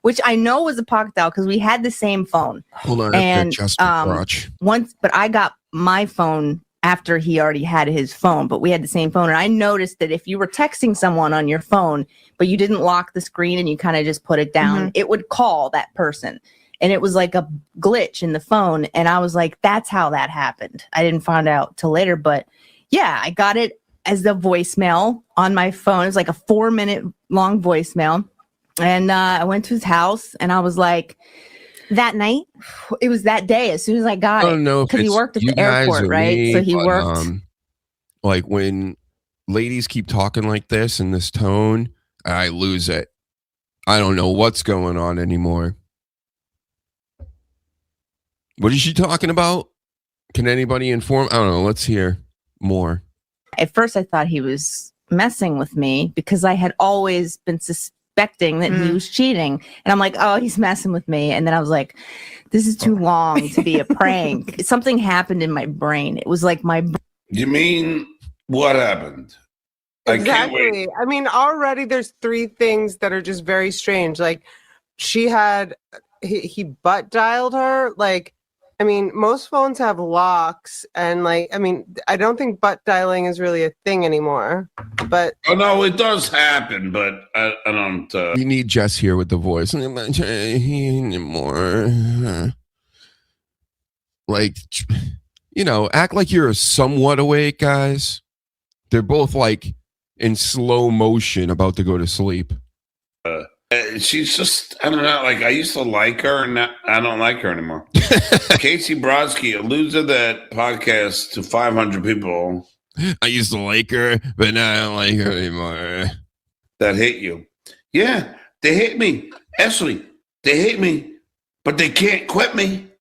which I know was a pocket dial because we had the same phone. Hold on, and just crotch. but I got my phone after he already had his phone, but we had the same phone. And I noticed that if you were texting someone on your phone, but you didn't lock the screen and you kind of just put it down, it would call that person. And it was like a glitch in the phone. And I was like, that's how that happened. I didn't find out till later, but yeah, I got it as the voicemail on my phone. It was like a 4-minute long voicemail. And I went to his house and I was like, that night? It was that day as soon as I got it. No, because he worked at the airport, right? Me, so he but, worked. Like when ladies keep talking like this in this tone, I lose it. I don't know what's going on anymore. What is she talking about? Can anybody inform? I don't know. Let's hear more. At first, I thought he was messing with me because I had always been suspecting that he was cheating. And I'm like, oh, he's messing with me. And then I was like, this is too long to be a prank. Something happened in my brain. It was like You mean what happened? Exactly. I mean, already there's 3 things that are just very strange. Like he butt dialed her. Like, I mean, most phones have locks, and like, I mean, I don't think butt dialing is really a thing anymore. But oh no, it does happen, but I don't. We need Jess here with the voice anymore. Like, act like you're somewhat awake, guys. They're both like in slow motion, about to go to sleep. She's just, I don't know, like I used to like her and I don't like her anymore. Casey Brodsky alludes to that podcast to 500 people. I used to like her, but now I don't like her anymore. That hate you. Yeah, they hate me. Ashley, they hate me, but they can't quit me.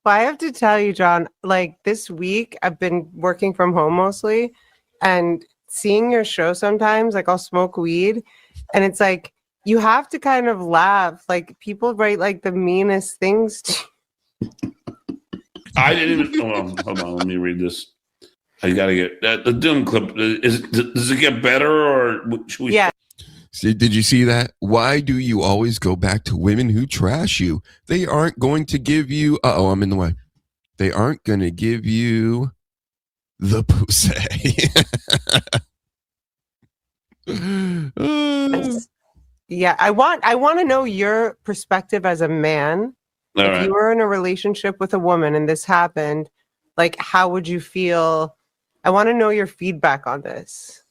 Well, I have to tell you, John, like this week I've been working from home mostly and seeing your show sometimes, like I'll smoke weed and it's like, you have to kind of laugh. Like people write like the meanest things to you. I didn't even, hold on, let me read this. I gotta get the Doom clip. Does it get better or should we? Yeah. See, did you see that? Why do you always go back to women who trash you? They aren't going to give you. I'm in the way. They aren't going to give you the pussy. Yeah, I want to know your perspective as a man. All if right. you were in a relationship with a woman and this happened, like, how would you feel? I want to know your feedback on this.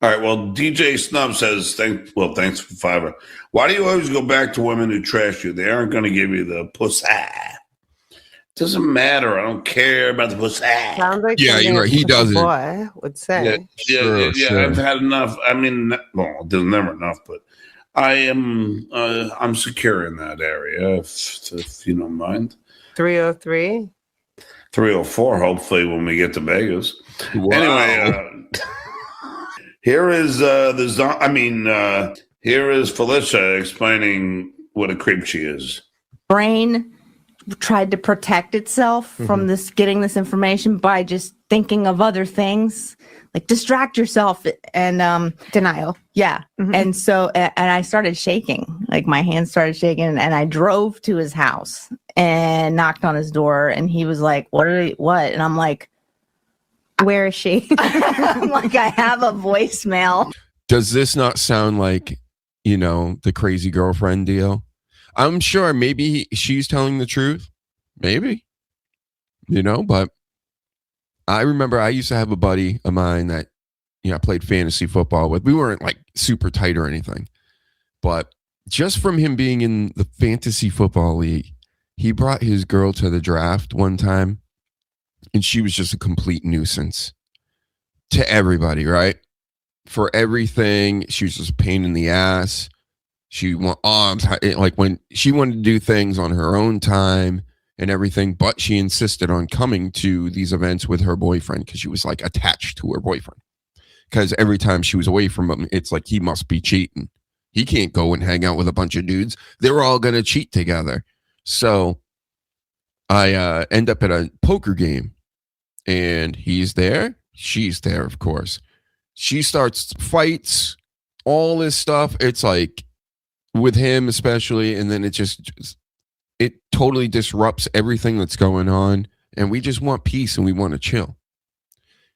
All right. Well, DJ Snub says, thanks for fiver. Why do you always go back to women who trash you? They aren't going to give you the pussy. Doesn't matter. I don't care about the pussy. Sounds like Yeah, you're right. He doesn't. Boy would say. Yeah, Sure. I've had enough. I mean, well, there's never enough, but I'm secure in that area. If you don't mind. 303. 304. Hopefully, when we get to Vegas. Wow. Anyway, here is here is Felicia explaining what a creep she is. Brain tried to protect itself from getting this information by just thinking of other things, like distract yourself and denial. Yeah. And so and I started shaking, like my hands started shaking, and I drove to his house and knocked on his door, and he was like, what? And I'm like, where is she? I'm like, I have a voicemail. Does this not sound like, the crazy girlfriend deal? I'm sure maybe she's telling the truth. Maybe. But I remember I used to have a buddy of mine that, I played fantasy football with. We weren't like super tight or anything. But just from him being in the fantasy football league, he brought his girl to the draft one time, and she was just a complete nuisance to everybody, right? For everything, she was just a pain in the ass. She like when she wanted to do things on her own time and everything, but she insisted on coming to these events with her boyfriend because she was like attached to her boyfriend. Because every time she was away from him, it's like he must be cheating. He can't go and hang out with a bunch of dudes. They're all going to cheat together. So I end up at a poker game, and he's there. She's there, of course. She starts fights, all this stuff. It's like with him especially, and then it totally disrupts everything that's going on, and we just want peace and we want to chill.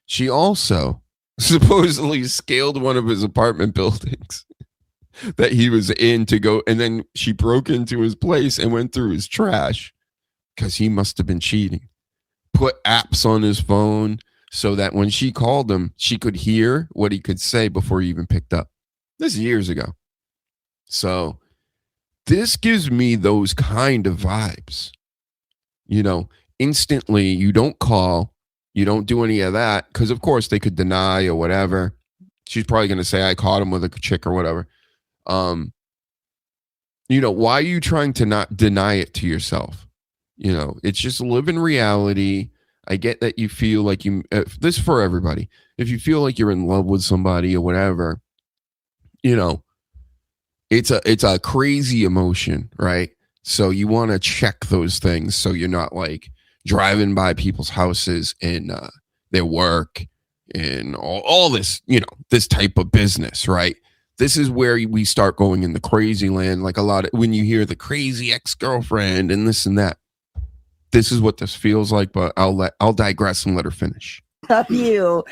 She also supposedly scaled one of his apartment buildings that he was in to go, and then she broke into his place and went through his trash because he must have been cheating. Put apps on his phone so that when she called him, she could hear what he could say before he even picked up. This is years ago. So this gives me those kind of vibes. Instantly, you don't call, you don't do any of that, because of course they could deny or whatever. She's probably going to say, I caught him with a chick or whatever. Why are you trying to not deny it to yourself? It's just live in reality. I get that you feel like this is for everybody. If you feel like you're in love with somebody or whatever, it's a crazy emotion, right? So you want to check those things so you're not like driving by people's houses and their work and all this, this type of business, right? This is where we start going in the crazy land. Like when you hear the crazy ex-girlfriend and this and that. This is what this feels like, but I'll digress and let her finish. Of you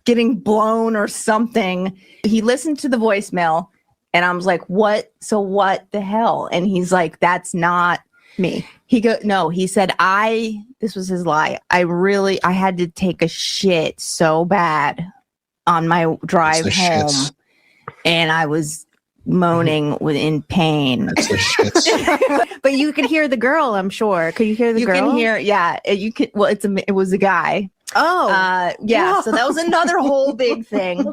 getting blown or something. He listened to the voicemail, and I was like, what? So what the hell? And he's like, that's not me. He said, this was his lie. I had to take a shit so bad on my drive home. Shits. And I was moaning in pain. That's the shits. But you could hear the girl, I'm sure. Could you hear the girl? You can hear, yeah. You could. Well, it was a guy. Oh, yeah. Whoa. So that was another whole big thing.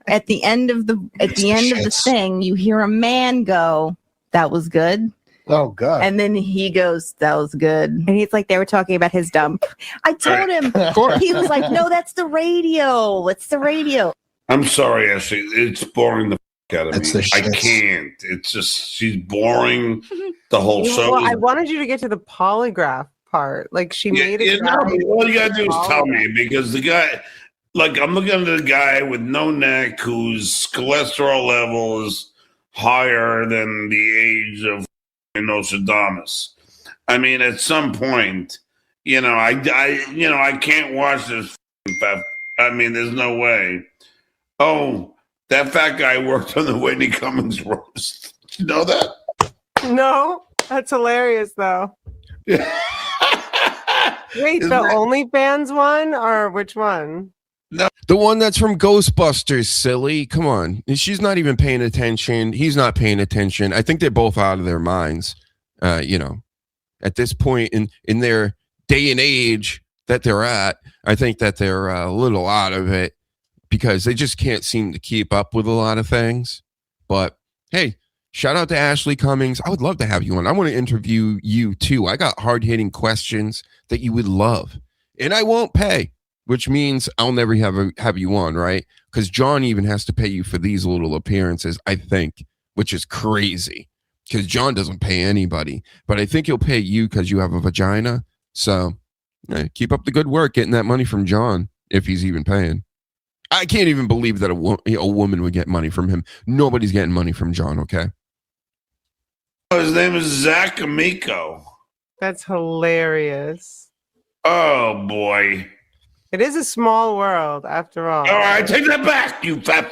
At the end of the thing, you hear a man go, "That was good." Oh God. And then he goes, "That was good." And he's like, they were talking about his dump. I told him. He was like, "No, that's the radio. It's the radio." I'm sorry, Ashley. It's boring the f- out of That's me. the I shits. can't. It's just she's boring. The whole show. Well, I wanted you to get to the polygraph part. Like she made it. No, all you gotta do is tell me, because the guy, like, I'm looking at the guy with no neck whose cholesterol level is higher than the age of Nostradamus. I mean, at some point, I can't watch this. I mean, there's no way. Oh, That fat guy worked on the Whitney Cummings roast. Did you know that? No, that's hilarious though. Wait, Isn't the that- OnlyFans one or which one? The one that's from Ghostbusters, silly. Come on. She's not even paying attention. He's not paying attention. I think they're both out of their minds. At this point in their day and age that they're at, I think that they're a little out of it because they just can't seem to keep up with a lot of things. But hey, shout out to Ashley Cummings. I would love to have you on. I want to interview you too. I got hard-hitting questions that you would love. And I won't pay, which means I'll never have you on, right? Because John even has to pay you for these little appearances, I think, which is crazy. Because John doesn't pay anybody. But I think he'll pay you because you have a vagina. So keep up the good work getting that money from John, if he's even paying. I can't even believe that a woman would get money from him. Nobody's getting money from John, okay? His name is Zach Amico. That's hilarious. Oh, boy. It is a small world, after all. All right, take that back, you fat.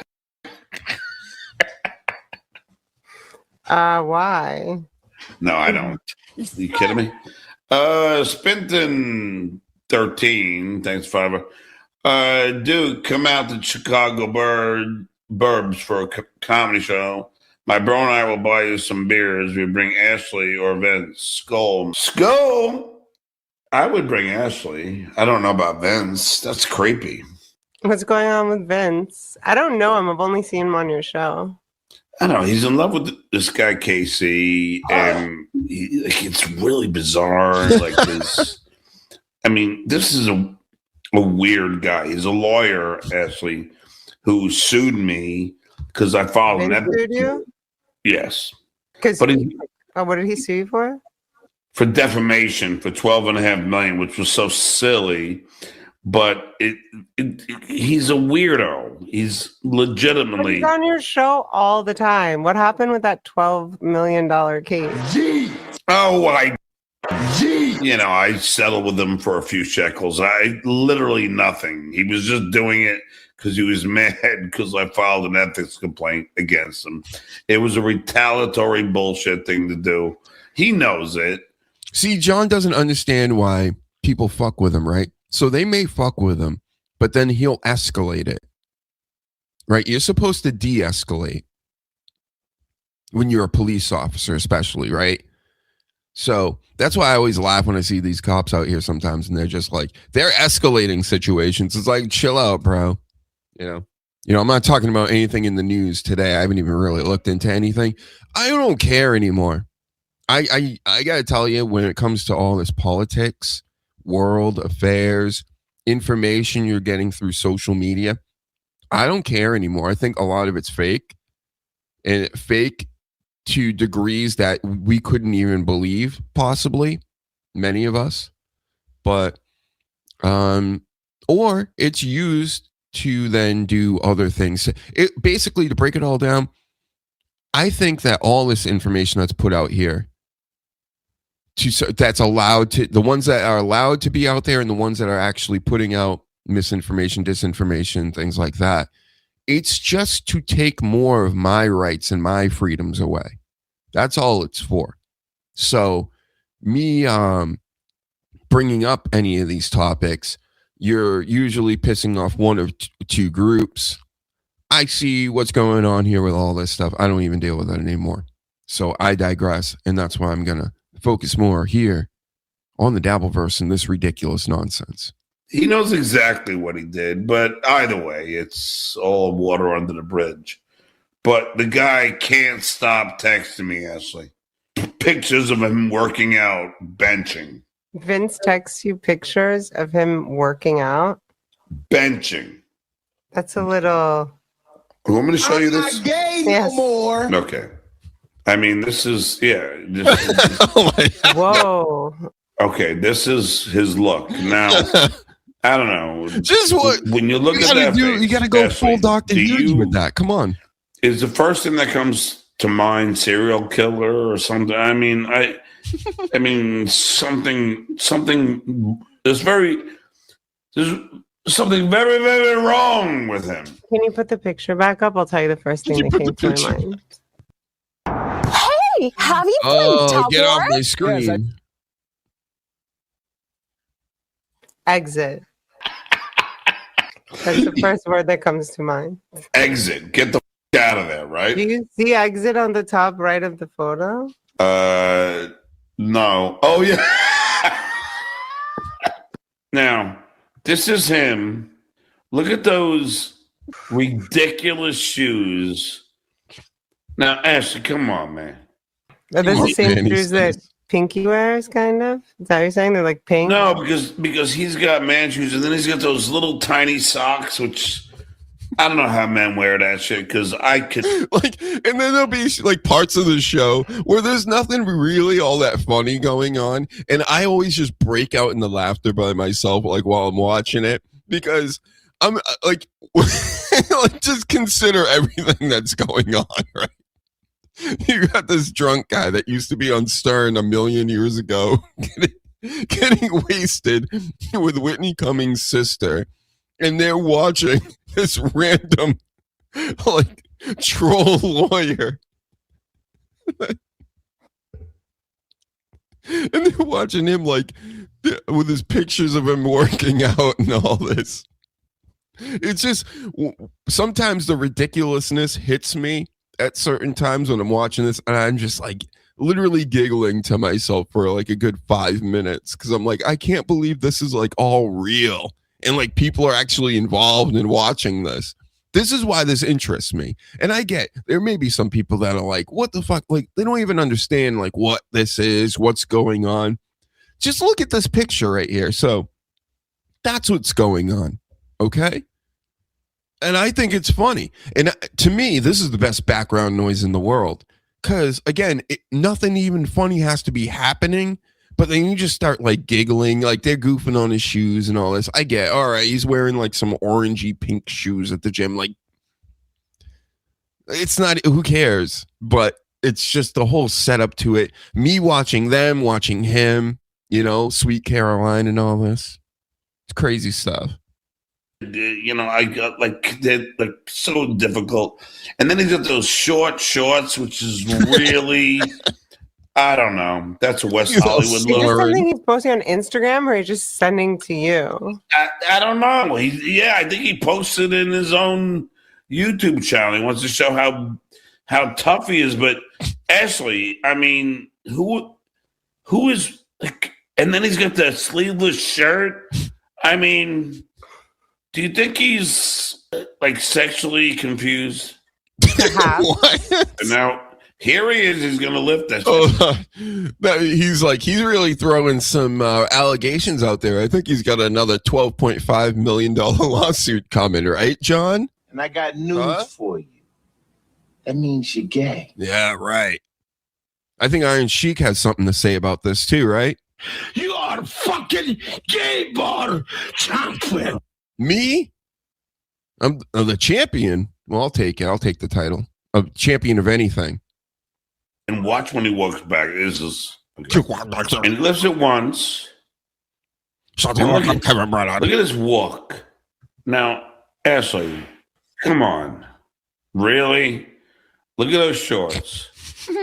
Why? No, I don't. Are you kidding me? Spinton 13, thanks, Fiverr. Dude, come out to Chicago Burbs for a comedy show. My bro and I will buy you some beers. We bring Ashley or Vince. Skull? I would bring Ashley. I don't know about Vince. That's creepy. What's going on with Vince? I don't know him. I've only seen him on your show. I don't know. He's in love with this guy, Casey, and it's really bizarre. Like this. I mean, this is a weird guy. He's a lawyer, Ashley, who sued me because I filed an Vince sued you? Yes. What did he sue you for? For defamation for $12.5 million, which was so silly. But he's a weirdo. He's legitimately. He's on your show all the time. What happened with that $12 million case? I settled with him for a few shekels. Literally nothing. He was just doing it because he was mad because I filed an ethics complaint against him. It was a retaliatory bullshit thing to do. He knows it. See, John doesn't understand why people fuck with him, right? So they may fuck with him, but then he'll escalate it, right? You're supposed to de-escalate when you're a police officer, especially, right? So that's why I always laugh when I see these cops out here sometimes, and they're just like, they're escalating situations. It's like, chill out, bro. You know, I'm not talking about anything in the news today. I haven't even really looked into anything. I don't care anymore. I got to tell you, when it comes to all this politics, world affairs, information you're getting through social media, I don't care anymore. I think a lot of it's fake, and fake to degrees that we couldn't even believe, possibly, many of us. But or it's used to then do other things. Basically, to break it all down, I think that all this information that's put out here, that's allowed to, the ones that are allowed to be out there and the ones that are actually putting out misinformation, disinformation, things like that, it's just to take more of my rights and my freedoms away. That's all it's for. So me bringing up any of these topics, you're usually pissing off one of two groups. I see what's going on here with all this stuff. I don't even deal with it anymore. So I digress, and that's why I'm going to focus more here on the Dabbleverse and this ridiculous nonsense. He knows exactly what he did, but either way, it's all water under the bridge. But the guy can't stop texting me, Ashley. Pictures of him working out, benching. Vince texts you pictures of him working out? Benching. That's a little... You want me to show you this? I'm not gay no more. Okay. I mean, this is, Whoa. Okay, this is his look. Now, I don't know. Just what? When you look at that face, you got to go Ashley, full Dr. Hughes with that. Come on. Is the first thing that comes to mind serial killer or something? I mean, something. There's something very, very wrong with him. Can you put the picture back up? I'll tell you the first thing that came to my mind. Hey, have you played Tug get off War? my screen. Exit. That's the first word that comes to mind. Exit. Get the out of there, right? Do you see exit on the top right of the photo? No. Oh, yeah. Now, this is him. Look at those ridiculous shoes. Now, Ashley, come on, man. Are those the same shoes that Pinky wears, kind of? Is that what you're saying? They're like pink? No, because he's got man shoes, and then he's got those little tiny socks, which I don't know how men wear that shit, because I could... Like, and then there'll be like parts of the show where there's nothing really all that funny going on, and I always just break out into laughter by myself, like, while I'm watching it, because I'm like, like, just consider everything that's going on, right? You got this drunk guy that used to be on Stern a million years ago getting wasted with Whitney Cummings' sister, and they're watching this random, like, troll lawyer. And they're watching him, like, with his pictures of him working out and all this. It's just, sometimes the ridiculousness hits me at certain times when I'm watching this, and I'm just like literally giggling to myself for like a good 5 minutes, because I'm like, I can't believe this is like all real, and like people are actually involved in watching this. This is why this interests me. And I get there may be some people that are like, what the fuck? Like, they don't even understand like what this is, what's going on. Just look at this picture right here. So that's what's going on. Okay. And I think it's funny. And to me, this is the best background noise in the world. Because, again, nothing even funny has to be happening. But then you just start, like, giggling. Like, they're goofing on his shoes and all this. I get, all right, he's wearing, like, some orangey pink shoes at the gym. Like, it's not, who cares? But it's just the whole setup to it. Me watching them, watching him, you know, Sweet Caroline and all this. It's crazy stuff. You know, I got they're like so difficult, and then he's got those short shorts, which is really, I don't know. That's a West Hollywood Is look. this something he's posting on Instagram, or he's just sending to you? I don't know. I think he posted in his own YouTube channel. He wants to show how tough he is. But Ashley, I mean, who is? And then he's got the sleeveless shirt. I mean. Do you think he's like sexually confused? What? And now here he is. He's going to lift that. He's really throwing some allegations out there. I think he's got another $12.5 million lawsuit coming, right, John? And I got news for you. That means you're gay. Yeah, right. I think Iron Sheik has something to say about this too, right? You are fucking gay bar champion. Me? I'm the champion. Well, I'll take it. I'll take the title of champion of anything. And watch when he walks back. This is and he lifts it once. Look at his walk. Now, Ashley, come on. Really? Look at those shorts.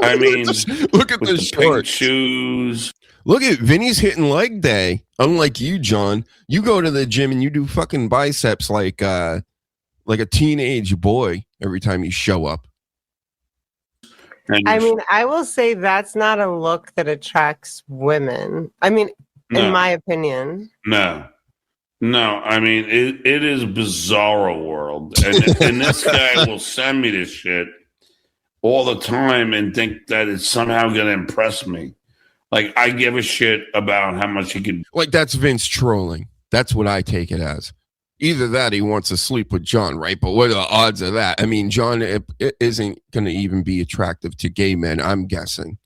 I mean, look at the shorts. Shoes. Look at Vinny's hitting leg day. Unlike you, John, you go to the gym and you do fucking biceps like a teenage boy every time you show up. I mean, I will say that's not a look that attracts women. I mean, in my opinion. No. I mean, it is bizarro world. And this guy will send me this shit all the time and think that it's somehow going to impress me. Like, I give a shit about how much he can. Like, that's Vince trolling. That's what I take it as. Either that, he wants to sleep with John, right? But what are the odds of that? I mean, John it isn't going to even be attractive to gay men, I'm guessing.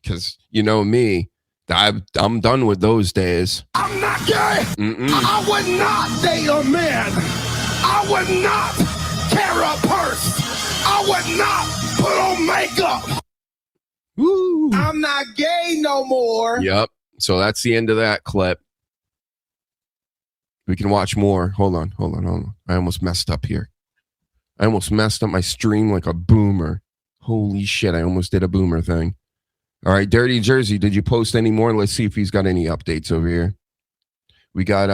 Because, you know me, I'm done with those days. I'm not gay. I would not date a man. I would not carry a purse. I would not put on makeup. Woo. I'm not gay no more. Yep. So that's the end of that clip. We can watch more. Hold on. I almost messed up here. I almost messed up my stream like a boomer. Holy shit, I almost did a boomer thing. All right, Dirty Jersey, did you post any more? Let's see if he's got any updates over here. We got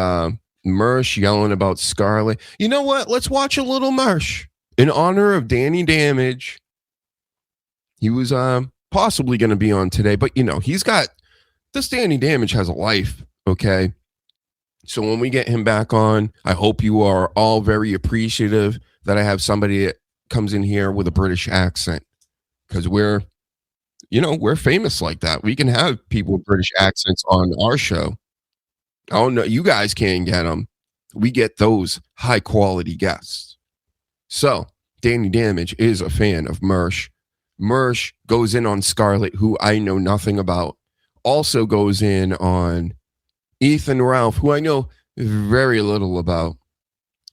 Mersh yelling about Scarlett. You know what? Let's watch a little Mersh. In honor of Danny Damage. He was possibly going to be on today, but he's got this. Danny Damage has a life, okay? So when we get him back on, I hope you are all very appreciative that I have somebody that comes in here with a British accent, because we're famous like that. We can have people with British accents on our show. Oh no, you guys can't get them. We get those high quality guests. So Danny Damage is a fan of Mersh. Mersh goes in on Scarlett, who I know nothing about. Also goes in on Ethan Ralph, who I know very little about.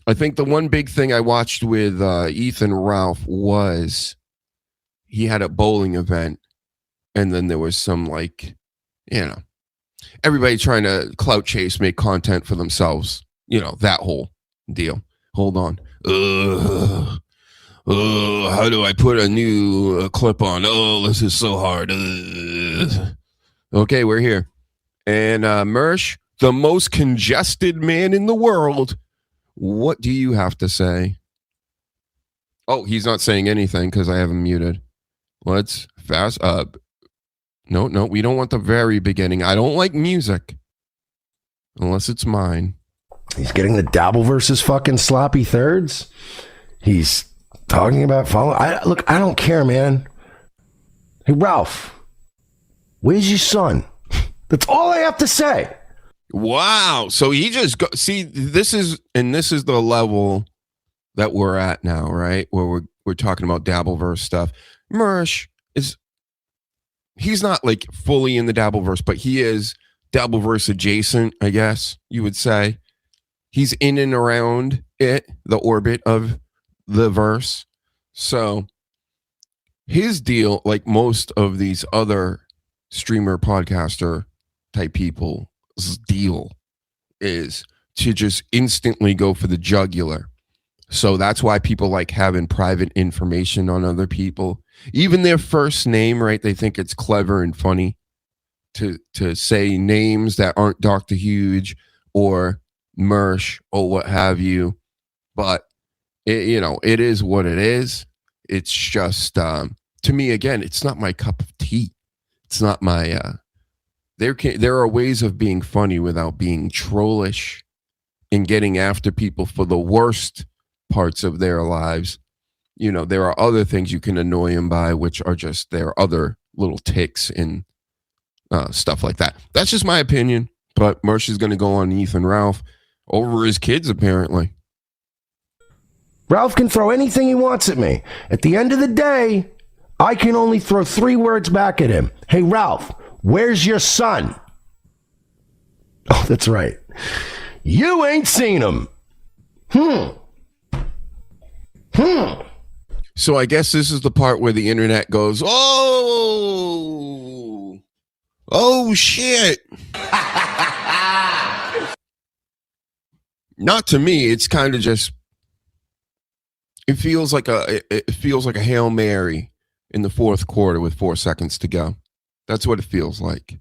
I think the one big thing I watched with Ethan Ralph was he had a bowling event, and then there was some everybody trying to clout chase, make content for themselves. That whole deal. Hold on. How do I put a new clip on? Oh, this is so hard. Okay, we're here. And Mersh, the most congested man in the world. What do you have to say? Oh, he's not saying anything because I have him muted. Let's fast up. No, we don't want the very beginning. I don't like music. Unless it's mine. He's getting the dabble versus fucking sloppy thirds. He's talking about follow. Look, I don't care, man. Hey, Ralph, where's your son? That's all I have to say. Wow. So he just this is the level that we're at now, right? Where we're talking about Dabbleverse stuff. Mersh he's not like fully in the Dabbleverse, but he is Dabbleverse adjacent, I guess you would say. He's in and around the orbit of the verse. So his deal, like most of these other streamer podcaster type people's deal, is to just instantly go for the jugular. So that's why people like having private information on other people, even their first name, right? They think it's clever and funny to say names that aren't Dr. Huge or Mersh or what have you. But it is what it is. It's just to me, again, it's not my cup of tea. It's not my there are ways of being funny without being trollish and getting after people for the worst parts of their lives. There are other things you can annoy them by, which are just their other little ticks and stuff like that. That's just my opinion. But Mersh is going to go on Ethan Ralph over his kids, apparently. Ralph can throw anything he wants at me. At the end of the day, I can only throw 3 words back at him. Hey, Ralph, where's your son? Oh, that's right. You ain't seen him. So I guess this is the part where the internet goes, oh shit. Not to me. It's kind of just, it feels like a Hail Mary in the fourth quarter with 4 seconds to go. That's what it feels like.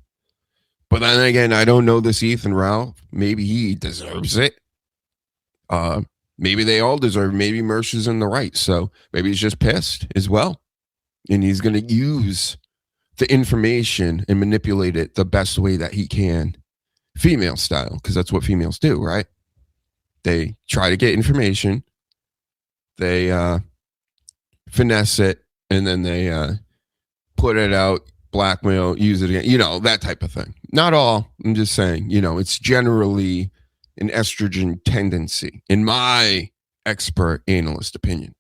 But then again, I don't know this Ethan Ralph. Maybe he deserves it. Maybe they all deserve it. Maybe Mersh is in the right. So maybe he's just pissed as well. And he's going to use the information and manipulate it the best way that he can. Female style, because that's what females do, right? They try to get information. They finesse it. And then they put it out, blackmail, use it again. That type of thing. Not all. I'm just saying, it's generally an estrogen tendency, in my expert analyst opinion.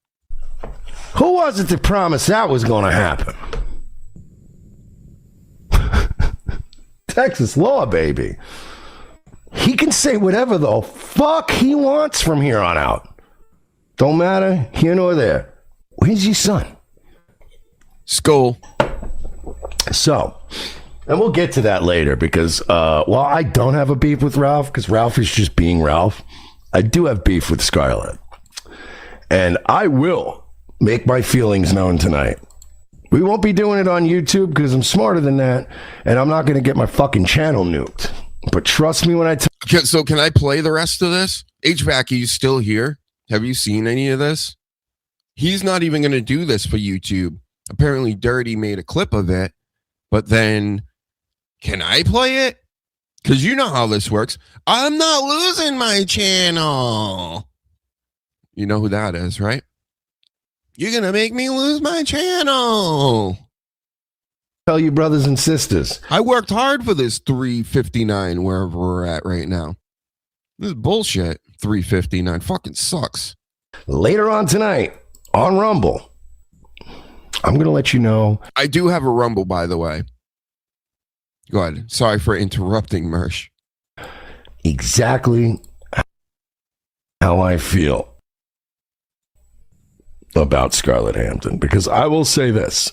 Who was it that promised that was going to happen? Texas law, baby. He can say whatever the fuck he wants from here on out. Don't matter here nor there. Where's your son? Skull. So, And we'll get to that later because while I don't have a beef with Ralph, because Ralph is just being Ralph, I do have beef with Scarlett. And I will make my feelings known tonight. We won't be doing it on YouTube because I'm smarter than that, and I'm not going to get my fucking channel nuked. But trust me when I tell you. So can I play the rest of this? HVAC, are you still here? Have you seen any of this? He's not even going to do this for YouTube. Apparently Dirty made a clip of it, but then can I play it? Because you know how this works. I'm not losing my channel. You know who that is, right? You're going to make me lose my channel. Tell you brothers and sisters. I worked hard for this 359 wherever we're at right now. This is bullshit. 359 fucking sucks. Later on tonight on Rumble, I'm going to let you know. I do have a Rumble, by the way. Go ahead. Sorry for interrupting, Mersh. Exactly how I feel about Scarlett Hampton. Because I will say this.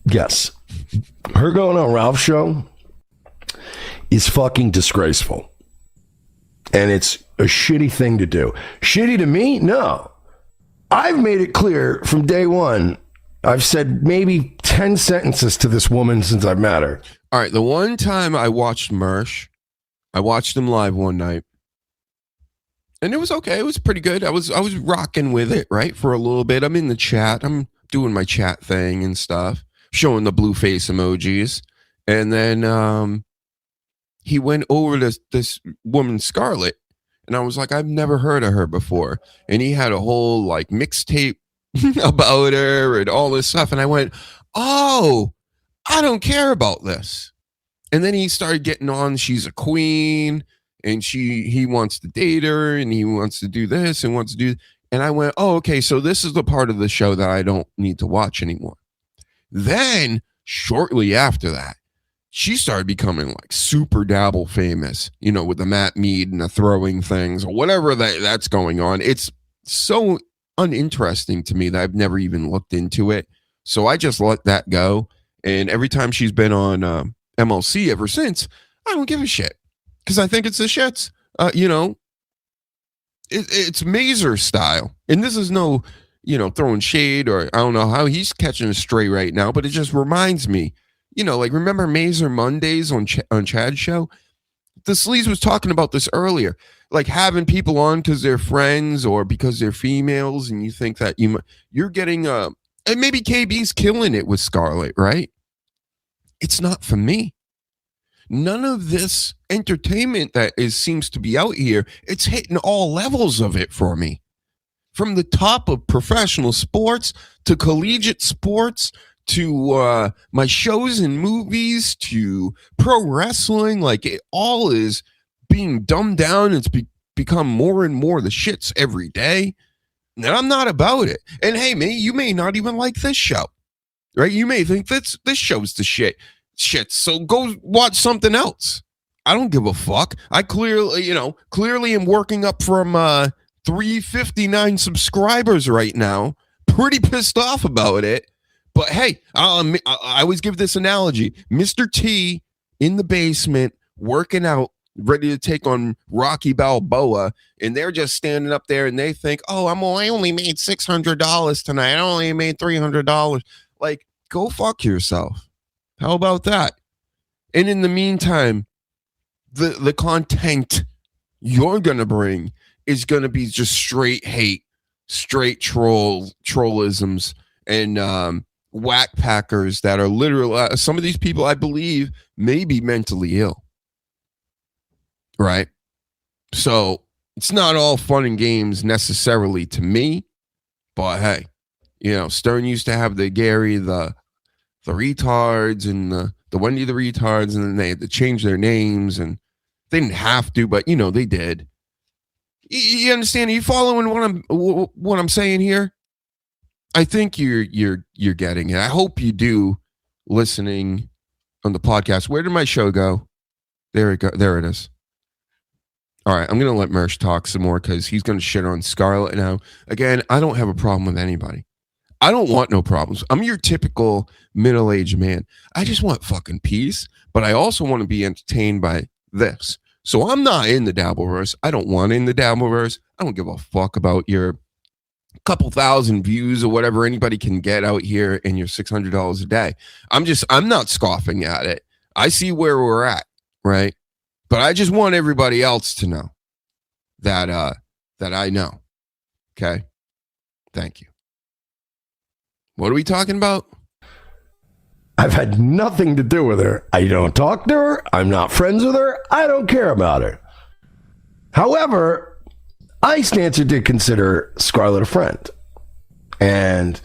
Yes, her going on Ralph's show is fucking disgraceful. And it's a shitty thing to do. Shitty to me? No. I've made it clear from day one. I've said maybe 10 sentences to this woman since I've met her. All right, the one time I watched Mersh, I watched him live one night. And it was okay. It was pretty good. I was rocking with it, right? For a little bit. I'm in the chat. I'm doing my chat thing and stuff, showing the blue face emojis. And then he went over this woman, Scarlett, and I was like, I've never heard of her before. And he had a whole like mixtape about her and all this stuff. And I went, oh, I don't care about this. And then he started getting on, she's a queen, and he wants to date her, and he wants to do this and wants to do. And I went, oh, okay, so this is the part of the show that I don't need to watch anymore. Then shortly after that, she started becoming like super dabble famous, you know, with the Matt Mead and the throwing things or whatever that's going on. It's so uninteresting to me that I've never even looked into it. So I just let that go. And every time she's been on MLC ever since, I don't give a shit because I think it's the shits. You know, it's Mazer style. And this is no, you know, throwing shade or I don't know how he's catching a stray right now, but it just reminds me. You know, like remember Mazer Mondays on Chad's show? The Sleaze was talking about this earlier, like having people on because they're friends or because they're females, and you think that you're getting and maybe KB's killing it with Scarlett, right? It's not for me. None of this entertainment that seems to be out here, it's hitting all levels of it for me, from the top of professional sports to collegiate sports. To my shows and movies, to pro wrestling, like it all is being dumbed down. It's become more and more the shits every day. And I'm not about it. And hey, you may not even like this show, right? You may think this show's the shit. So go watch something else. I don't give a fuck. I clearly am working up from 359 subscribers right now. Pretty pissed off about it. But hey, I always give this analogy. Mr. T in the basement, working out, ready to take on Rocky Balboa, and they're just standing up there and they think, oh, I only made $600 tonight. I only made $300. Like, go fuck yourself. How about that? And in the meantime, the content you're going to bring is going to be just straight hate, straight trollisms, and whack packers that are literally some of these people I believe may be mentally ill, right? So it's not all fun and games necessarily to me, but hey, you know, Stern used to have the Gary the retards and the Wendy the retards, and then they had to change their names, and they didn't have to, but you know they did. You understand? Are you following what I'm saying here? I think you're getting it. I hope you do, listening on the podcast. Where did my show go? There it go. There it is. All right, I'm gonna let Mersh talk some more because he's gonna shit on Scarlett now. Again, I don't have a problem with anybody. I don't want no problems. I'm your typical middle-aged man. I just want fucking peace, but I also want to be entertained by this. So I'm not in the Dabbleverse. I don't want in the Dabbleverse. I don't give a fuck about your couple thousand views or whatever anybody can get out here and your $600 a day. I'm not scoffing at it. I see where we're at, right? But I just want everybody else to know that I know. Okay? Thank you. What are we talking about? I've had nothing to do with her. I don't talk to her. I'm not friends with her. I don't care about her. However, Ice Dancer did consider Scarlett a friend. And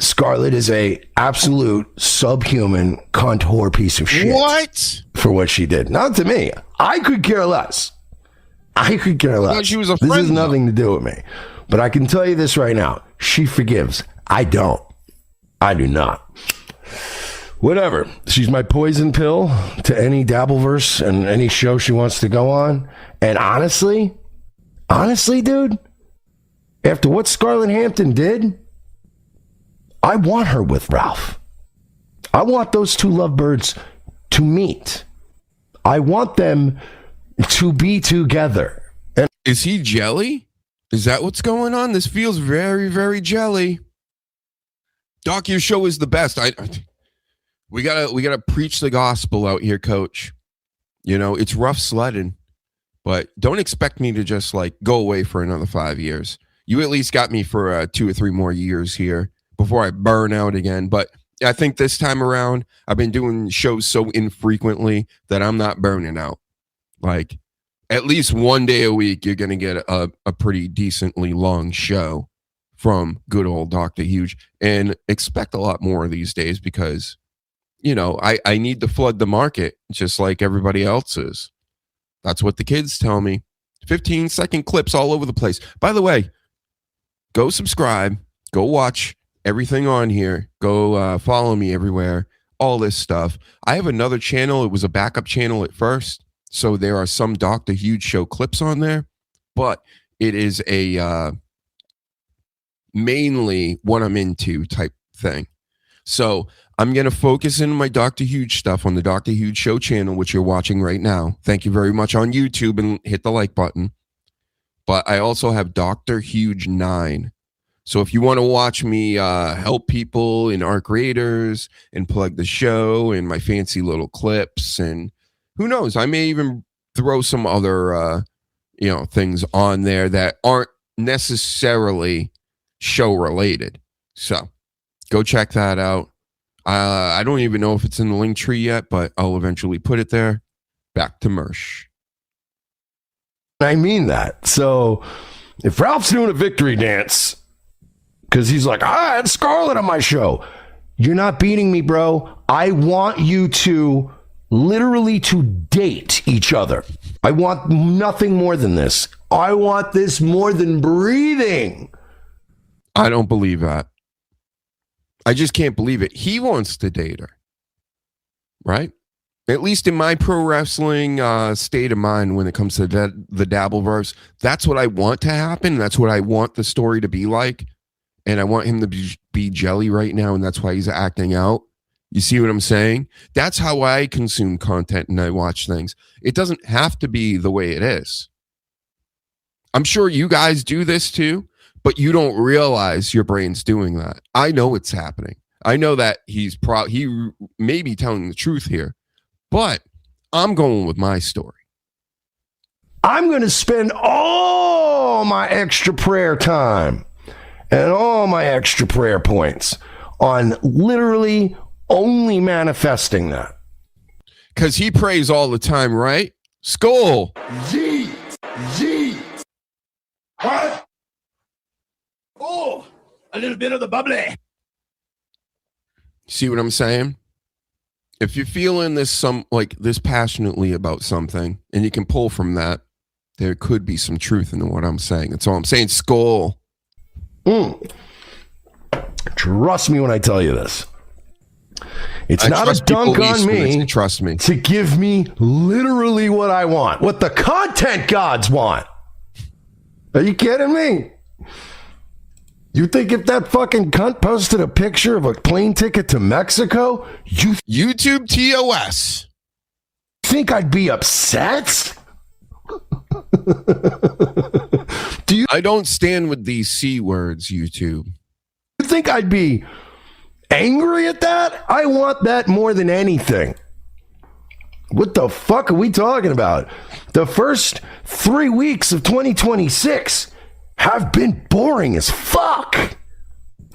Scarlett is a absolute subhuman cunt whore piece of shit. What? For what she did. Not to me. I could care less. I could care less. She was a this friend, has nothing to do with me. But I can tell you this right now. She forgives. I don't. I do not. Whatever. She's my poison pill to any Dabbleverse and any show she wants to go on. And honestly, dude, after what Scarlett Hampton did, I want her with Ralph. I want those two lovebirds to meet. I want them to be together. And is he jelly? Is that what's going on? This feels very, very jelly. Doc, your show is the best. We gotta preach the gospel out here, Coach. You know, it's rough sledding, but don't expect me to just like go away for another 5 years. You at least got me for 2 or 3 more years here before I burn out again. But I think this time around, I've been doing shows so infrequently that I'm not burning out. Like, at least one day a week, you're going to get a pretty decently long show from good old Dr. Huge, and expect a lot more these days because, you know, I need to flood the market just like everybody else is. That's what the kids tell me. 15-second clips all over the place. By the way, go subscribe, go watch everything on here, go follow me everywhere, all this stuff. I have another channel. It was a backup channel at first, so there are some Dr. Huge show clips on there, but it is a mainly what I'm into type thing. So I'm going to focus in my Dr. Huge stuff on the Dr. Huge Show channel, which you're watching right now. Thank you very much on YouTube, and hit the like button. But I also have Dr. Huge 9. So if you want to watch me help people and art creators and plug the show and my fancy little clips, and who knows, I may even throw some other things on there that aren't necessarily show related. So go check that out. I don't even know if it's in the link tree yet, but I'll eventually put it there. Back to Mersh. I mean that. So if Ralph's doing a victory dance because he's like, I had Scarlett on my show, you're not beating me, bro. I want you to literally to date each other. I want nothing more than this. I want this more than breathing. I don't believe that. I just can't believe it. He wants to date her, right? At least in my pro wrestling state of mind when it comes to the Dabbleverse, that's what I want to happen. That's what I want the story to be like. And I want him to be jelly right now, and that's why he's acting out. You see what I'm saying? That's how I consume content and I watch things. It doesn't have to be the way it is. I'm sure you guys do this too, but you don't realize your brain's doing that. I know it's happening. I know that he may be telling the truth here, but I'm going with my story. I'm going to spend all my extra prayer time and all my extra prayer points on literally only manifesting that. Because he prays all the time, right? Skull. Yeet. What? Oh, a little bit of the bubbly. See what I'm saying? If you're feeling this this passionately about something, and you can pull from that, there could be some truth in what I'm saying. That's all I'm saying. Skull. Trust me when I tell you this. It's not a dunk on me. Trust me. To give me literally what I want, what the content gods want. Are you kidding me? You think if that fucking cunt posted a picture of a plane ticket to Mexico, YouTube TOS, think I'd be upset? I don't stand with these C words, YouTube. You think I'd be angry at that? I want that more than anything. What the fuck are we talking about? The first 3 weeks of 2026 have been boring as fuck.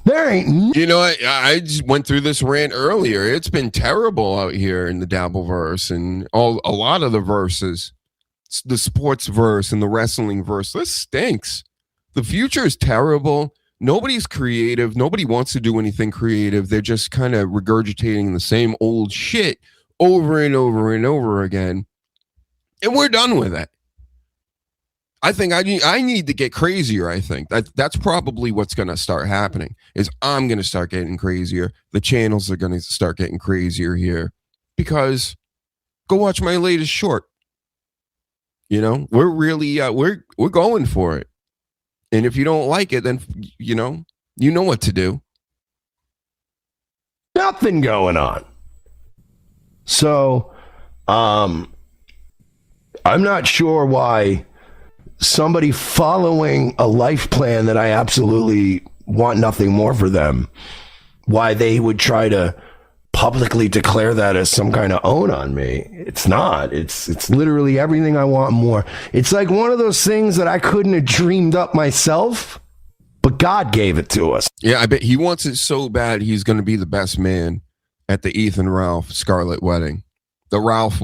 There ain't. You know, I just went through this rant earlier. It's been terrible out here in the Dabbleverse and a lot of the verses, the sports verse and the wrestling verse. This stinks. The future is terrible. Nobody's creative. Nobody wants to do anything creative. They're just kind of regurgitating the same old shit over and over and over again. And we're done with it. I think I need to get crazier. I think that's probably what's going to start happening is I'm going to start getting crazier. The channels are going to start getting crazier here because go watch my latest short. You know, we're really, we're going for it. And if you don't like it, then, you know what to do. Nothing going on. So, I'm not sure why somebody following a life plan that I absolutely want nothing more for them, why they would try to publicly declare that as some kind of own on me. It's not. It's literally everything I want more. It's like one of those things that I couldn't have dreamed up myself, but God gave it to us. Yeah, I bet he wants it so bad he's going to be the best man at the Ethan Ralph Scarlett wedding. The Ralph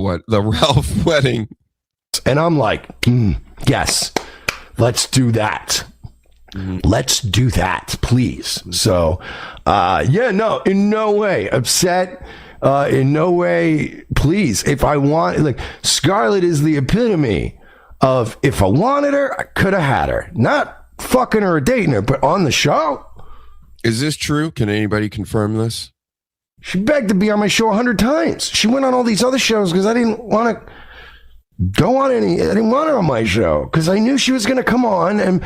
wedding. And I'm like, yes, let's do that. Let's do that, please. So, no, in no way upset. In no way, please. If I want, like, Scarlett is the epitome of if I wanted her, I could have had her. Not fucking her or dating her, but on the show. Is this true? Can anybody confirm this? She begged to be on my show 100 times. She went on all these other shows because I didn't want to go on any. I didn't want her on my show because I knew she was going to come on and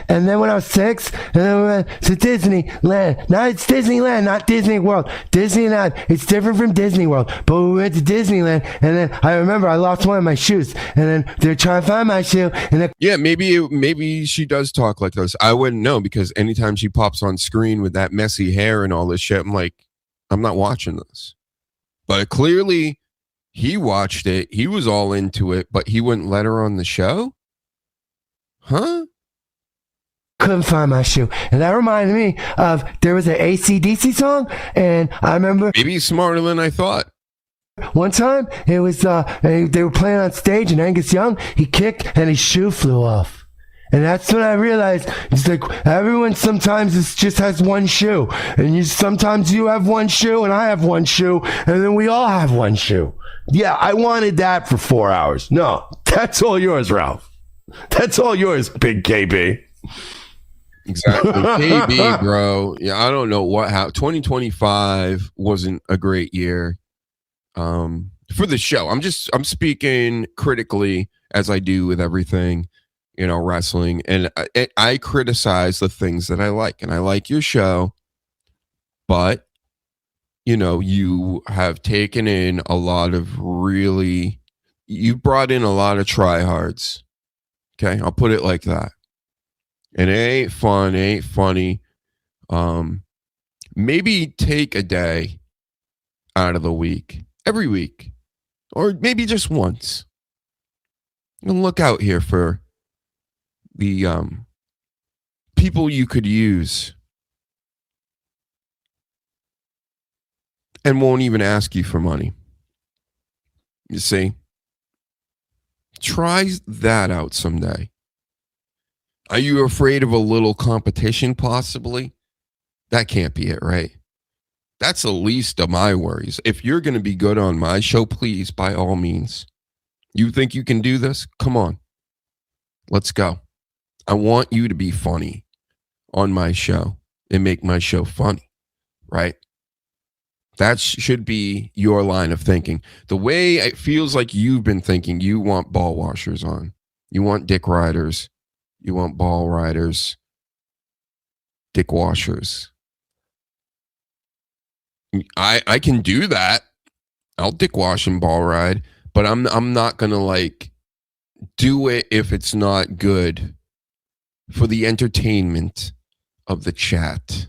and then when I was 6, and then we went to Disneyland. Now it's Disneyland, not Disney World. Disneyland, it's different from Disney World. But we went to Disneyland, and then I remember I lost one of my shoes, and then they're trying to find my shoe. And yeah, maybe she does talk like this. I wouldn't know because anytime she pops on screen with that messy hair and all this shit, I'm like, I'm not watching this. But clearly, he watched it. He was all into it, but he wouldn't let her on the show? Huh? Couldn't find my shoe. And that reminded me of, there was an AC/DC song, and I remember... Maybe he's smarter than I thought. One time, it was, they were playing on stage, and Angus Young, he kicked, and his shoe flew off. And that's when I realized, it's like, everyone sometimes just has one shoe. And sometimes you have one shoe, and I have one shoe, and then we all have one shoe. Yeah, I wanted that for 4 hours. No, that's all yours, Ralph. That's all yours, Big KB. Exactly. KB, bro. Yeah, I don't know how 2025 wasn't a great year for the show. I'm speaking critically as I do with everything, wrestling. And I criticize the things that I like. And I like your show, but you have taken in a lot of you brought in a lot of tryhards. Okay, I'll put it like that. And it ain't fun, it ain't funny. Maybe take a day out of the week, every week, or maybe just once. And look out here for the people you could use and won't even ask you for money. You see? Try that out someday. Are you afraid of a little competition, possibly? That can't be it, right? That's the least of my worries. If you're going to be good on my show, please, by all means. You think you can do this? Come on. Let's go. I want you to be funny on my show and make my show funny, right? That should be your line of thinking. The way it feels like you've been thinking, you want ball washers on. You want dick riders. You want ball riders, dick washers. I can do that. I'll dick wash and ball ride, but I'm not gonna like do it if it's not good for the entertainment of the chat,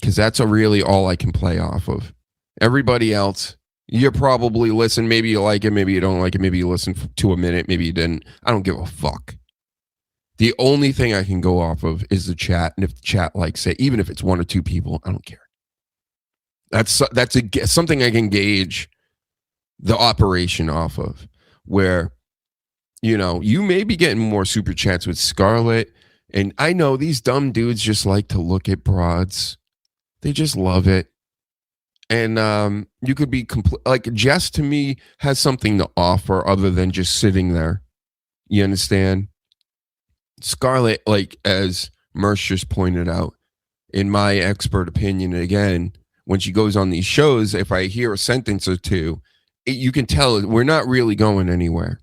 because that's really all I can play off of. Everybody else, you probably listen. Maybe you like it, maybe you don't like it. Maybe you listen to a minute, maybe you didn't. I don't give a fuck. The only thing I can go off of is the chat, and if the chat likes it, even if it's one or two people, I don't care. That's something I can gauge the operation off of, where, you know, you may be getting more super chats with Scarlett, and I know these dumb dudes just like to look at broads. They just love it. And you could be like, Jess to me has something to offer other than just sitting there. You understand? Scarlett, like as Mersh just pointed out, in my expert opinion, again, when she goes on these shows, if I hear a sentence or two, you can tell we're not really going anywhere.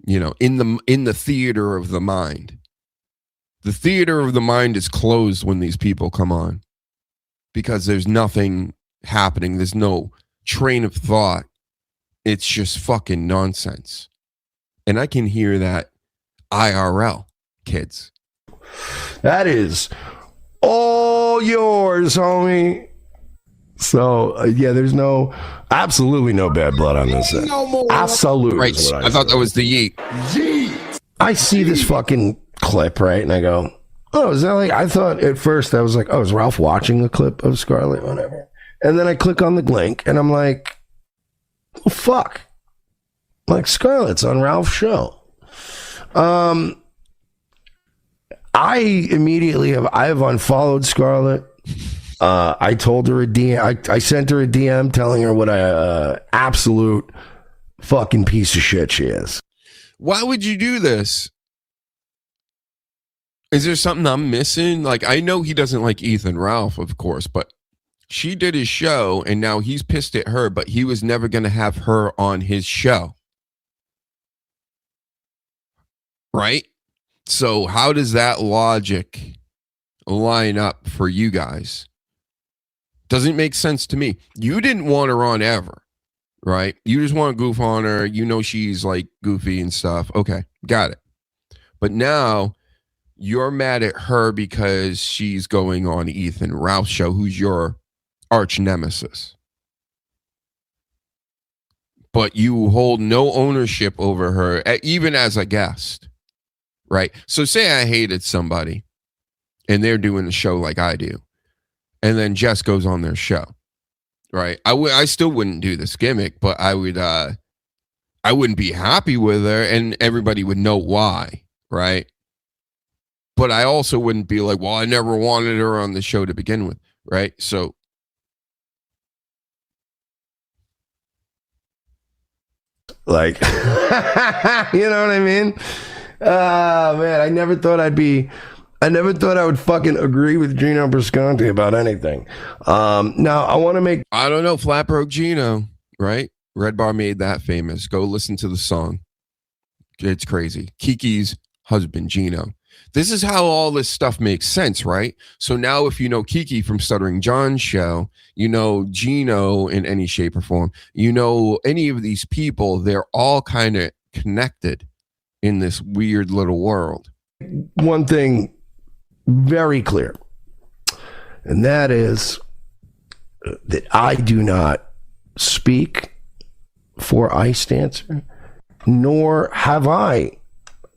You know, in the theater of the mind. The theater of the mind is closed when these people come on, because there's nothing happening. There's no train of thought. It's just fucking nonsense. And I can hear that IRL, kids. That is all yours, homie. So, yeah, there's absolutely no bad blood on this set. Absolutely. Right. I thought that was the yeet. I see this fucking clip, right? And I go, oh, is that like, I thought at first I was like, oh, is Ralph watching the clip of Scarlett? Whatever. And then I click on the link and I'm like, oh, fuck. Like, Scarlett's on Ralph's show. I immediately have unfollowed Scarlett. I told her a DM. I sent her a DM telling her what a absolute fucking piece of shit she is. Why would you do this? Is there something I'm missing? Like, I know he doesn't like Ethan Ralph, of course, but she did his show and now he's pissed at her, but he was never going to have her on his show. Right? So how does that logic line up for you guys? Doesn't make sense to me. You didn't want her on ever, right? You just want to goof on her. You know she's like goofy and stuff. Okay, got it. But now you're mad at her because she's going on Ethan Ralph's show, who's your arch nemesis. But you hold no ownership over her, even as a guest, right? So say I hated somebody and they're doing a show like I do, and then Jess goes on their show, right? I still wouldn't do this gimmick, but I wouldn't be happy with her, and everybody would know why, right? But I also wouldn't be like, well, I never wanted her on the show to begin with, right? So like, you know what I mean? Man, I never thought I would fucking agree with Gino Brasconti about anything. Now I want to make, I don't know, Flat Broke Gino, right? Red Bar made that famous. Go listen to the song. It's crazy. Kiki's husband, Gino. This is how all this stuff makes sense, right? So now if you know Kiki from Stuttering John's show, you know Gino in any shape or form, you know any of these people, they're all kind of connected in this weird little world. One thing very clear, and that is that I do not speak for Ice Dancer, nor have I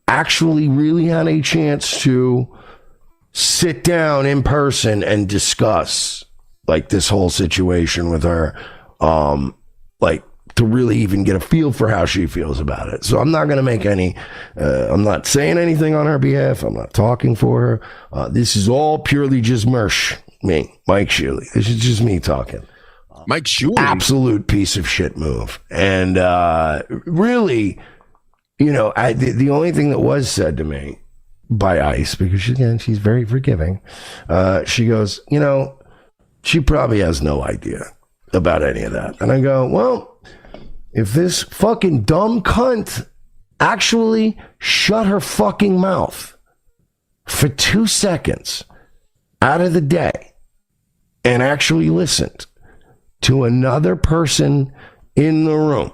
actually really had a chance to sit down in person and discuss like this whole situation with her, like to really even get a feel for how she feels about it. So I'm not going to make any, I'm not saying anything on her behalf. I'm not talking for her. This is all purely just me, Mike Shealy. This is just me talking. Mike Shealy. Absolute piece of shit move. And really, you know, the only thing that was said to me by Ice, because again, she's very forgiving. She goes, you know, she probably has no idea about any of that. And I go, well, if this fucking dumb cunt actually shut her fucking mouth for 2 seconds out of the day and actually listened to another person in the room,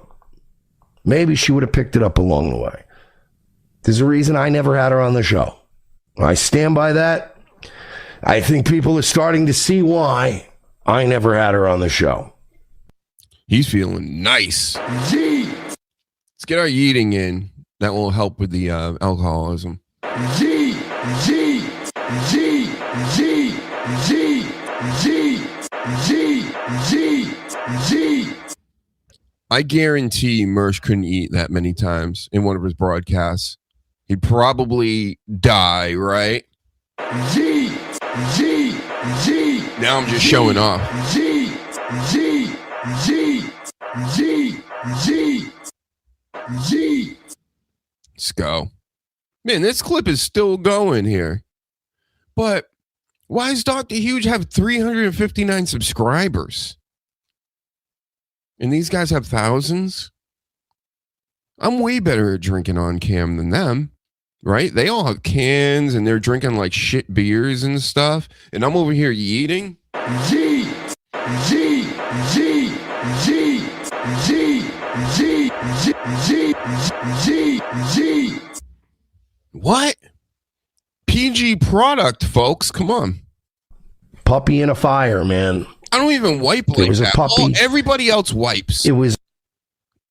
maybe she would have picked it up along the way. There's a reason I never had her on the show. I stand by that. I think people are starting to see why I never had her on the show. He's feeling nice. Let's get our yeeting in. That will help with the alcoholism. G, G, G, G, G, G, G, G, G. I guarantee Mersh couldn't eat that many times in one of his broadcasts. He'd probably die, right? G, G, G. Now I'm just showing off. G, G, G, G, G, G. Let's go. Man, this clip is still going here. But why does Dr. Huge have 359 subscribers? And these guys have thousands? I'm way better at drinking on cam than them, right? They all have cans and they're drinking like shit beers and stuff. And I'm over here eating. G, G, G, G, G, G, G, G, G. What? PG product, folks. Come on. Puppy in a fire, man. I don't even wipe like was a that. puppy. Oh, everybody else wipes. It was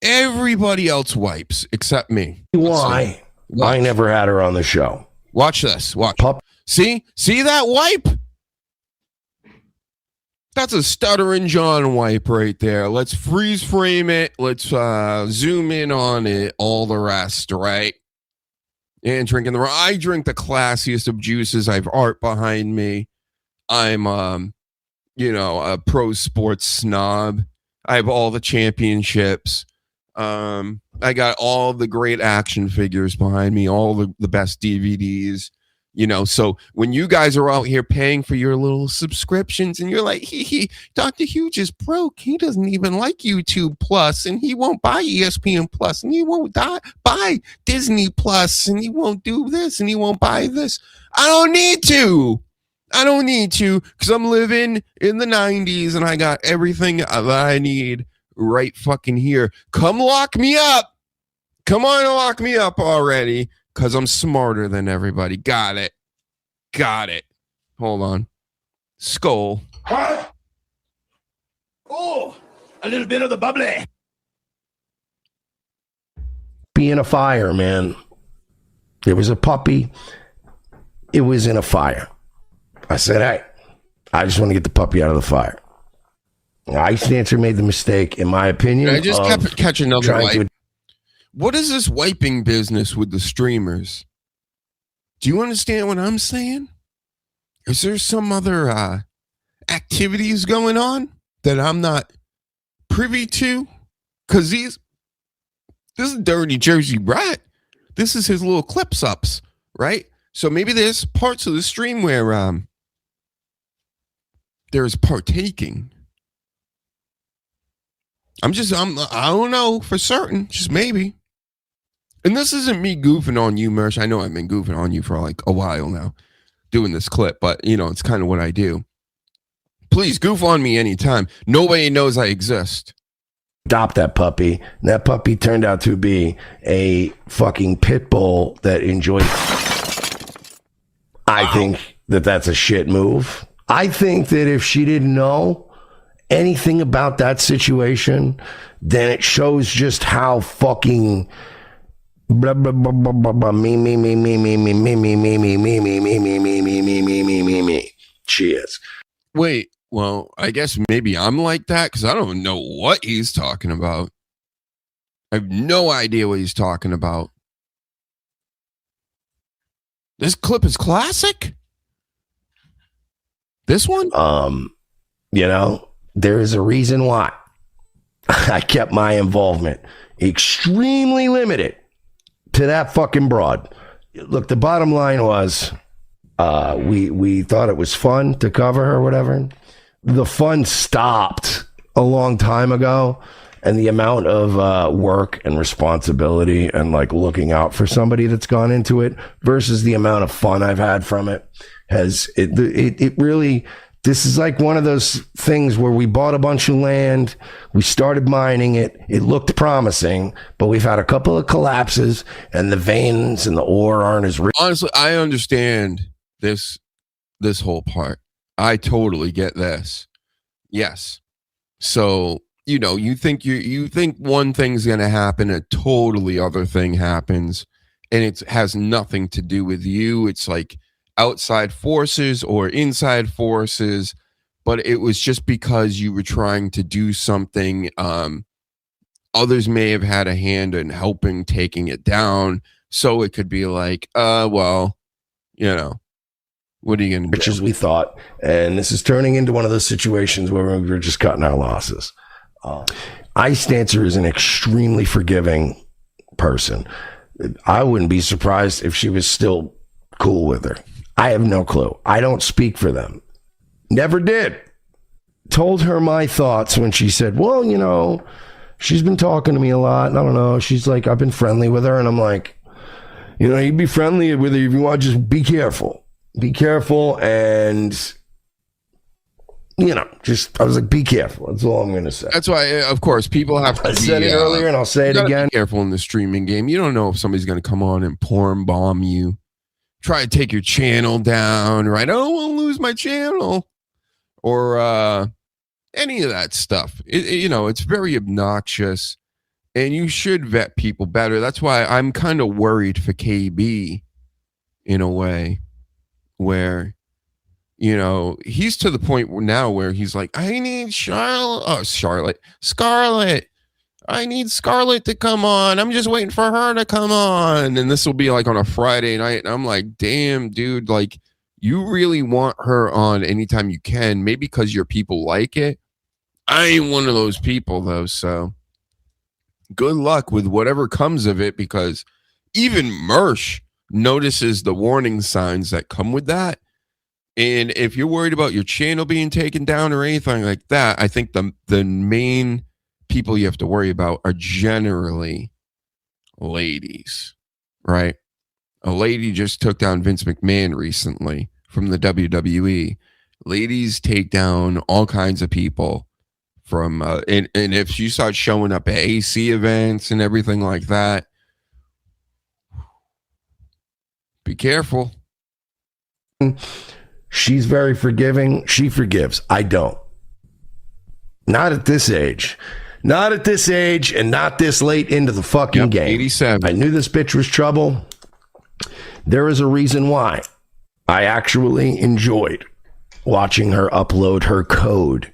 Everybody else wipes except me. why I never had her on the show. Watch this. Watch. See that wipe? That's a stuttering John wipe right there. Let's freeze frame it. Let's zoom in on it. All the rest, right? And drinking I drink the classiest of juices. I have art behind me. I'm a pro sports snob. I have all the championships. I got all the great action figures behind me, all the best DVDs, so when you guys are out here paying for your little subscriptions and you're like, Dr. Huge is broke. He doesn't even like YouTube Plus and he won't buy ESPN Plus and he won't buy Disney Plus and he won't do this and he won't buy this. I don't need to because I'm living in the 90s and I got everything that I need right fucking here. Come lock me up. Come on and lock me up already because I'm smarter than everybody. Got it. Hold on. Skull. What? Oh, a little bit of the bubbly. Be in a fire, man. There was a puppy. It was in a fire. I said, hey, I just want to get the puppy out of the fire. Ice Dancer made the mistake, in my opinion. I just kept catching another trying wipe. What is this wiping business with the streamers? Do you understand what I'm saying? Is there some other activities going on that I'm not privy to? Because this is Dirty Jersey Rat. This is his little clips ups, right? So maybe there's parts of the stream where there's partaking. I don't know for certain, just maybe. And this isn't me goofing on you, Mersh. I know I've been goofing on you for like a while now doing this clip, but it's kind of what I do. Please goof on me anytime. Nobody knows I exist. Adopt that puppy. That puppy turned out to be a fucking pit bull that enjoyed. I think that's a shit move. I think that if she didn't know anything about that situation, then it shows just how fucking blah blah blah blah blah blah me she is. Wait, well, I guess maybe I'm like that because I don't know what he's talking about. I have no idea what he's talking about. This clip is classic. This one? There is a reason why I kept my involvement extremely limited to that fucking broad. Look, the bottom line was we thought it was fun to cover her or whatever. The fun stopped a long time ago and the amount of work and responsibility and like looking out for somebody that's gone into it versus the amount of fun I've had from it it really, this is like one of those things where we bought a bunch of land, we started mining it, it looked promising, but we've had a couple of collapses and the veins and the ore aren't as rich. Honestly, I understand this whole part. I totally get this. Yes. So, you know, you think one thing's going to happen, a totally other thing happens, and it has nothing to do with you. It's like outside forces or inside forces, but it was just because you were trying to do something. Others may have had a hand in helping taking it down. So it could be like, well, you know, what are you going to do? As we thought. And this is turning into one of those situations where we're just cutting our losses. Ice Dancer is an extremely forgiving person. I wouldn't be surprised if she was still cool with her. I have no clue. I don't speak for them. Never did. Told her my thoughts when she said, well, you know, she's been talking to me a lot. And I don't know. She's like, I've been friendly with her. And I'm like, you know, you be friendly with her if you want. Just be careful. Be careful. And, you know, I was like, be careful. That's all I'm going to say. That's why, of course, people have to I said it earlier and I'll say it again. Be careful in the streaming game. You don't know if somebody's going to come on and porn bomb you. Try to take your channel down, right? I don't want to lose my channel or any of that stuff. You know, it's very obnoxious and you should vet people better. That's why I'm kind of worried for KB in a way where, you know, he's to the point now where he's like, I need Scarlett. I need Scarlett to come on. I'm just waiting for her to come on. And this will be like on a Friday night. And I'm like, damn, dude, like you really want her on anytime you can. Maybe because your people like it. I ain't one of those people though. So good luck with whatever comes of it, because even Mersh notices the warning signs that come with that. And if you're worried about your channel being taken down or anything like that, I think the main people you have to worry about are generally ladies, right? A lady just took down Vince McMahon recently from the WWE. Ladies take down all kinds of people from, and if you start showing up at AC events and everything like that, be careful. She's very forgiving. She forgives. I don't. Not at this age. Not at this age and not this late into the fucking game. 87. I knew this bitch was trouble. There is a reason why. I actually enjoyed watching her upload her code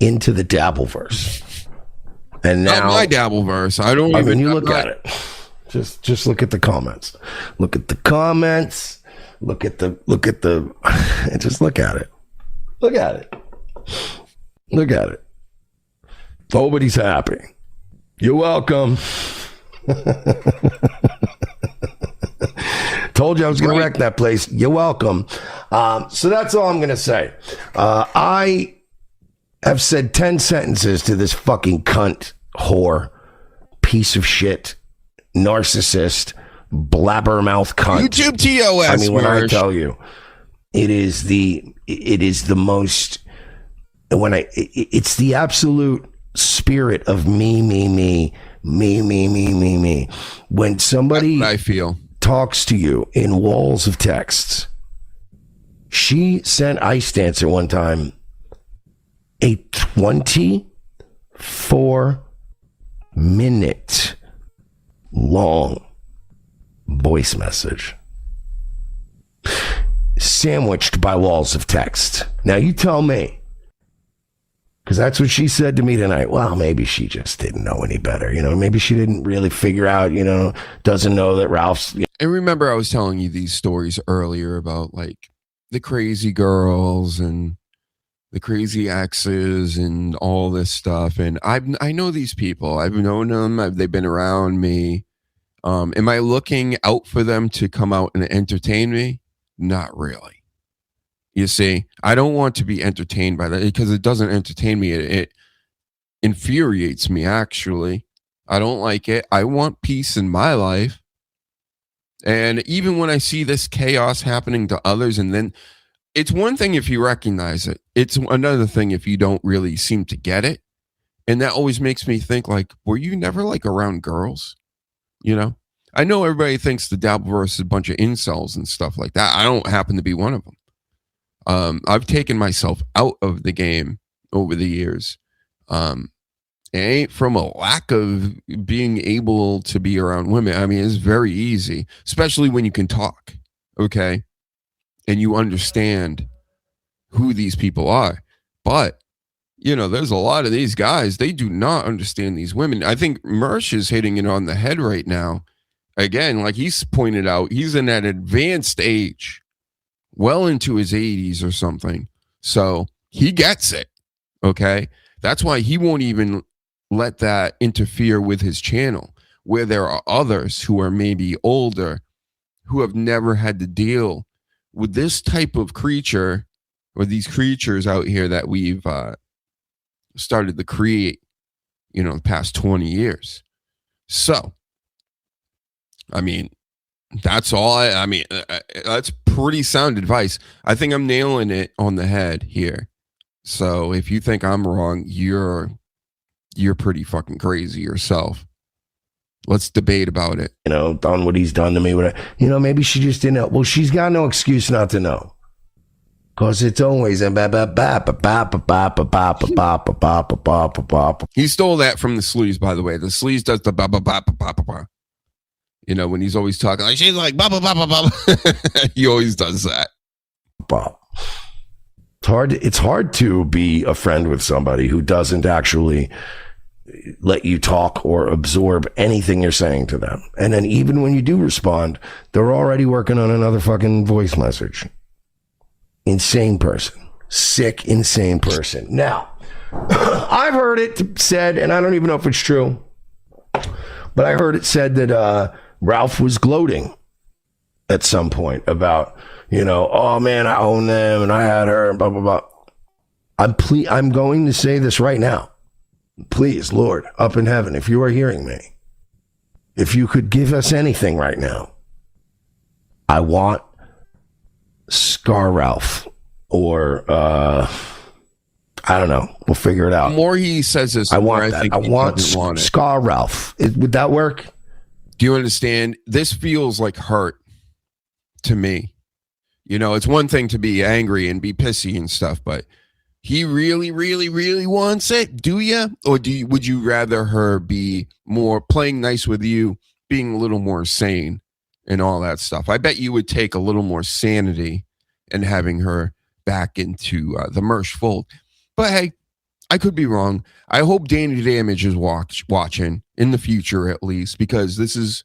into the Dabbleverse. And now, not my Dabbleverse. I mean, you look at it. Just look at the comments. Look at the comments. Look at the just look at it. Look at it. Look at it. Nobody's happy. You're welcome. Told you I was going to wreck that place. You're welcome. So that's all I'm going to say. I have said 10 sentences to this fucking cunt, whore, piece of shit, narcissist, blabbermouth cunt. YouTube TOS. I mean, when I tell you, it is the most, it's the absolute spirit of me. When somebody I feel talks to you in walls of texts, she sent Ice Dancer one time a 24-minute long voice message sandwiched by walls of text. Now you tell me. Because that's what she said to me tonight. Well, maybe she just didn't know any better. You know, maybe she didn't really figure out, you know, doesn't know that Ralph's. And remember, I was telling you these stories earlier about like the crazy girls and the crazy exes and all this stuff. And I know these people. I've known them. They've been around me. Am I looking out for them to come out and entertain me? Not really. You see, I don't want to be entertained by that because it doesn't entertain me. infuriates me, actually. I don't like it. I want peace in my life. And even when I see this chaos happening to others, and then it's one thing if you recognize it. It's another thing if you don't really seem to get it. And that always makes me think, like, were you never like around girls? You know? I know everybody thinks the Dabbleverse is a bunch of incels and stuff like that. I don't happen to be one of them. I've taken myself out of the game over the years. It ain't from a lack of being able to be around women. I mean, it's very easy, especially when you can talk, okay? And you understand who these people are. But, you know, there's a lot of these guys, they do not understand these women. I think Mersh is hitting it on the head right now. Again, like he's pointed out, he's in that advanced age, well into his 80s or something. So he gets it, okay? That's why he won't even let that interfere with his channel, where there are others who are maybe older, who have never had to deal with this type of creature or these creatures out here that we've started to create, you know, the past 20 years. So, I mean, that's all. I mean, that's pretty sound advice. I think I'm nailing it on the head here. So if you think I'm wrong, you're pretty fucking crazy yourself. Let's debate about it. You know, done what he's done to me. You know, maybe she just didn't know. Well, she's got no excuse not to know. Because it's always... He stole that from the Sleaze, by the way. The Sleaze does the ba-ba-ba-ba-ba-ba. You know, when he's always talking, like, she's like, ba-ba-ba-ba-ba. He always does that. It's hard to be a friend with somebody who doesn't actually let you talk or absorb anything you're saying to them. And then even when you do respond, they're already working on another fucking voice message. Insane person. Sick, insane person. Now, I've heard it said, and I don't even know if it's true, but I heard it said that Ralph was gloating at some point about, you know, oh man, I own them and I had her and blah, blah, blah. I'm going to say this right now. Please, Lord, up in heaven, if you are hearing me, if you could give us anything right now, I want Scar Ralph or, I don't know. We'll figure it out. The more he says this, I want that. I want Scar Ralph. Would that work? Do you understand? This feels like hurt to me. You know, it's one thing to be angry and be pissy and stuff, but he really, really, really wants it. Do you? Or would you rather her be more playing nice with you, being a little more sane and all that stuff? I bet you would take a little more sanity and having her back into the Mersh fold. But hey, I could be wrong. I hope Danny Damage is watching in the future, at least, because this is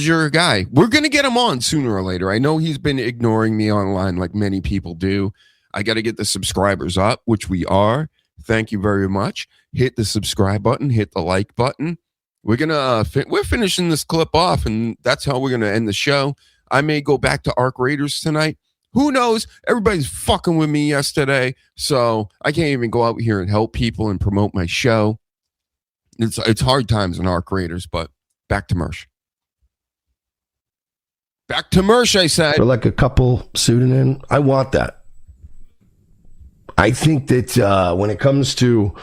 your guy. We're going to get him on sooner or later. I know he's been ignoring me online like many people do. I got to get the subscribers up, which we are. Thank you very much. Hit the subscribe button. Hit the like button. We're going to we're finishing this clip off, and that's how we're going to end the show. I may go back to Arc Raiders tonight. Who knows? Everybody's fucking with me yesterday, so I can't even go out here and help people and promote my show. It's hard times in Arc Raiders, but back to Mersh. Back to Mersh, I said. For like a couple pseudonym, I want that. I think that when it comes to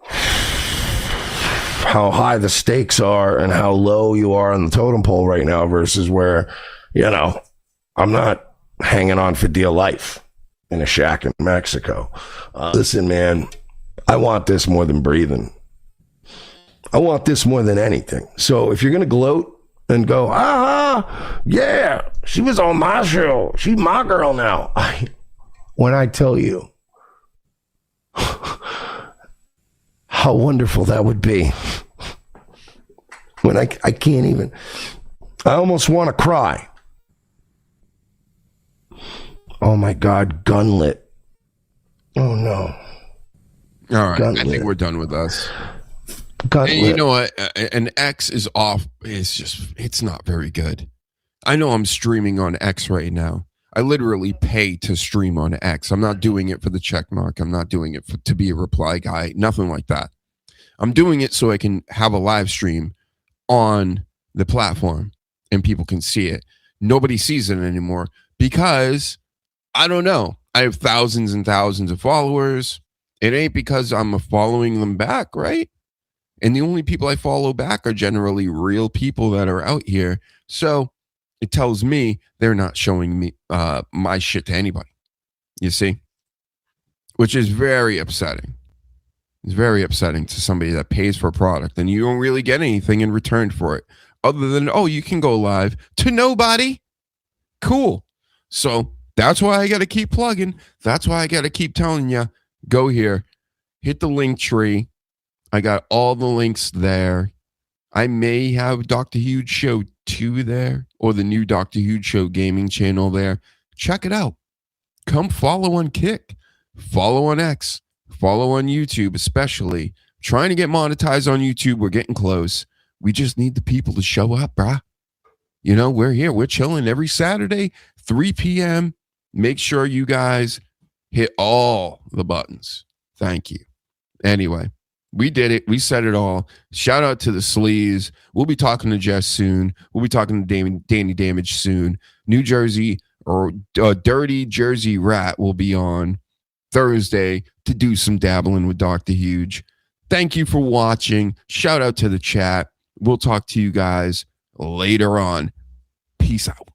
how high the stakes are and how low you are on the totem pole right now versus where, you know, I'm not hanging on for dear life in a shack in Mexico. Listen, man, I want this more than breathing. I want this more than anything. So if you're going to gloat and go, yeah, she was on my show. She's my girl now. When I tell you how wonderful that would be, when I can't even, I almost want to cry. Oh my God, Gunlit. Oh no. All right, Gunlit. I think we're done with us. Gunlit. And you know what? An X is off. It's not very good. I know I'm streaming on X right now. I literally pay to stream on X. I'm not doing it for the check mark. I'm not doing it to be a reply guy. Nothing like that. I'm doing it so I can have a live stream on the platform and people can see it. Nobody sees it anymore because I don't know. I have thousands and thousands of followers. It ain't because I'm following them back, right? And the only people I follow back are generally real people that are out here. So it tells me they're not showing me my shit to anybody. You see? Which is very upsetting. It's very upsetting to somebody that pays for a product and you don't really get anything in return for it. Other than, oh, you can go live to nobody. Cool. So that's why I got to keep plugging. That's why I got to keep telling you, go here, hit the link tree. I got all the links there. I may have Dr. Huge Show 2 there or the new Dr. Huge Show gaming channel there. Check it out. Come follow on Kick. Follow on X. Follow on YouTube, especially. Trying to get monetized on YouTube. We're getting close. We just need the people to show up, brah. You know, we're here. We're chilling every Saturday, 3 p.m. Make sure you guys hit all the buttons. Thank you. Anyway, we did it. We said it all. Shout out to the Sleaze. We'll be talking to Jess soon. We'll be talking to Danny Damage soon. New Jersey or Dirty Jersey Rat will be on Thursday to do some dabbling with Dr. Huge. Thank you for watching. Shout out to the chat. We'll talk to you guys later on. Peace out.